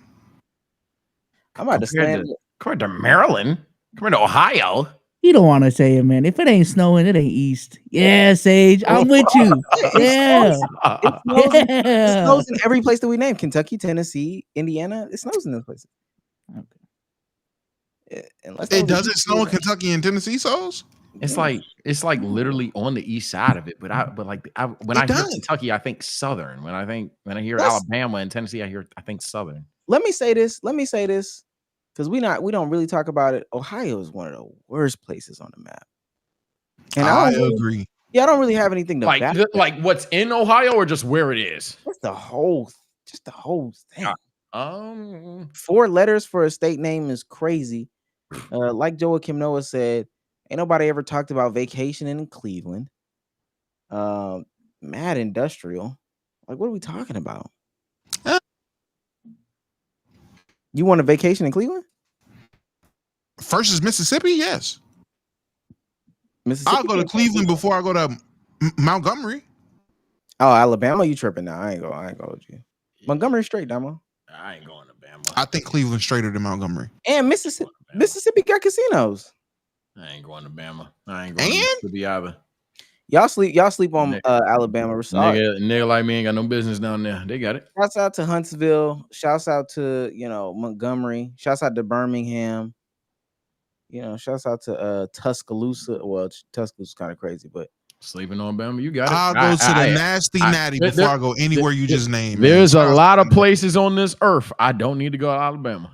I'm about to stand. Compared to Maryland. Compared to Ohio. You don't want to say it, man. If it ain't snowing, it ain't East. Yeah, Sage, I'm with you. Yeah. It snows in every place that we named. Kentucky, Tennessee, Indiana. It snows in those places. Okay. It doesn't snow in Kentucky and Tennessee, souls? It's like literally on the east side of it, when I hear Kentucky, I think Southern. When I hear Alabama and Tennessee, I think Southern. Let me say this, because we don't really talk about it. Ohio is one of the worst places on the map. And I agree. Yeah, I don't really have anything to back it. Like what's in Ohio or just where it is? What's the whole thing? 4 letters for a state name is crazy. Like Joakim Noah said, ain't nobody ever talked about vacationing in Cleveland. Mad industrial. Like, what are we talking about? You want a vacation in Cleveland? First is Mississippi, yes. Mississippi. I'll go to Cleveland before I go to Montgomery. Oh, Alabama, you tripping now? I ain't going with you. Montgomery straight, Damo. I ain't going to Bama. I think Cleveland's straighter than Montgomery. And Mississippi got casinos. I ain't going to Bama. I ain't going to Mississippi either. Y'all sleep on Alabama. Nigga like me ain't got no business down there. They got it. Shouts out to Huntsville. Shouts out to Montgomery. Shouts out to Birmingham. Shouts out to Tuscaloosa. Well, Tuscaloosa's kind of crazy, but sleeping on Bama, you got it. I'll go to the nasty natty before I go anywhere you just named. There's a lot of places on this earth I don't need to go to Alabama.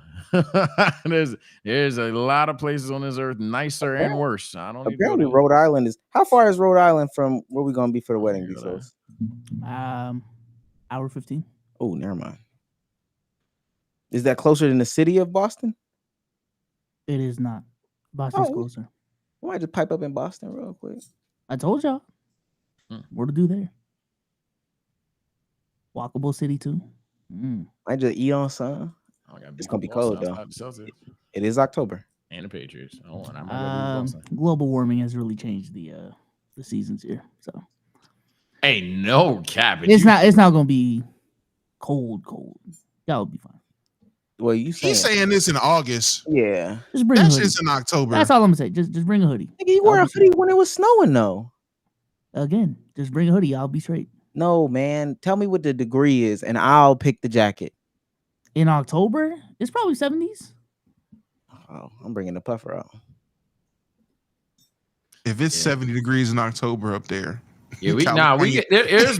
there's a lot of places on this earth nicer and worse. I don't. Apparently, Rhode Island is. How far is Rhode Island from where we gonna be for the wedding? Hour 15. Oh, never mind. Is that closer than the city of Boston? It is not. Boston's closer. I might just pipe up in Boston real quick. I told y'all. What to do there? Walkable city too. I just eat on sun. It's gonna be cold though. It is October. And the Patriots. Global warming has really changed the seasons here. So ain't no cap. It's not gonna be cold. Y'all will be fine. Well, he's saying this in August. Yeah. Just bring that shit's in October. That's all I'm gonna say. Just bring a hoodie. You wore a hoodie when it was snowing though. Again, just bring a hoodie. I'll be straight. No, man. Tell me what the degree is, and I'll pick the jacket. In October, it's probably 70s. Oh, I'm bringing the puffer out. If it's 70 degrees in October up there, there's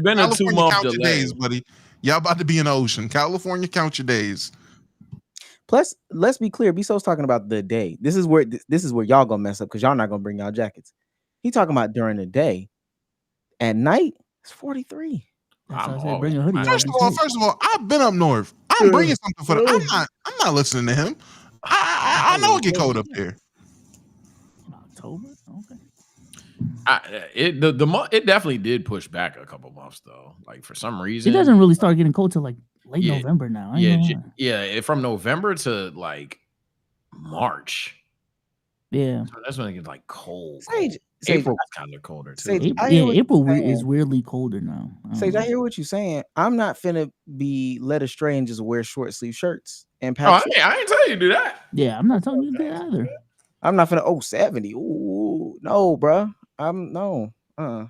been a 2-month delay, days, buddy. Y'all about to be in the ocean. California, count your days. Plus, let's be clear. Bso's talking about the day. This is where y'all gonna mess up because y'all not gonna bring y'all jackets. He talking about during the day. At night, it's 43. Bring a hoodie. First of all, I've been up north. I'm bringing something for them. I'm not listening to him. I know it get cold up there. In October? Okay. It definitely did push back a couple months though. Like for some reason, It doesn't really start getting cold till like late November now. From November to like March. Yeah. So that's when it gets like cold. Sage, April was kind of colder too. Sage, April is weirdly colder now. Sage, I hear what you're saying. I'm not finna be led astray and just wear short sleeve shirts and I ain't tell you to do that. Yeah, I'm not telling you to do that either. I'm not finna 70. Ooh, no, bro. I'm no. And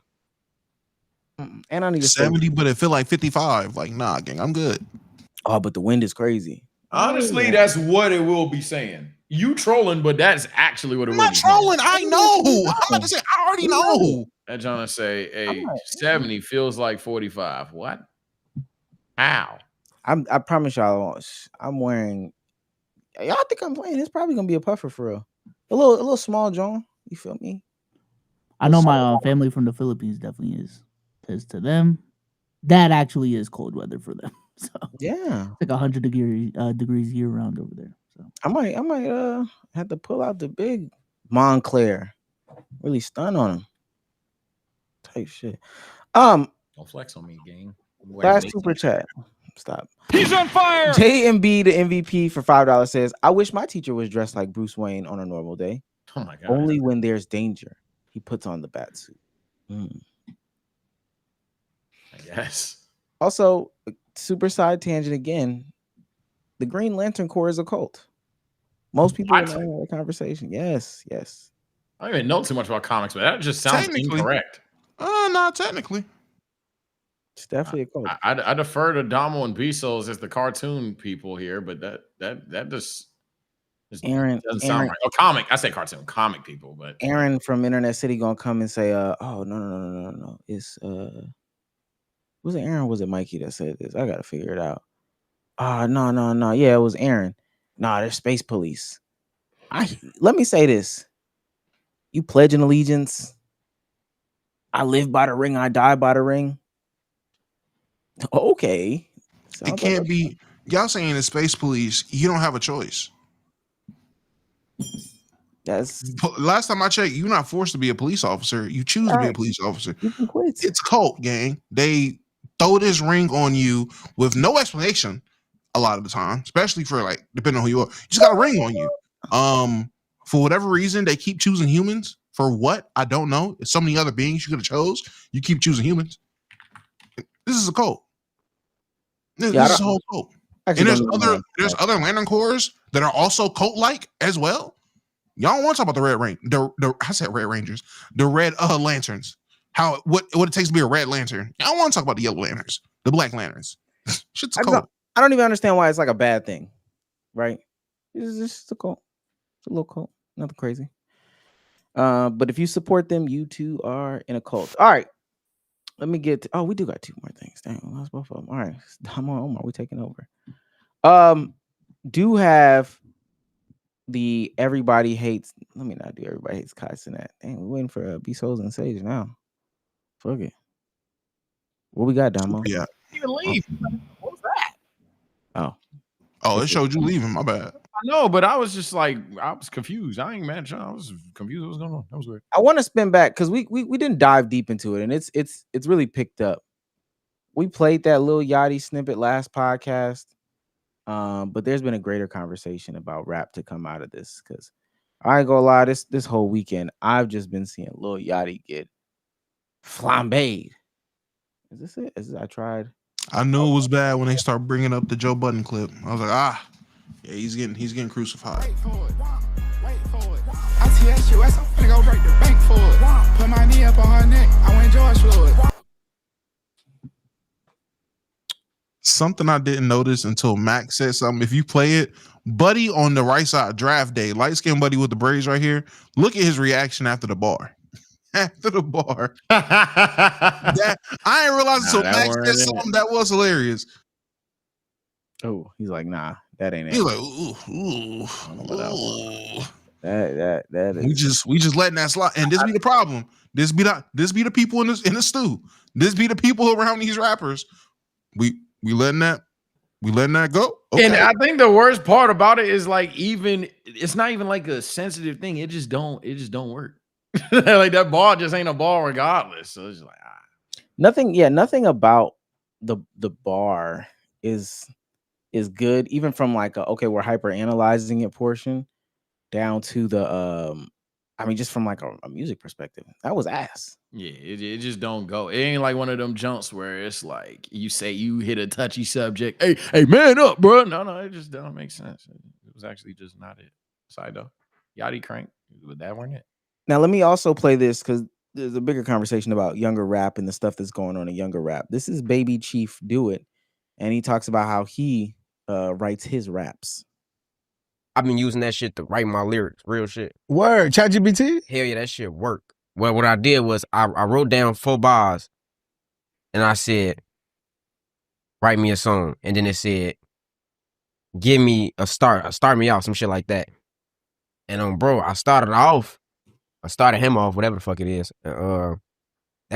I need 70, but it feel like 55. Like, nah, gang, I'm good. Oh, but the wind is crazy. Honestly, that's what it will be saying. You trolling, but that's actually what it will be. I'm not trolling. I know. I'm about to say, I already know. That John say, hey, 70 feels like 45. What? How? I promise y'all, I'm wearing. Y'all think I'm playing? It's probably gonna be a puffer for real. A little small, John. You feel me? I know my family from the Philippines definitely is. Because to them, that actually is cold weather for them. So yeah, it's like 100 degrees year round over there. So I might have to pull out the big Montclair, really stun on him. Type shit. Don't flex on me, gang. Last super chat. Stop. He's on fire. JMB, the MVP for $5 says, "I wish my teacher was dressed like Bruce Wayne on a normal day. Oh my god! Only when there's danger, he puts on the bat suit." I guess. Also, super side tangent again. The Green Lantern Corps is a cult. Most people don't know the conversation. Yes. I don't even know too much about comics, but that just sounds incorrect. Not technically. It's definitely a cult. I defer to Damo and Bezos as the cartoon people here, but that just Aaron doesn't sound right. Oh, comic. I say cartoon, comic people, but Aaron from Internet City gonna come and say, "Oh no. It's was it Aaron? Was it Mikey that said this? I gotta figure it out." No. Yeah, it was Aaron. Nah, they're space police. Let me say this. You pledge an allegiance. I live by the ring, I die by the ring. Okay. It can't be. Y'all saying the space police, you don't have a choice. That's last time I checked, you're not forced to be a police officer. You choose to be a police officer. You can quit. It's cult, gang. They throw this ring on you with no explanation a lot of the time, especially for like depending on who you are. You just got a ring on you. For whatever reason, they keep choosing humans. For what? I don't know. It's so many other beings you could have chose. You keep choosing humans. This is a cult. This is a whole cult. And there's other Lantern Corps that are also cult-like as well. Y'all don't want to talk about the Red Rain. I said Red Rangers. The Red Lanterns. What it takes to be a Red Lantern. Y'all want to talk about the Yellow Lanterns, the Black Lanterns. Shit's a cult. I don't even understand why it's like a bad thing, right? It's just a cult. It's a little cult. Nothing crazy. But if you support them, you too are in a cult. All right. Let me get we do got two more things. Dang, we lost both of them. All right. Omar, we taking over. Do have the everybody hates. Let me not do everybody hates Kai Cenat. Dang, we're waiting for B-Souls and Sage now. Fuck it. What we got, Damo? Yeah. You leave. What was that? Oh, it showed you leaving. My bad. I know, but I was just like, I was confused. I ain't mad. I was confused. What was going on? That was weird. I want to spin back because we didn't dive deep into it, and it's really picked up. We played that Lil Yachty snippet last podcast, but there's been a greater conversation about rap to come out of this. Because I ain't gonna lie, this whole weekend I've just been seeing Lil Yachty get flambéed. Is this it? I tried. I knew it was bad when they start bringing up the Joe Budden clip. I was like, yeah, he's getting crucified. Wait for it. I see that shit, I'm finna go break the bank for it. Put my knee up on her neck, I went George Floyd. Something I didn't notice until Max said something. If you play it, Buddy on the right side, draft day, light skinned Buddy with the braids right here. Look at his reaction after the bar. After the bar. I didn't realize until Max said something that was hilarious. Oh, he's like, nah, that ain't it. He's like, ooh. That is. We just letting that slide. And this be the problem. This be the people in the stew. This be the people around these rappers. We letting that We letting that go? Okay. And I think the worst part about it is like it's not even like a sensitive thing. It just don't work. Like that ball just ain't a ball regardless. So it's like nothing about the bar is good, even from like okay, we're hyper analyzing it portion down to the I mean, just from like a music perspective, that was ass. Yeah, it just don't go. It ain't like one of them jumps where it's like you say you hit a touchy subject. Hey, man up, bro. No, it just don't make sense. It was actually just not it. Side though, Yachty Crank, but that weren't it. Now let me also play this because there's a bigger conversation about younger rap and the stuff that's going on in younger rap. This is Baby Chief Do It, and he talks about how he writes his raps. I've been using that shit to write my lyrics, real shit. Word, ChatGPT? Hell yeah, that shit work. Well, what I did was I wrote down 4 bars, and I said, write me a song. And then it said, give me a start me off, some shit like that. And bro, I started him off, whatever the fuck it is. That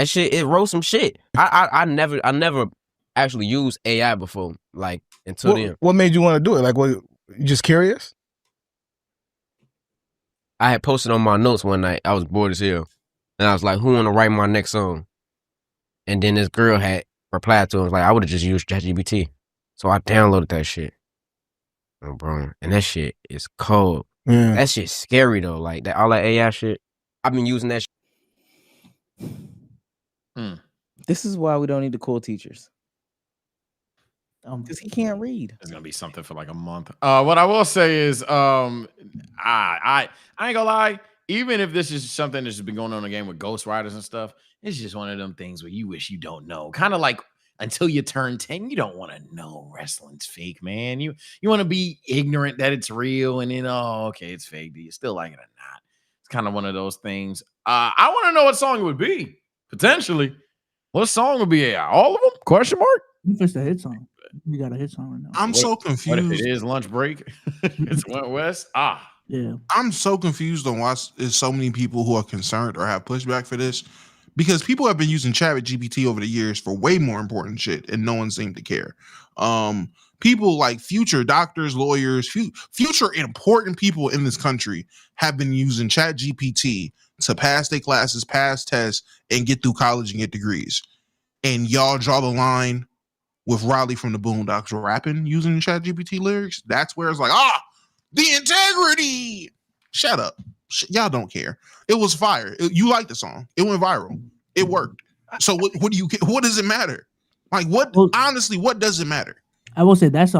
shit, it wrote some shit. I never actually used AI before, like until then. What made you want to do it? Like, what? You just curious? I had posted on my notes one night. I was bored as hell. And I was like, who want to write my next song? And then this girl had replied to it. Like, I would have just used ChatGPT. So I downloaded that shit. Oh, bro. And that shit is cold. Yeah. That shit's scary, though. Like, that all that AI shit. I've been using that shit. This is why we don't need the cool teachers. Because he can't read. It's gonna be something for like a month. What I will say is, I ain't gonna lie. Even if this is something that's been going on in the game with ghostwriters and stuff, it's just one of them things where you wish you don't know. Kind of like until you turn 10, you don't want to know wrestling's fake, man. You want to be ignorant that it's real, and then okay, it's fake. Do you still like it or not? It's kind of one of those things. I want to know what song it would be potentially. What song would be AI? All of them? Question mark. You fixed a hit song. You got a hit song right now. I'm so confused. What if it is lunch break? It's went west. Yeah. I'm so confused on why there's so many people who are concerned or have pushback for this, because people have been using ChatGPT over the years for way more important shit, and no one seemed to care. People like future doctors, lawyers, future important people in this country have been using ChatGPT to pass their classes, pass tests, and get through college and get degrees. And y'all draw the line with Riley from the Boondocks rapping using ChatGPT lyrics. That's where it's like, the integrity. Shut up. Y'all don't care. It was fire. You liked the song. It went viral. It worked. So what do you? What does it matter? Like what? Honestly, what does it matter? I will say that's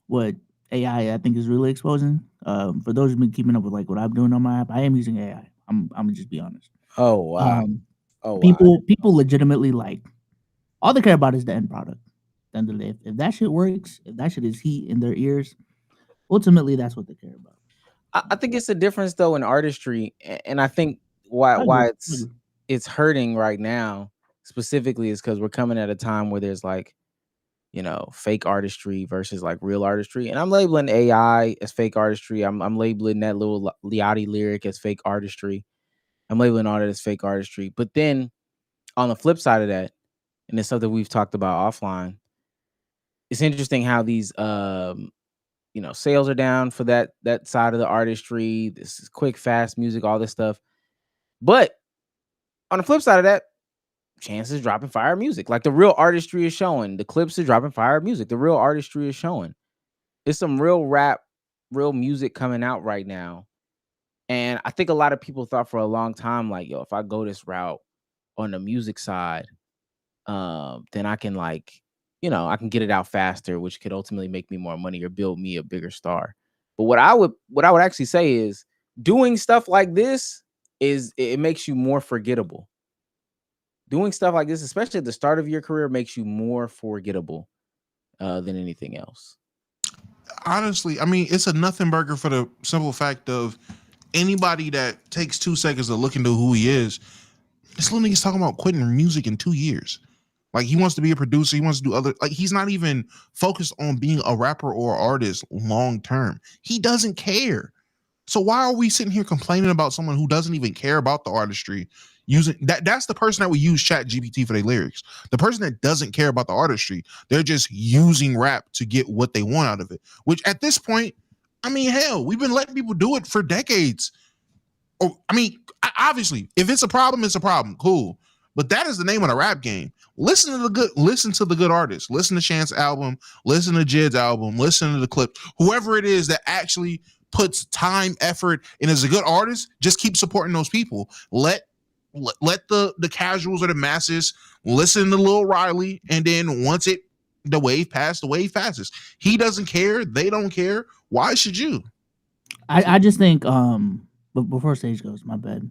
what AI I think is really exposing. For those who've been keeping up with like what I'm doing on my app, I am using AI. I'm gonna just be honest. Oh wow. People legitimately like all they care about is the end product. At the end of the day, if that shit works, if that shit is heat in their ears, ultimately that's what they care about. I think it's a difference though in artistry, and I think why it's hurting right now specifically is because we're coming at a time where there's like, fake artistry versus like real artistry, and I'm labeling AI as fake artistry. I'm labeling that little Liati lyric as fake artistry. I'm labeling all that as fake artistry. But then on the flip side of that, and it's something we've talked about offline, it's interesting how these sales are down for that side of the artistry. This is quick, fast music, all this stuff. But on the flip side of that, Chance is dropping fire music. Like the real artistry is showing. The Clips are dropping fire music. The real artistry is showing. There's some real rap, real music coming out right now. And I think a lot of people thought for a long time, like, yo, if I go this route on the music side, then I can I can get it out faster, which could ultimately make me more money or build me a bigger star. But what I would actually say is doing stuff like this it makes you more forgettable. Doing stuff like this, especially at the start of your career, makes you more forgettable than anything else. Honestly, I mean, it's a nothing burger for the simple fact of anybody that takes 2 seconds to look into who he is. This little nigga's talking about quitting music in 2 years. Like he wants to be a producer. He wants to do other, like he's not even focused on being a rapper or artist long term. He doesn't care. So why are we sitting here complaining about someone who doesn't even care about the artistry using that? That's the person that would use Chat GPT for their lyrics. The person that doesn't care about the artistry, they're just using rap to get what they want out of it. Which at this point, I mean, hell, we've been letting people do it for decades. Or I mean, obviously, if it's a problem, it's a problem. Cool. But that is the name of the rap game. Listen to the good artists. Listen to Chance's album, listen to Jid's album, listen to the clip. Whoever it is that actually puts time, effort, and is a good artist, just keep supporting those people. Let the casuals or the masses listen to Lil Riley, and then once the wave passes. He doesn't care, they don't care. Why should you? I just think but before Sage goes, my bad.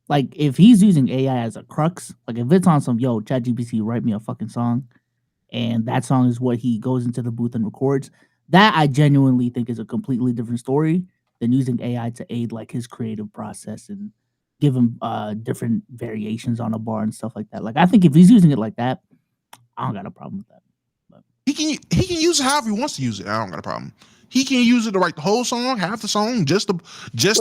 Like if he's using AI as a crux, like if it's on some ChatGPT, write me a fucking song, and that song is what he goes into the booth and records, that I genuinely think is a completely different story than using AI to aid like his creative process and give him different variations on a bar and stuff like that. Like I think if he's using it like that, I don't got a problem with that. He can use it however he wants to use it. I don't got a problem. He can use it to write the whole song, half the song, just a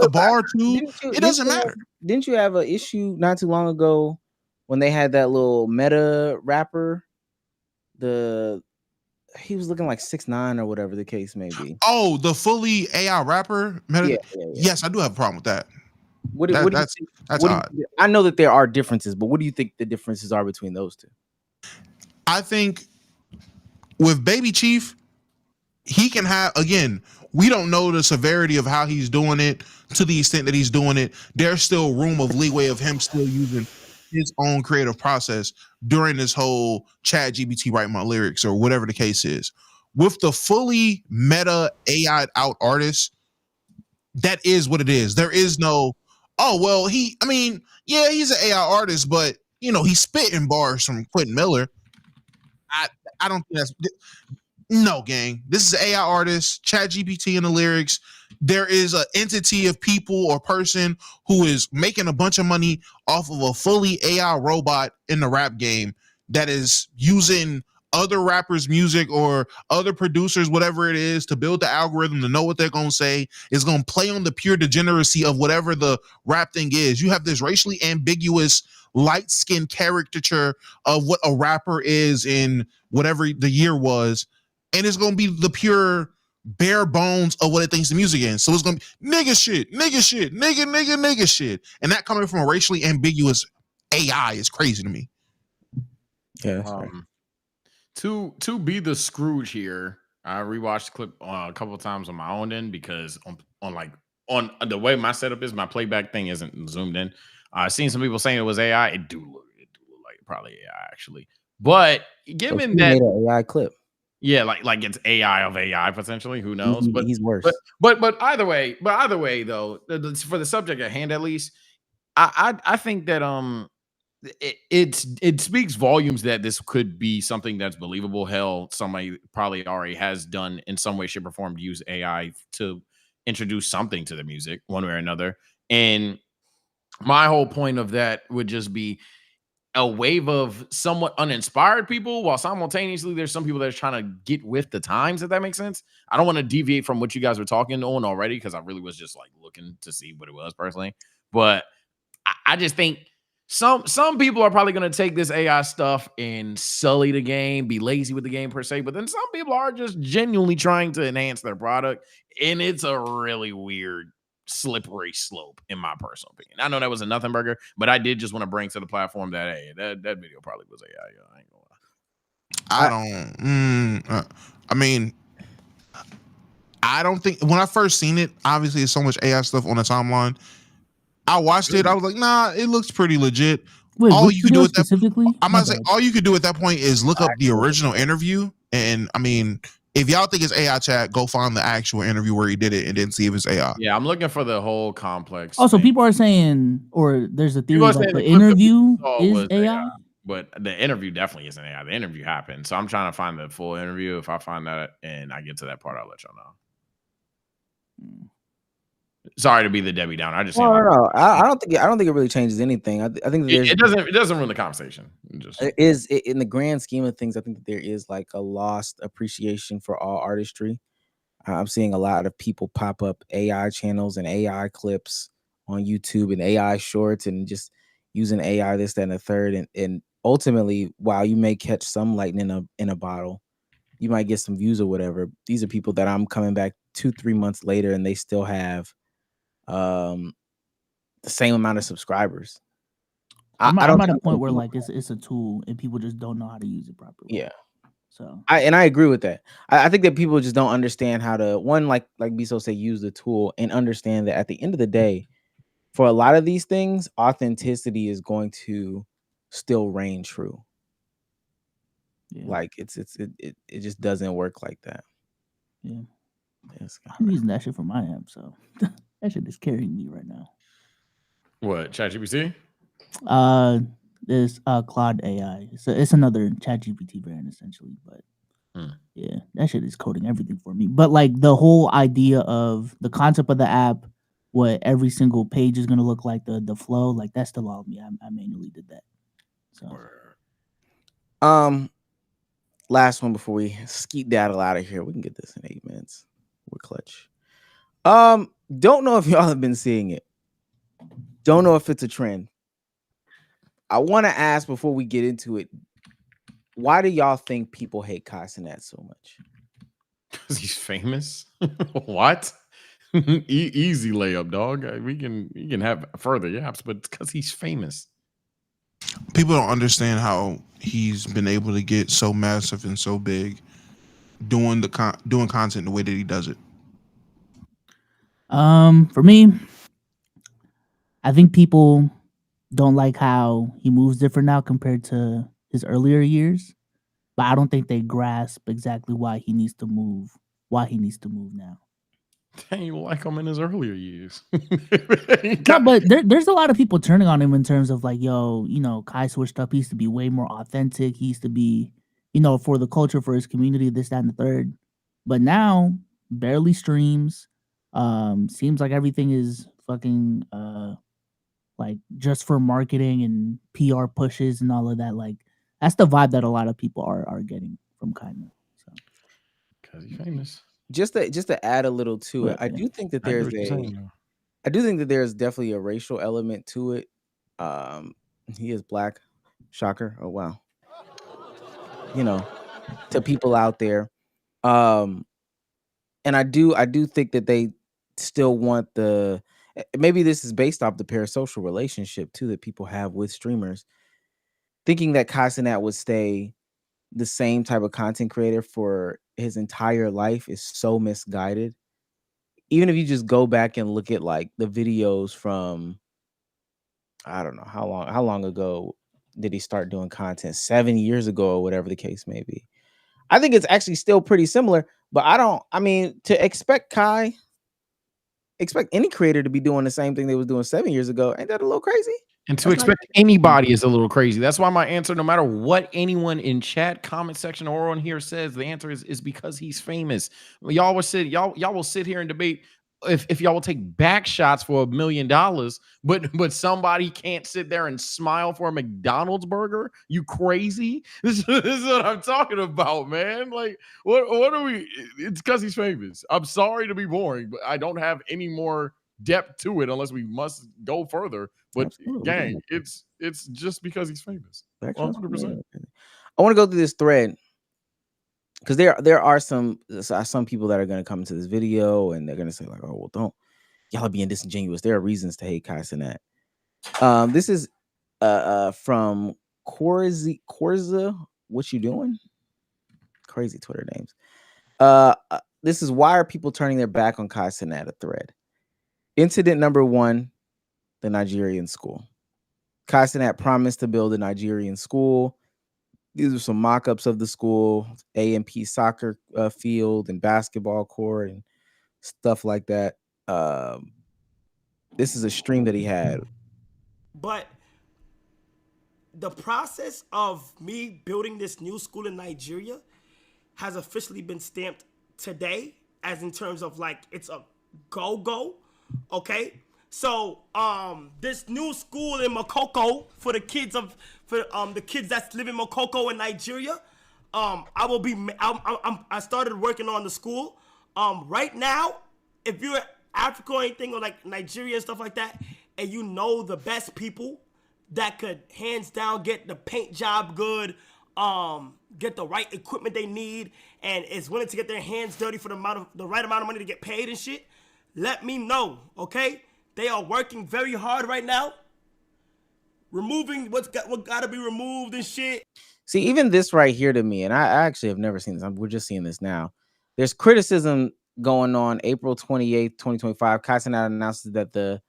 bar or two. It doesn't matter. Didn't you have an issue not too long ago when they had that little meta rapper? He was looking like 6ix9ine or whatever the case may be. Oh, the fully AI rapper? Yeah. Yes, I do have a problem with that. That's odd. I know that there are differences, but what do you think the differences are between those two? I think with Baby Chief, he can have, again, we don't know the severity of how he's doing it to the extent that he's doing it. There's still room of leeway of him still using his own creative process during this whole Chat GPT write my lyrics or whatever the case is. With the fully meta AI out artist, that is what it is. There is no, oh, well, he's an AI artist, but he's spitting bars from Quentin Miller. I don't think that's no, gang. This is an AI artist, Chat GPT in the lyrics. There is an entity of people or person who is making a bunch of money off of a fully AI robot in the rap game that is using other rappers' music or other producers, whatever it is, to build the algorithm to know what they're going to say. It's going to play on the pure degeneracy of whatever the rap thing is. You have this racially ambiguous, light-skinned caricature of what a rapper is in whatever the year was. And it's going to be the pure bare bones of what it thinks the music is. So it's going to be nigga shit, nigga shit. And that coming from a racially ambiguous AI is crazy to me. Yeah. To be the Scrooge here, I rewatched the clip a couple of times on my own end because on the way my setup is, my playback thing isn't zoomed in. I've seen some people saying it was AI. It do look like probably AI actually. But given that made an AI clip. Yeah, like it's AI of AI potentially. Who knows? But he's worse. But either way though, for the subject at hand, at least, I think that it speaks volumes that this could be something that's believable. Hell, somebody probably already has done in some way, shape, or form to use AI to introduce something to the music, one way or another. And my whole point of that would just be a wave of somewhat uninspired people, while simultaneously there's some people that are trying to get with the times, if that makes sense. I don't want to deviate from what you guys were talking on already, because I really was just like looking to see what it was personally. But I just think some people are probably going to take this AI stuff and sully the game, be lazy with the game per se. But then some people are just genuinely trying to enhance their product. And it's a really weird, slippery slope, in my personal opinion. I know that was a nothing burger, but I did just want to bring to the platform that, hey, that video probably was AI. I ain't gonna lie. I don't think, when I first seen it, obviously there's so much AI stuff on the timeline. I watched it. I was like, nah, it looks pretty legit. Wait, all you could do at that specifically? I'm gonna say all you could do at that point is look up the original interview. And if y'all think it's AI chat, go find the actual interview where he did it and then see if it's AI. Yeah, I'm looking for the whole complex. Also, people are saying, or there's a theory that the interview is AI. But the interview definitely isn't AI. The interview happened. So I'm trying to find the full interview. If I find that and I get to that part, I'll let y'all know. Sorry to be the Debbie Downer. I just no. I don't think it really changes anything. I think that it doesn't ruin the conversation. It is in the grand scheme of things. I think that there is like a lost appreciation for all artistry. I'm seeing a lot of people pop up AI channels and AI clips on YouTube and AI shorts and just using AI this, that, and the third. And ultimately, while you may catch some lightning in a bottle, you might get some views or whatever. These are people that I'm coming back 2-3 months later and they still have the same amount of subscribers. I'm I don't at a think point where like it's a tool and people just don't know how to use it properly. yeah. So I agree with that. I think that people just don't understand how to like Biso say, use the tool and understand that at the end of the day, for a lot of these things, authenticity is going to still reign true. Yeah. Like it just doesn't work like that. Yeah. Yes, I'm using that shit for my amp, so that shit is carrying me right now. What, ChatGPT? This Claude AI. It's another ChatGPT variant essentially, but yeah, that shit is coding everything for me. But like the whole idea of the concept of the app, what every single page is gonna look like, the flow, like that's still all me. I manually did that. So last one before we skeet daddle out of here. We can get this in 8 minutes. We're clutch. Don't know if y'all have been seeing it. Don't know if it's a trend. I want to ask before we get into it, why do y'all think people hate Cenat so much? Because he's famous. What? Easy layup, dog. We can have further yaps, but it's because he's famous. People don't understand how he's been able to get so massive and so big doing doing content the way that he does it. For me, I think people don't like how he moves different now compared to his earlier years. But I don't think they grasp exactly why he needs to move now. Dang, you like him in his earlier years. No, but there's a lot of people turning on him in terms of like, yo, Kai switched up. He used to be way more authentic. He used to be, for the culture, for his community, this, that, and the third. But now, barely streams. Seems like everything is fucking like just for marketing and PR pushes and all of that. Like that's the vibe that a lot of people are getting from Kai now. So because he's famous. Just to add a little to it, I do think that there's I do think that there's definitely a racial element to it. He is black. Shocker. Oh wow. To people out there. And I do think that they still want maybe this is based off the parasocial relationship too that people have with streamers. Thinking that Cenat would stay the same type of content creator for his entire life is so misguided. Even if you just go back and look at like the videos from, I don't know how long ago did he start doing content, 7 years ago or whatever the case may be. I think it's actually still pretty similar, but to expect any creator to be doing the same thing they was doing 7 years ago, ain't that a little crazy? And to expect anybody is a little crazy. That's why my answer, no matter what anyone in chat, comment section, or on here says, the answer is because he's famous. Y'all will sit here and debate if y'all will take back shots for $1 million, but somebody can't sit there and smile for a McDonald's burger. You crazy? This is what I'm talking about, man. Like, what are we? It's because he's famous. I'm sorry to be boring, but I don't have any more depth to it unless we must go further. But gang, it's just because he's famous. 100%. I want to go through this thread because there are some people that are going to come into this video and they're going to say like, oh well, don't y'all being disingenuous. There are reasons to hate Cenat. This is from Corza. What you doing? Crazy Twitter names. This is why are people turning their back on Cenat? A thread. Incident number 1, the Nigerian school. Cenat promised to build a Nigerian school. These are some mock-ups of the school, A&P soccer field and basketball court and stuff like that. This is a stream that he had. But the process of me building this new school in Nigeria has officially been stamped today, as in terms of like it's a go. Okay, so this new school in Makoko for the kids that live in Makoko in Nigeria, I started working on the school. Right now, if you're Africa or anything, or like Nigeria and stuff like that, and you know the best people that could hands down get the paint job good, get the right equipment they need, and is willing to get their hands dirty for the right amount of money to get paid and shit, let me know, okay? They are working very hard right now, removing what gotta be removed and shit. See, even this right here to me, and I actually have never seen this. We're just seeing this now. There's criticism going on. April 28th, 2025, Cenat announces that the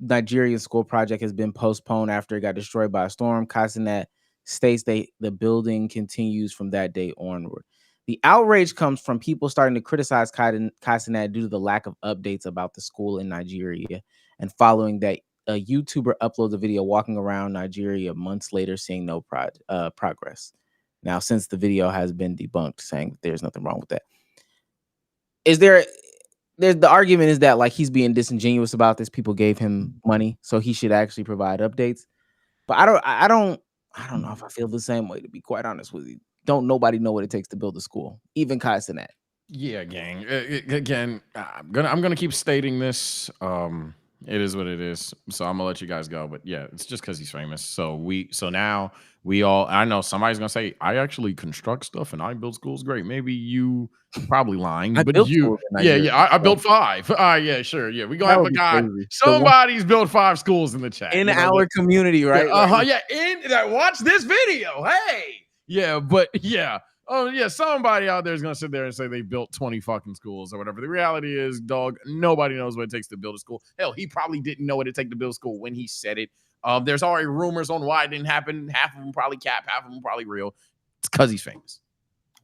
Nigerian school project has been postponed after it got destroyed by a storm. Cenat states the building continues from that day onward. The outrage comes from people starting to criticize Cenat due to the lack of updates about the school in Nigeria, and following that, a YouTuber uploads a video walking around Nigeria months later, seeing no progress. Now, since the video has been debunked, saying that there's nothing wrong with that. There's the argument is that like he's being disingenuous about this. People gave him money, so he should actually provide updates. But I don't know if I feel the same way, to be quite honest with you. Don't nobody know what it takes to build a school, even Cenat. Yeah, gang. Again, I'm gonna keep stating this. It is what it is. So I'm gonna let you guys go. But yeah, it's just because he's famous. So now we all. I know somebody's gonna say I actually construct stuff and I build schools. Great. Maybe you probably lying, but you. I built 5. Yeah, sure. Yeah, we gonna have a guy. Somebody's built 5 schools in the chat in our community, right? Yeah. Watch this video. Hey. Yeah, but yeah. Oh, yeah, somebody out there is going to sit there and say they built 20 fucking schools or whatever. The reality is, dog, nobody knows what it takes to build a school. Hell, he probably didn't know what it takes to build a school when he said it. There's already rumors on why it didn't happen. Half of them probably cap, half of them probably real. It's because he's famous.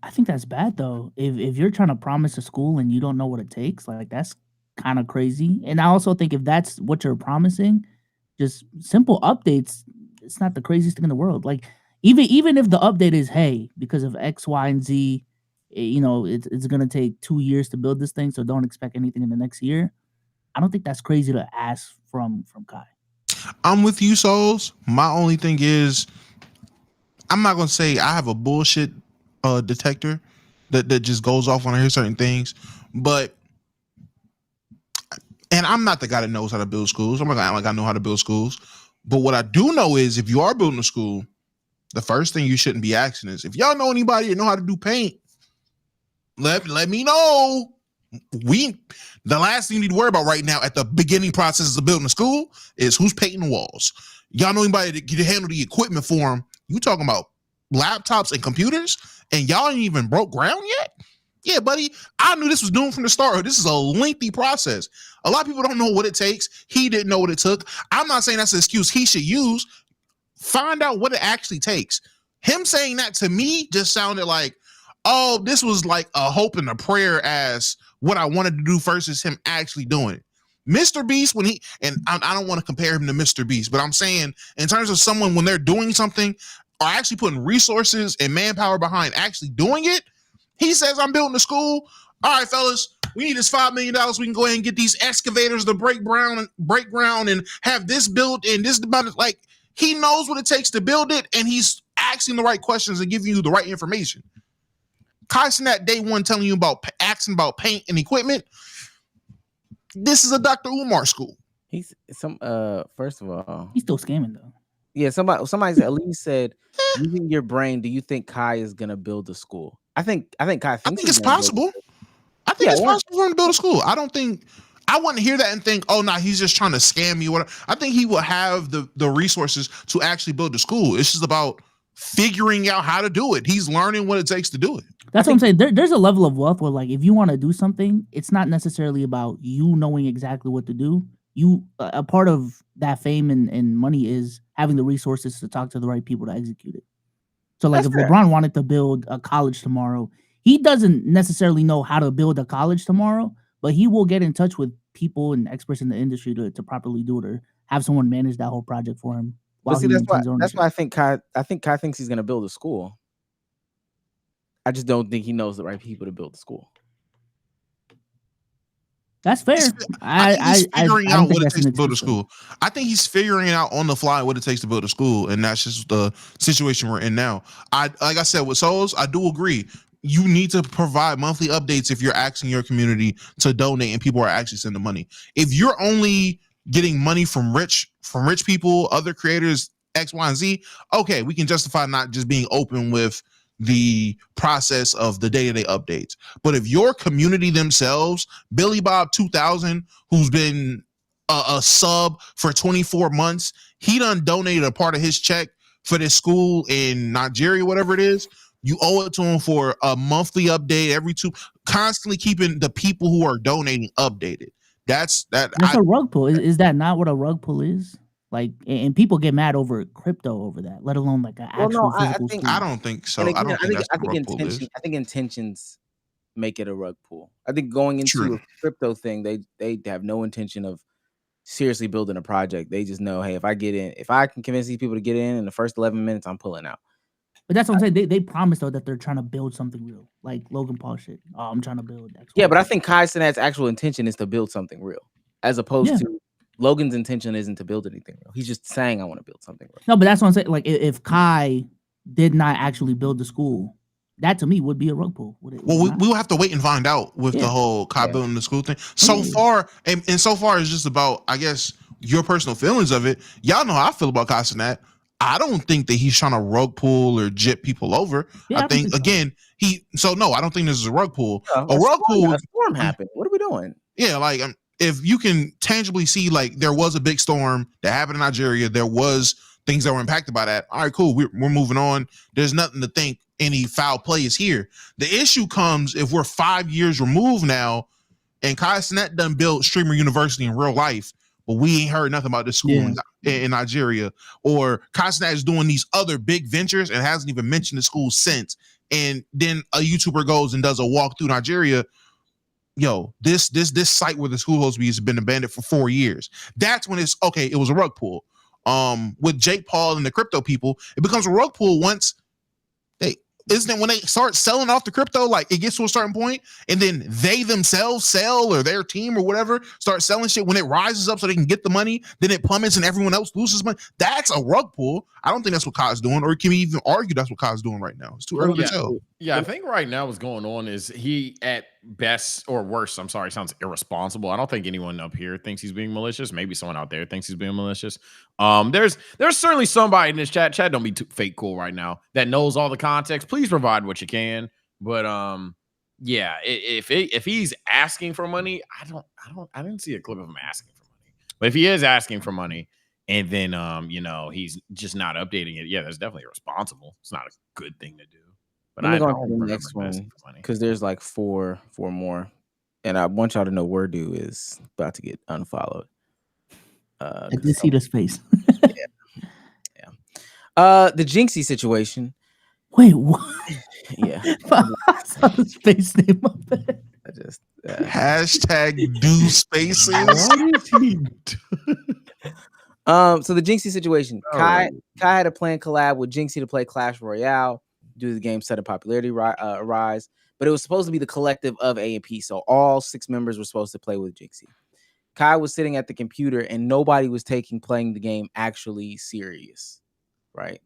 I think that's bad, though. If you're trying to promise a school and you don't know what it takes, like, that's kind of crazy. And I also think if that's what you're promising, just simple updates, it's not the craziest thing in the world. Like, even if the update is, hey, because of X, Y, and Z, it's going to take 2 years to build this thing, so don't expect anything in the next year. I don't think that's crazy to ask from Kai. I'm with you, Souls. My only thing is, I'm not going to say I have a bullshit detector that just goes off when I hear certain things, but, and I'm not the guy that knows how to build schools. I'm not going to act like I know how to build schools. But what I do know is if you are building a school, the first thing you shouldn't be asking is, if y'all know anybody that know how to do paint, let me know. The last thing you need to worry about right now at the beginning process of building a school is who's painting the walls. Y'all know anybody that can handle the equipment for them? You talking about laptops and computers, and y'all ain't even broke ground yet? Yeah, buddy, I knew this was doomed from the start. This is a lengthy process. A lot of people don't know what it takes. He didn't know what it took. I'm not saying that's an excuse he should use. Find out what it actually takes. Him saying that to me just sounded like, oh, this was like a hope and a prayer as what I wanted to do versus him actually doing it. Mr. Beast, when I don't want to compare him to Mr. Beast, but I'm saying in terms of someone when they're doing something or actually putting resources and manpower behind actually doing it, he says, I'm building a school. All right, fellas, we need this $5 million. We can go ahead and get these excavators to break ground and have this built and this about like. He knows what it takes to build it, and he's asking the right questions and giving you the right information. Cenat day one telling you asking about paint and equipment. This is a Dr. Umar school. He's first of all, he's still scamming though. Yeah, somebody at least said, using your brain, do you think Kai is gonna build a school? I think Kai thinks it's possible. I think it's possible for him to build a school. I wouldn't hear that and think, oh, no, he's just trying to scam me. Whatever. I think he will have the resources to actually build a school. It's just about figuring out how to do it. He's learning what it takes to do it. That's what I'm saying. There's a level of wealth where, like, if you want to do something, it's not necessarily about you knowing exactly what to do. A part of that fame and money is having the resources to talk to the right people to execute it. So, like, if LeBron wanted to build a college tomorrow, he doesn't necessarily know how to build a college tomorrow, but he will get in touch with people and experts in the industry to properly do it or have someone manage that whole project for him. But see, that's why I think Kai thinks he's going to build a school. I just don't think he knows the right people to build the school. That's fair. He's figuring out what it takes to build a school. I think he's figuring out on the fly what it takes to build a school, and that's just the situation we're in now. Like I said with Souls, I do agree. you need to provide monthly updates if you're asking your community to donate and people are actually sending money. If you're only getting money from rich people, other creators, X, Y, and Z, okay, we can justify not just being open with the process of the day-to-day updates. But if your community themselves, Billy Bob 2000, who's been a sub for 24 months, he done donated a part of his check for this school in Nigeria, whatever it is. You owe it to him for a monthly update every constantly keeping the people who are donating updated. That's a rug pull. Is that not what a rug pull is? Like, and people get mad over crypto over that, let alone like an actual physical school. I don't think so. Again, I don't think that's what a rug pull is. I think intentions make it a rug pull. I think going into a crypto thing, they have no intention of seriously building a project. They just know, hey, if I can convince these people to get in the first 11 minutes, I'm pulling out. But that's what I'm saying. They promise though that they're trying to build something real, like Logan Paul shit. Oh, I'm trying to build. Yeah, but I think Kai Cenat's actual intention is to build something real, as opposed to Logan's intention isn't to build anything real. He's just saying, I want to build something real. No, but that's what I'm saying. Like, if Kai did not actually build the school, that to me would be a rug pull. We'll have to wait and find out with the whole Kai building the school thing. So far, and so far it's just about, I guess, your personal feelings of it. Y'all know how I feel about Kai Cenat. I don't think that he's trying to rug pull or jip people over. I think again, I don't think this is a rug pull. A rug pull. A storm happened. What are we doing? Yeah, like if you can tangibly see, like, there was a big storm that happened in Nigeria, there was things that were impacted by that. All right, cool. We're moving on. There's nothing to think any foul play is here. The issue comes if we're 5 years removed now, and Kai Cenat done built Streamer University in real life, but we ain't heard nothing about this school in Nigeria. Or Kai Cenat is doing these other big ventures and hasn't even mentioned the school since. And then a YouTuber goes and does a walk through Nigeria. Yo, this site where the school supposed to be has been abandoned for 4 years. That's when it's okay. It was a rug pull. With Jake Paul and the crypto people, it becomes a rug pull once when they start selling off the crypto, like it gets to a certain point, and then they themselves sell, or their team or whatever start selling shit when it rises up so they can get the money, then it plummets and everyone else loses money. That's a rug pull. I don't think that's what Kai's doing, or can we even argue that's what Kai's doing right now? It's too early to tell. Yeah, I think right now what's going on is he, at best or worst, I'm sorry, sounds irresponsible. I don't think anyone up here thinks he's being malicious. Maybe someone out there thinks he's being malicious. There's certainly somebody in this chat. Chat, don't be too fake cool right now, that knows all the context. Please provide what you can. But yeah, if he's asking for money, I didn't see a clip of him asking for money. But if he is asking for money, and then he's just not updating it, yeah, that's definitely irresponsible. It's not a good thing to do. But I don't remember the next one, because there's like four more, and I want y'all to know Wordu is about to get unfollowed. I did see the space. The Jinxie situation. Wait, what? Yeah, I saw the space name up there. I just hashtag do spaces. What is he doing? So the Jinxie situation. Kai had a planned collab with Jinxie to play Clash Royale due to the game's sudden popularity rise, but it was supposed to be the collective of A and P, so all 6 members were supposed to play with Jinxie. Kai was sitting at the computer, and nobody was taking playing the game actually serious, right?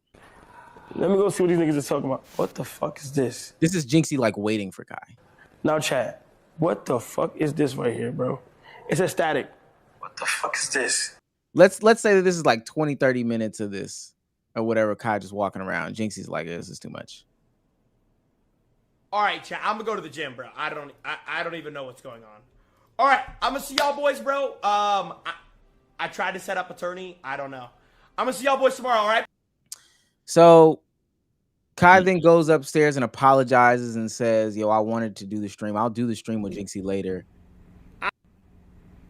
Let me go see what these niggas are talking about. What the fuck is this? This is Jinxie like waiting for Kai. Now, chat, what the fuck is this right here, bro? It's a static. What the fuck is this? Let's say that this is like 20, 30 minutes of this or whatever. Kai just walking around. Jinxie's like, this is too much. All right, chat, I'm gonna go to the gym, bro. I don't even know what's going on. All right, I'm gonna see y'all boys, bro. I tried to set up attorney. I don't know. I'm gonna see y'all boys tomorrow, all right? So Kai then goes upstairs and apologizes and says, yo, I wanted to do the stream. I'll do the stream with Jinxie later.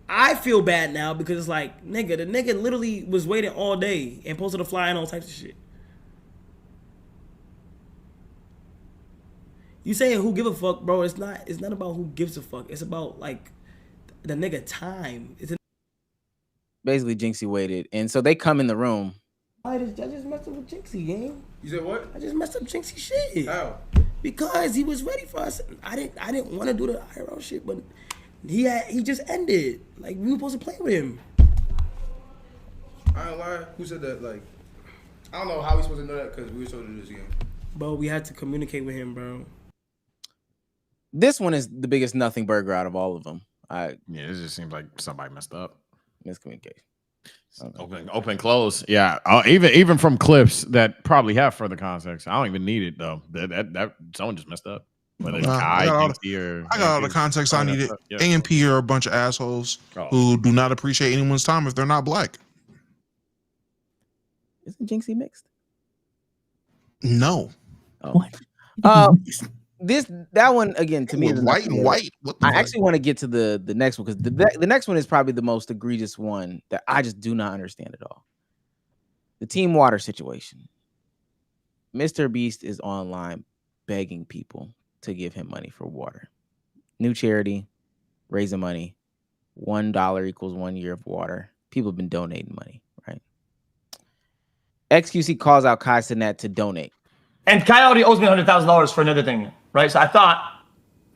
I feel bad now because it's like, nigga, the nigga literally was waiting all day and posted a flyer and all types of shit. You saying who give a fuck, bro? It's not about who gives a fuck. It's about like the nigga time. Basically, Jinxie waited, and so they come in the room. I just messed up with Jinxie, gang. You said what? I just messed up Jinxie shit. How? Because he was ready for us. I didn't want to do the IRL shit, but he just ended. Like, we were supposed to play with him. I ain't lying. Who said that? Like, I don't know how we supposed to know that because we were supposed to do this again. Bro, we had to communicate with him, bro. This one is the biggest nothing burger out of all of them. Yeah, it just seems like somebody messed up. Miscommunication. Open, close. Yeah, even from clips that probably have further context. I don't even need it though. That someone just messed up. Whether it's I Kai, got all Jinxie, or I got all the context I needed. Yeah. AMP are a bunch of assholes who do not appreciate anyone's time if they're not black. Isn't Jinxie mixed? No. Oh. That one again to me is white and white. What the I fuck? actually want to get to the next one because the next one is probably the most egregious one that I just do not understand at all. The Team Water situation. Mr. Beast is online begging people to give him money for water. New charity, raising money. $1 equals 1 year of water. People have been donating money, right? XQC calls out Kai Cenat to donate. And Kai already owes me $100,000 for another thing, right? So I thought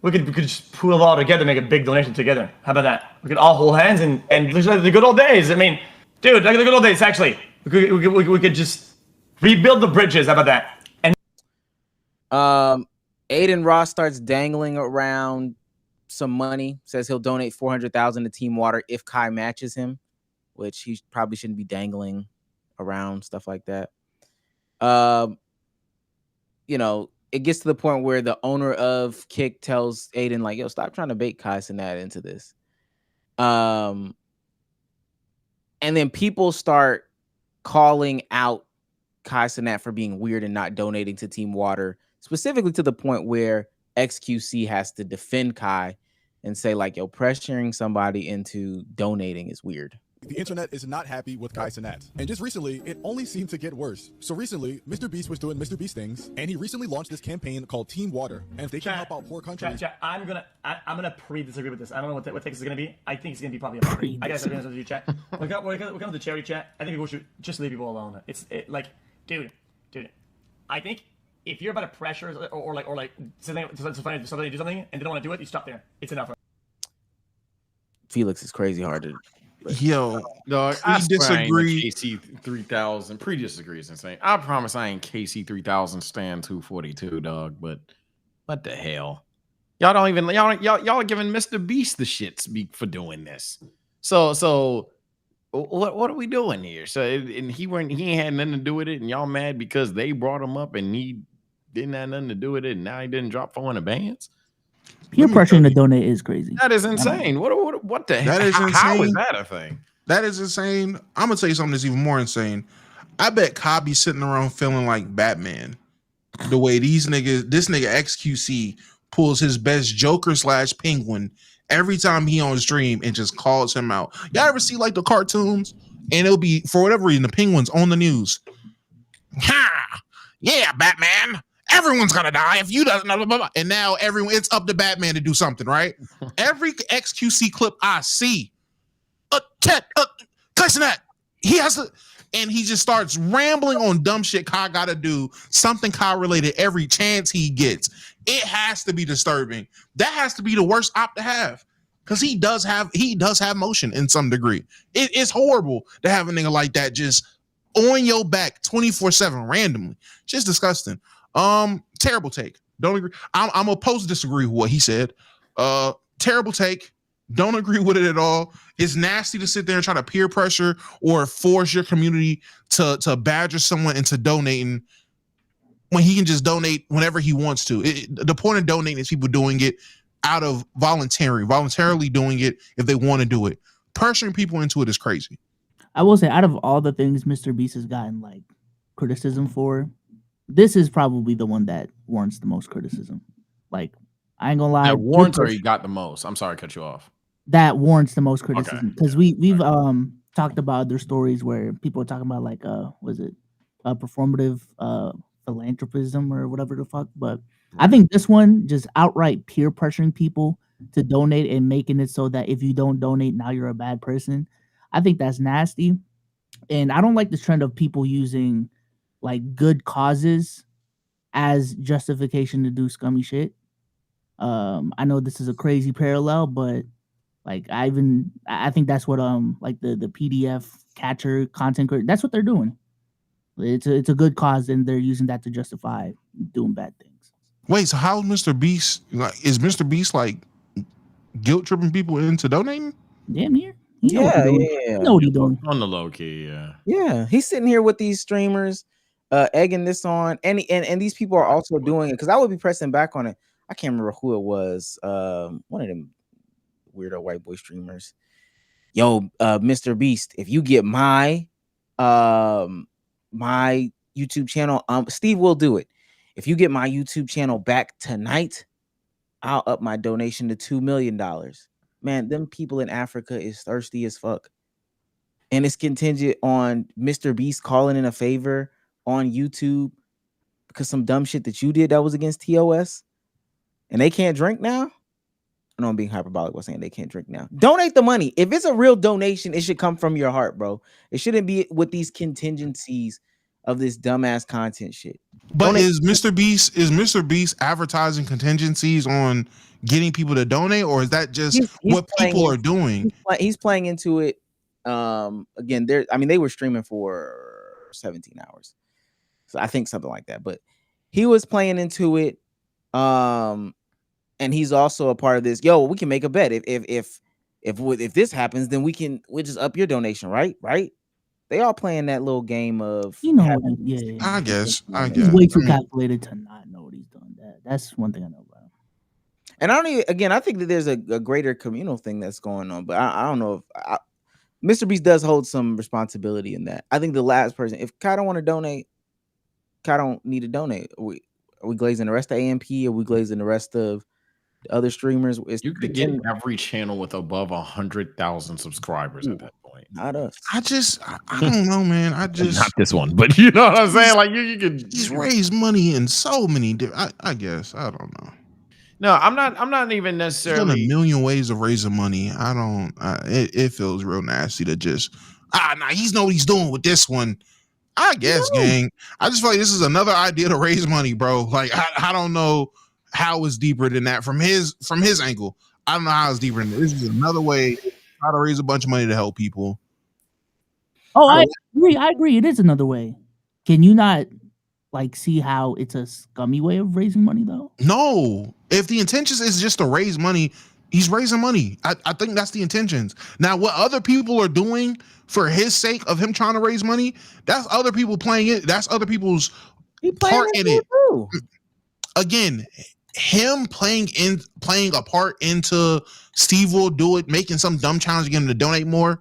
we could just pool it all together, make a big donation together. How about that? We could all hold hands and like the good old days. I mean, dude, like the good old days. Actually, we could just rebuild the bridges. How about that? And Aiden Ross starts dangling around some money. Says he'll donate $400,000 to Team Water if Kai matches him, which he probably shouldn't be dangling around stuff like that. You know, it gets to the point where the owner of Kick tells Aiden, like, yo, stop trying to bait Kai Cenat into this. And then people start calling out Kai Cenat for being weird and not donating to Team Water, specifically to the point where XQC has to defend Kai and say, like, yo, pressuring somebody into donating is weird. The internet is not happy with Kai Cenat. And just recently, it only seemed to get worse. So recently, Mr. Beast was doing Mr. Beast things, and he recently launched this campaign called Team Water. And if they can help out poor countries... I'm gonna pre-disagree with this. I don't know what text is gonna be. I think it's gonna be probably a I guess I'm gonna do chat. We're going to the charity chat. I think we should just leave people alone. It's like, dude. I think if you're about to pressure or like somebody to do something and they don't want to do it, you stop there. It's enough. Felix is crazy hard to... Yo, dog, I disagree. KC 3000 pre-disagree is insane. I promise I ain't KC 3000 stand 242, dog. But what the hell? Y'all don't even y'all are giving Mr. Beast the shit for doing this. So what are we doing here? So and he ain't had nothing to do with it, and y'all mad because they brought him up and he didn't have nothing to do with it, and now he didn't drop 400 bands. Peer pressuring to donate is crazy. That is insane. What the hell? That is insane. How is that a thing? That is insane. I'm gonna tell you something that's even more insane. I bet Kabi's sitting around feeling like Batman. The way this nigga XQC pulls his best Joker / Penguin every time he on stream and just calls him out. Y'all ever see like the cartoons? And it'll be, for whatever reason, the Penguin's on the news. Ha! Yeah, Batman. Everyone's gonna die if you doesn't. Blah, blah, blah. And now it's up to Batman to do something, right? Every XQC clip I see, Cenat, he has to, and he just starts rambling on dumb shit Kai gotta do, something Kai related every chance he gets. It has to be disturbing. That has to be the worst op to have. Because he does have motion in some degree. It's horrible to have a nigga like that just on your back 24/7 randomly. Just disgusting. Terrible take. Don't agree. I'm opposed to disagree with what he said. Terrible take. Don't agree with it at all. It's nasty to sit there and try to peer pressure or force your community to badger someone into donating when he can just donate whenever he wants to. The point of donating is people doing it out of voluntarily doing it if they want to do it. Pressuring people into it is crazy. I will say, out of all the things Mr. Beast has gotten like criticism for, this is probably the one that warrants the most criticism. Like, I ain't gonna lie. That warrants or he got the most? I'm sorry to cut you off. That warrants the most criticism because we've talked about other stories where people are talking about like was it performative philanthropism or whatever the fuck. But I think this one just outright peer pressuring people to donate and making it so that if you don't donate, now you're a bad person. I think that's nasty, and I don't like this trend of people using like good causes as justification to do scummy shit. I know this is a crazy parallel, but like I think that's what like the PDF catcher content creator, that's what they're doing. It's a good cause and they're using that to justify doing bad things. Wait, so how's Mr. Beast? Like, is Mr. Beast like guilt tripping people into donating? Damn near. You know what Yeah, he's doing. yeah, You know what he's doing. On the low key, yeah. yeah. He's sitting here with these streamers, egging this on, and these people are also doing it because I would be pressing back on it. I can't remember who it was. One of them weirdo white boy streamers. Yo, Mr. Beast, if you get my my YouTube channel, Steve will do it. If you get my YouTube channel back tonight, I'll up my donation to $2 million. Man, them people in Africa is thirsty as fuck. And it's contingent on Mr. Beast calling in a favor on YouTube because some dumb shit that you did that was against TOS. And they can't drink now. I know I'm being hyperbolic by saying they can't drink now. Donate the money. If it's a real donation, it should come from your heart, bro. It shouldn't be with these contingencies of this dumbass content shit. But Donate- is Mr. Beast advertising contingencies on getting people to donate, or is that just he's what playing people in- are doing? He's playing into it. Again, they were streaming for 17 hours. So I think something like that. But he was playing into it. And he's also a part of this. Yo, we can make a bet. If this happens, then we'll just up your donation, right? Right? They all playing that little game of I guess. He's way too calculated to not know what he's doing. That's one thing I know about him. And I think that there's a greater communal thing that's going on, but I don't know if Mr. Beast does hold some responsibility in that. I think the last person, if Kai don't want to donate, Kai don't need to donate. Are we glazing the rest of AMP? Are we glazing the rest of the other streamers? You could get every channel with above 100,000 subscribers at that point. Not us. I don't know, man. Not this one, but you know what I'm saying? Like you could just raise money in so many different. I guess I don't know. No, I'm not even There's done a necessarily. million ways of raising money. I don't. It feels real nasty to just he's know what he's doing with this one. I guess, gang. I just feel like this is another idea to raise money, bro. Like I don't know how it's deeper than that from his angle. I don't know how it's deeper than that. This is another way to try to raise a bunch of money to help people. Oh, I agree. It is another way. Can you not see how it's a scummy way of raising money though? No, if the intention is just to raise money, he's raising money. I think that's the intentions. Now, what other people are doing for his sake of him trying to raise money, that's other people playing it. That's other people's part in it. Again, him playing a part into Steve will do it, making some dumb challenge again to donate more.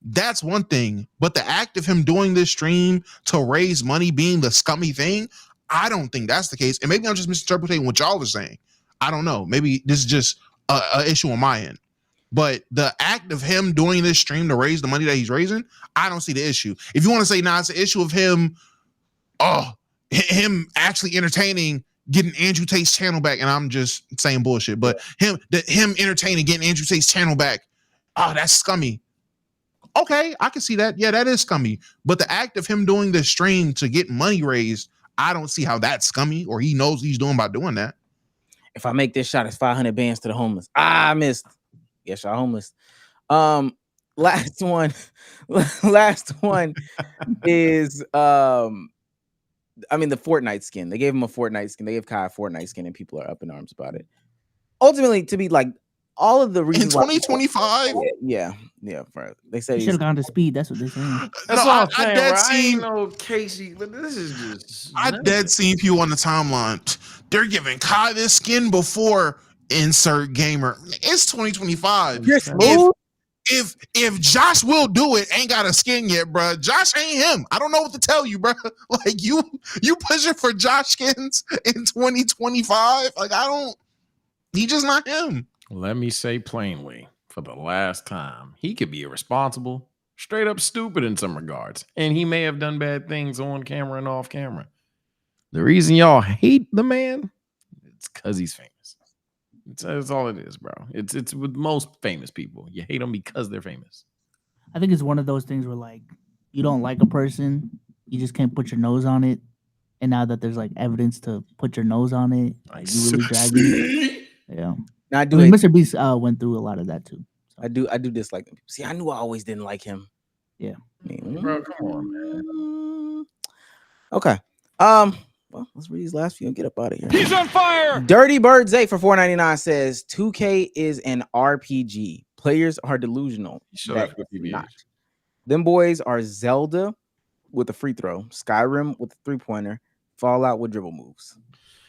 That's one thing, but the act of him doing this stream to raise money being the scummy thing, I don't think that's the case. And maybe I'm just misinterpreting what y'all are saying. I don't know. Maybe this is just an issue on my end. But the act of him doing this stream to raise the money that he's raising, I don't see the issue. If you want to say, it's an issue of him actually entertaining getting Andrew Tate's channel back, and I'm just saying bullshit, but him entertaining getting Andrew Tate's channel back, that's scummy. Okay, I can see that. Yeah, that is scummy. But the act of him doing the stream to get money raised, I don't see how that's scummy, or he knows what he's doing by doing that. If I make this shot, it's 500 bands to the homeless. I missed. Yes, y'all homeless. Last one is the Fortnite skin. They gave him a Fortnite skin. They gave Kai a Fortnite skin, and people are up in arms about it. Ultimately, to be like all of the reasons in 2025. Yeah. They said he should have gone to speed. That's what they're saying. That's what I'm saying. I ain't no Casey, but this is just. I dead seen people on the timeline. They're giving Kai this skin before insert gamer. It's 2025. If Josh will do it, ain't got a skin yet, bro. Josh ain't him. I don't know what to tell you, bro. Like you pushing for Josh skins in 2025. Like he just not him. Let me say plainly, for the last time, he could be irresponsible, straight up stupid in some regards, and he may have done bad things on camera and off camera. The reason y'all hate the man, it's because he's famous. That's all it is, bro. It's with most famous people. You hate them because they're famous. I think it's one of those things where you don't like a person, you just can't put your nose on it. And now that there's evidence to put your nose on it, you really dragging it. Yeah. Now, Mr. Beast went through a lot of that too. So. I do dislike them. See, I knew I always didn't like him. Yeah. Bro, come on, man. Okay. Well, let's read these last few and get up out of here. He's on fire. Dirty Birds 8 for $4.99 says 2K is an RPG. Players are delusional. That is not. Them boys are Zelda with a free throw, Skyrim with a 3-pointer, Fallout with dribble moves.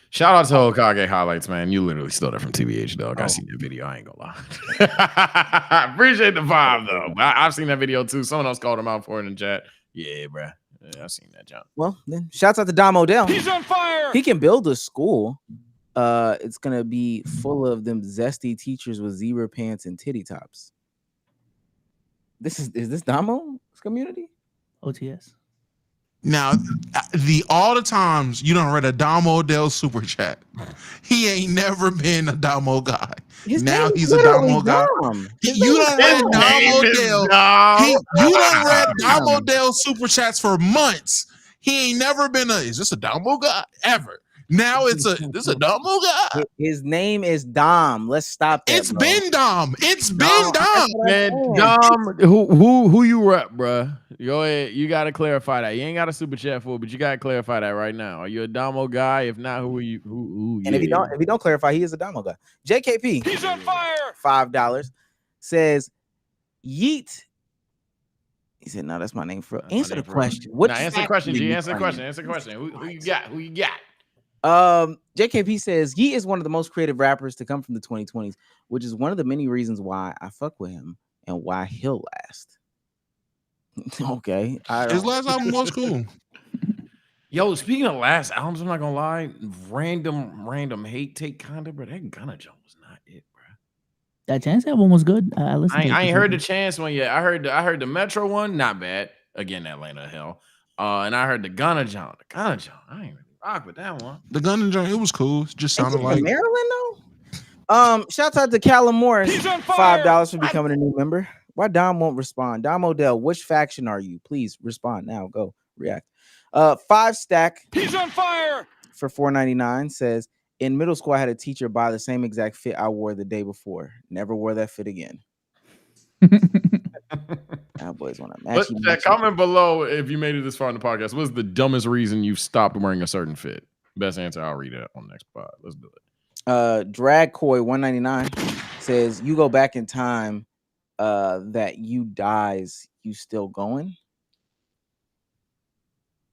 Shout out to Hokage highlights, man. You literally stole that from TBH, dog. I seen that video. I ain't gonna lie. Appreciate the vibe, though. I've seen that video too. Someone else called him out for it in the chat. Yeah, bro. Yeah, I seen that jump. Well, then shouts out to Dom Odell. He's on fire. He can build a school. It's gonna be full of them zesty teachers with zebra pants and titty tops. Is this Damo's community? OTS. Now, all the times you don't read a Damo Odell super chat, he ain't never been a Damo guy. Now he's a Damo guy. You don't read Damo Odell. You don't read Damo Odell super chats for months. He ain't never been is this a Damo guy ever? Now this a Damo guy. His name is Dom. Let's stop that. It's been Dom. It's been Dom. Man, Dom, who you rep, bruh? Go ahead. You gotta clarify that. You ain't got a super chat for it, but you gotta clarify that right now. Are you a Damo guy? If not, who are you? Who and if he don't clarify, he is a Damo guy. JKP, he's on fire. $5 says yeet. He said, "No, that's my name for." Answer the question. Answer the question, G. Answer the question. Answer the question. Who you got? Who you got? JKP says he is one of the most creative rappers to come from the 2020s, which is one of the many reasons why I fuck with him and why he'll last. Okay. His last album was cool. Yo, speaking of last albums, I'm not gonna lie, random hate take kind of, but that Gunna Jones was not it, bro. That Chance album was good. I listened. I ain't heard the Chance one yet. I heard the Metro one, not bad. Again, Atlanta hell. And I heard the Gunna Jones. I ain't really rock with that one. The Gunna Jones, it was cool. It just sounded like Maryland though. Shouts out to Callum Morris. $5 for becoming a new member. Why Dom won't respond? Dom Odell, which faction are you? Please respond now. Go react. 5 stack. He's on fire for $4.99 says in middle school I had a teacher buy the same exact fit I wore the day before. Never wore that fit again. Cowboys want to match. Comment below if you made it this far in the podcast. What's the dumbest reason you've stopped wearing a certain fit? Best answer. I'll read it on the next pod. Let's do it. Drag Coy $1.99 says you go back in time. That you dies, you still going?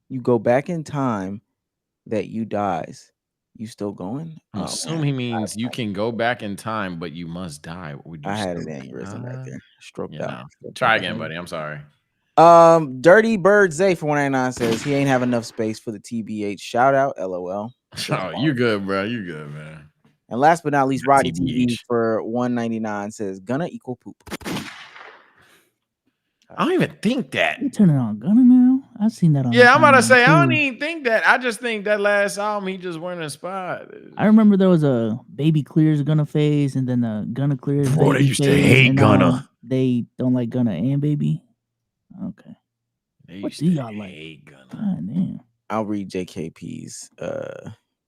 You go back in time that you dies, you still going? I assume he means you can go back in time, but you must die. I had an aneurysm right there. Stroked out. Try again, buddy. I'm sorry. Dirty Bird Zay for $1.99 says he ain't have enough space for the TBH shout out. LOL. Oh, you good, bro. You good, man. And last but not least, Roddy TV for $1.99 says gonna equal poop. I don't even think that. You turning on Gunna now? I've seen that on. Yeah, I'm about to say, I don't even think that. I just think that last album, he just weren't inspired. I remember there was a Baby Clear's Gunna phase and then a Gunna Clear's Boy, they used to hate Gunna. They don't like Gunna and Baby. Okay. What do y'all like? Gunna. God damn. I'll read JKP's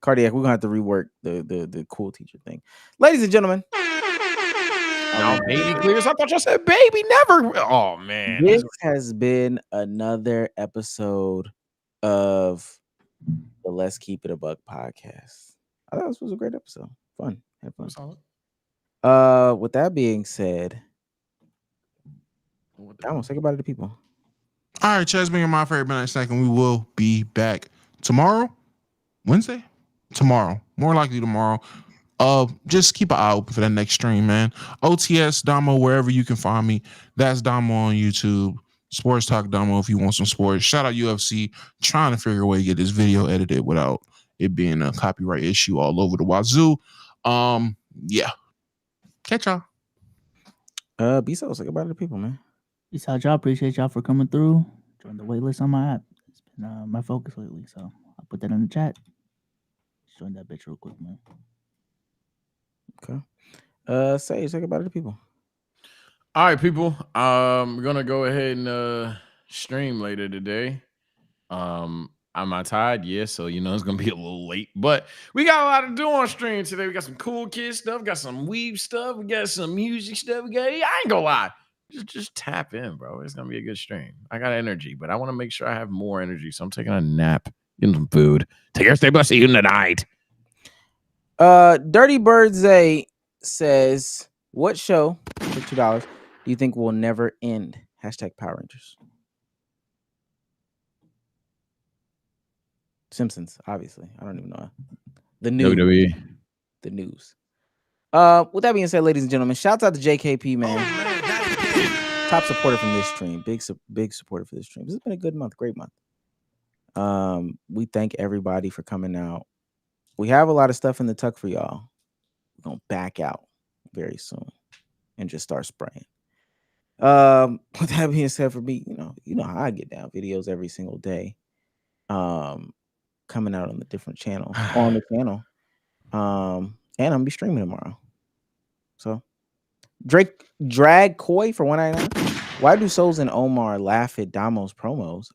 Cardiac. We're gonna have to rework the cool teacher thing. Ladies and gentlemen. No, Baby Clears. I thought y'all said baby never. Oh man. This has been another episode of the Let's Keep It a Buck podcast. I thought this was a great episode. Fun. Had fun. Solid. With that being said, I want to say goodbye to the people. All right, Chaz, being my favorite midnight snack, and we will be back tomorrow, Wednesday, tomorrow, more likely tomorrow. Just keep an eye open for that next stream, man. OTS Damo, wherever you can find me. That's Damo on YouTube. Sports Talk Damo if you want some sports. Shout out UFC. Trying to figure a way to get this video edited without it being a copyright issue all over the wazoo. Yeah. Catch y'all. Be so say goodbye to the people, man. Peace out, y'all. Appreciate y'all for coming through. Join the waitlist on my app. It's been my focus lately, so I'll put that in the chat. Just join that bitch real quick, man. Okay. Say goodbye to the people. All right, people. We're gonna go ahead and stream later today. Am I tired? Yeah, so it's gonna be a little late, but we got a lot to do on stream today. We got some cool kid stuff, we got some weave stuff, we got some music stuff. I ain't gonna lie. Just tap in, bro. It's gonna be a good stream. I got energy, but I want to make sure I have more energy, so I'm taking a nap Getting some food. Take care, stay blessed. See you tonight. Dirty Bird Zay says, what show for $2 do you think will never end? Hashtag Power Rangers. Simpsons, obviously. I don't even know. The news. WWE. The news. With that being said, ladies and gentlemen, shouts out to JKP, man. Top supporter from this stream. Big supporter for this stream. This has been a good month, great month. We thank everybody for coming out. We have a lot of stuff in the tuck for y'all. We're gonna back out very soon and just start spraying. With that being said, for me, you know how I get down. Videos every single day. Coming out on the different channel on the channel. And I'm gonna be streaming tomorrow. So Drag Koi for $1.99. Why do Souls and Omar laugh at Damo's promos?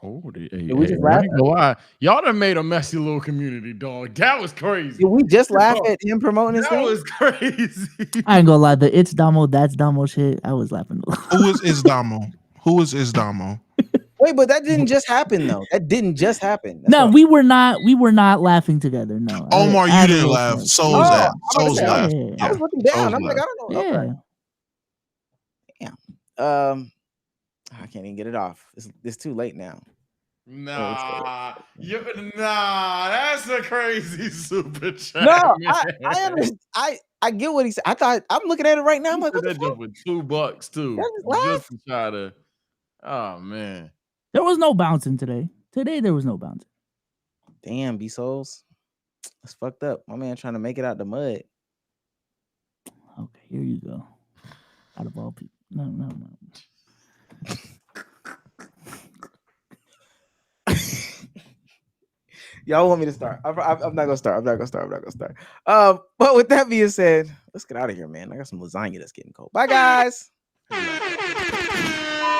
We just laugh? Y'all done made a messy little community, dog. That was crazy. Did we just laugh at him promoting his That thing? was crazy. I ain't gonna lie, the it's Damo, that's Damo shit. I was laughing a lot. Who is Isdamo? Who is Isdamo? Wait, but that didn't just happen though. That didn't just happen. That's No, what- we were not laughing together. No. Omar, I you didn't don't laugh. know. Souls Oh, Souls I laughed. I was looking down. Souls I'm like, I laughed. don't know. Yeah. Okay. Yeah. I can't even get it off. It's too late now. Nah, that's a crazy super chat. No, man. I understand. I get what he said. I thought I'm looking at it right now. I'm like, what the that jump with $2 too. That just laugh? Just to try to. Oh man. There was no bouncing today. Today there was no bouncing. Damn, B Souls. That's fucked up. My man trying to make it out the mud. Okay, here you go. Out of all people. No. Y'all want me to start? I'm not gonna start. But with that being said, let's get out of here, man. I got some lasagna that's getting cold. Bye, guys.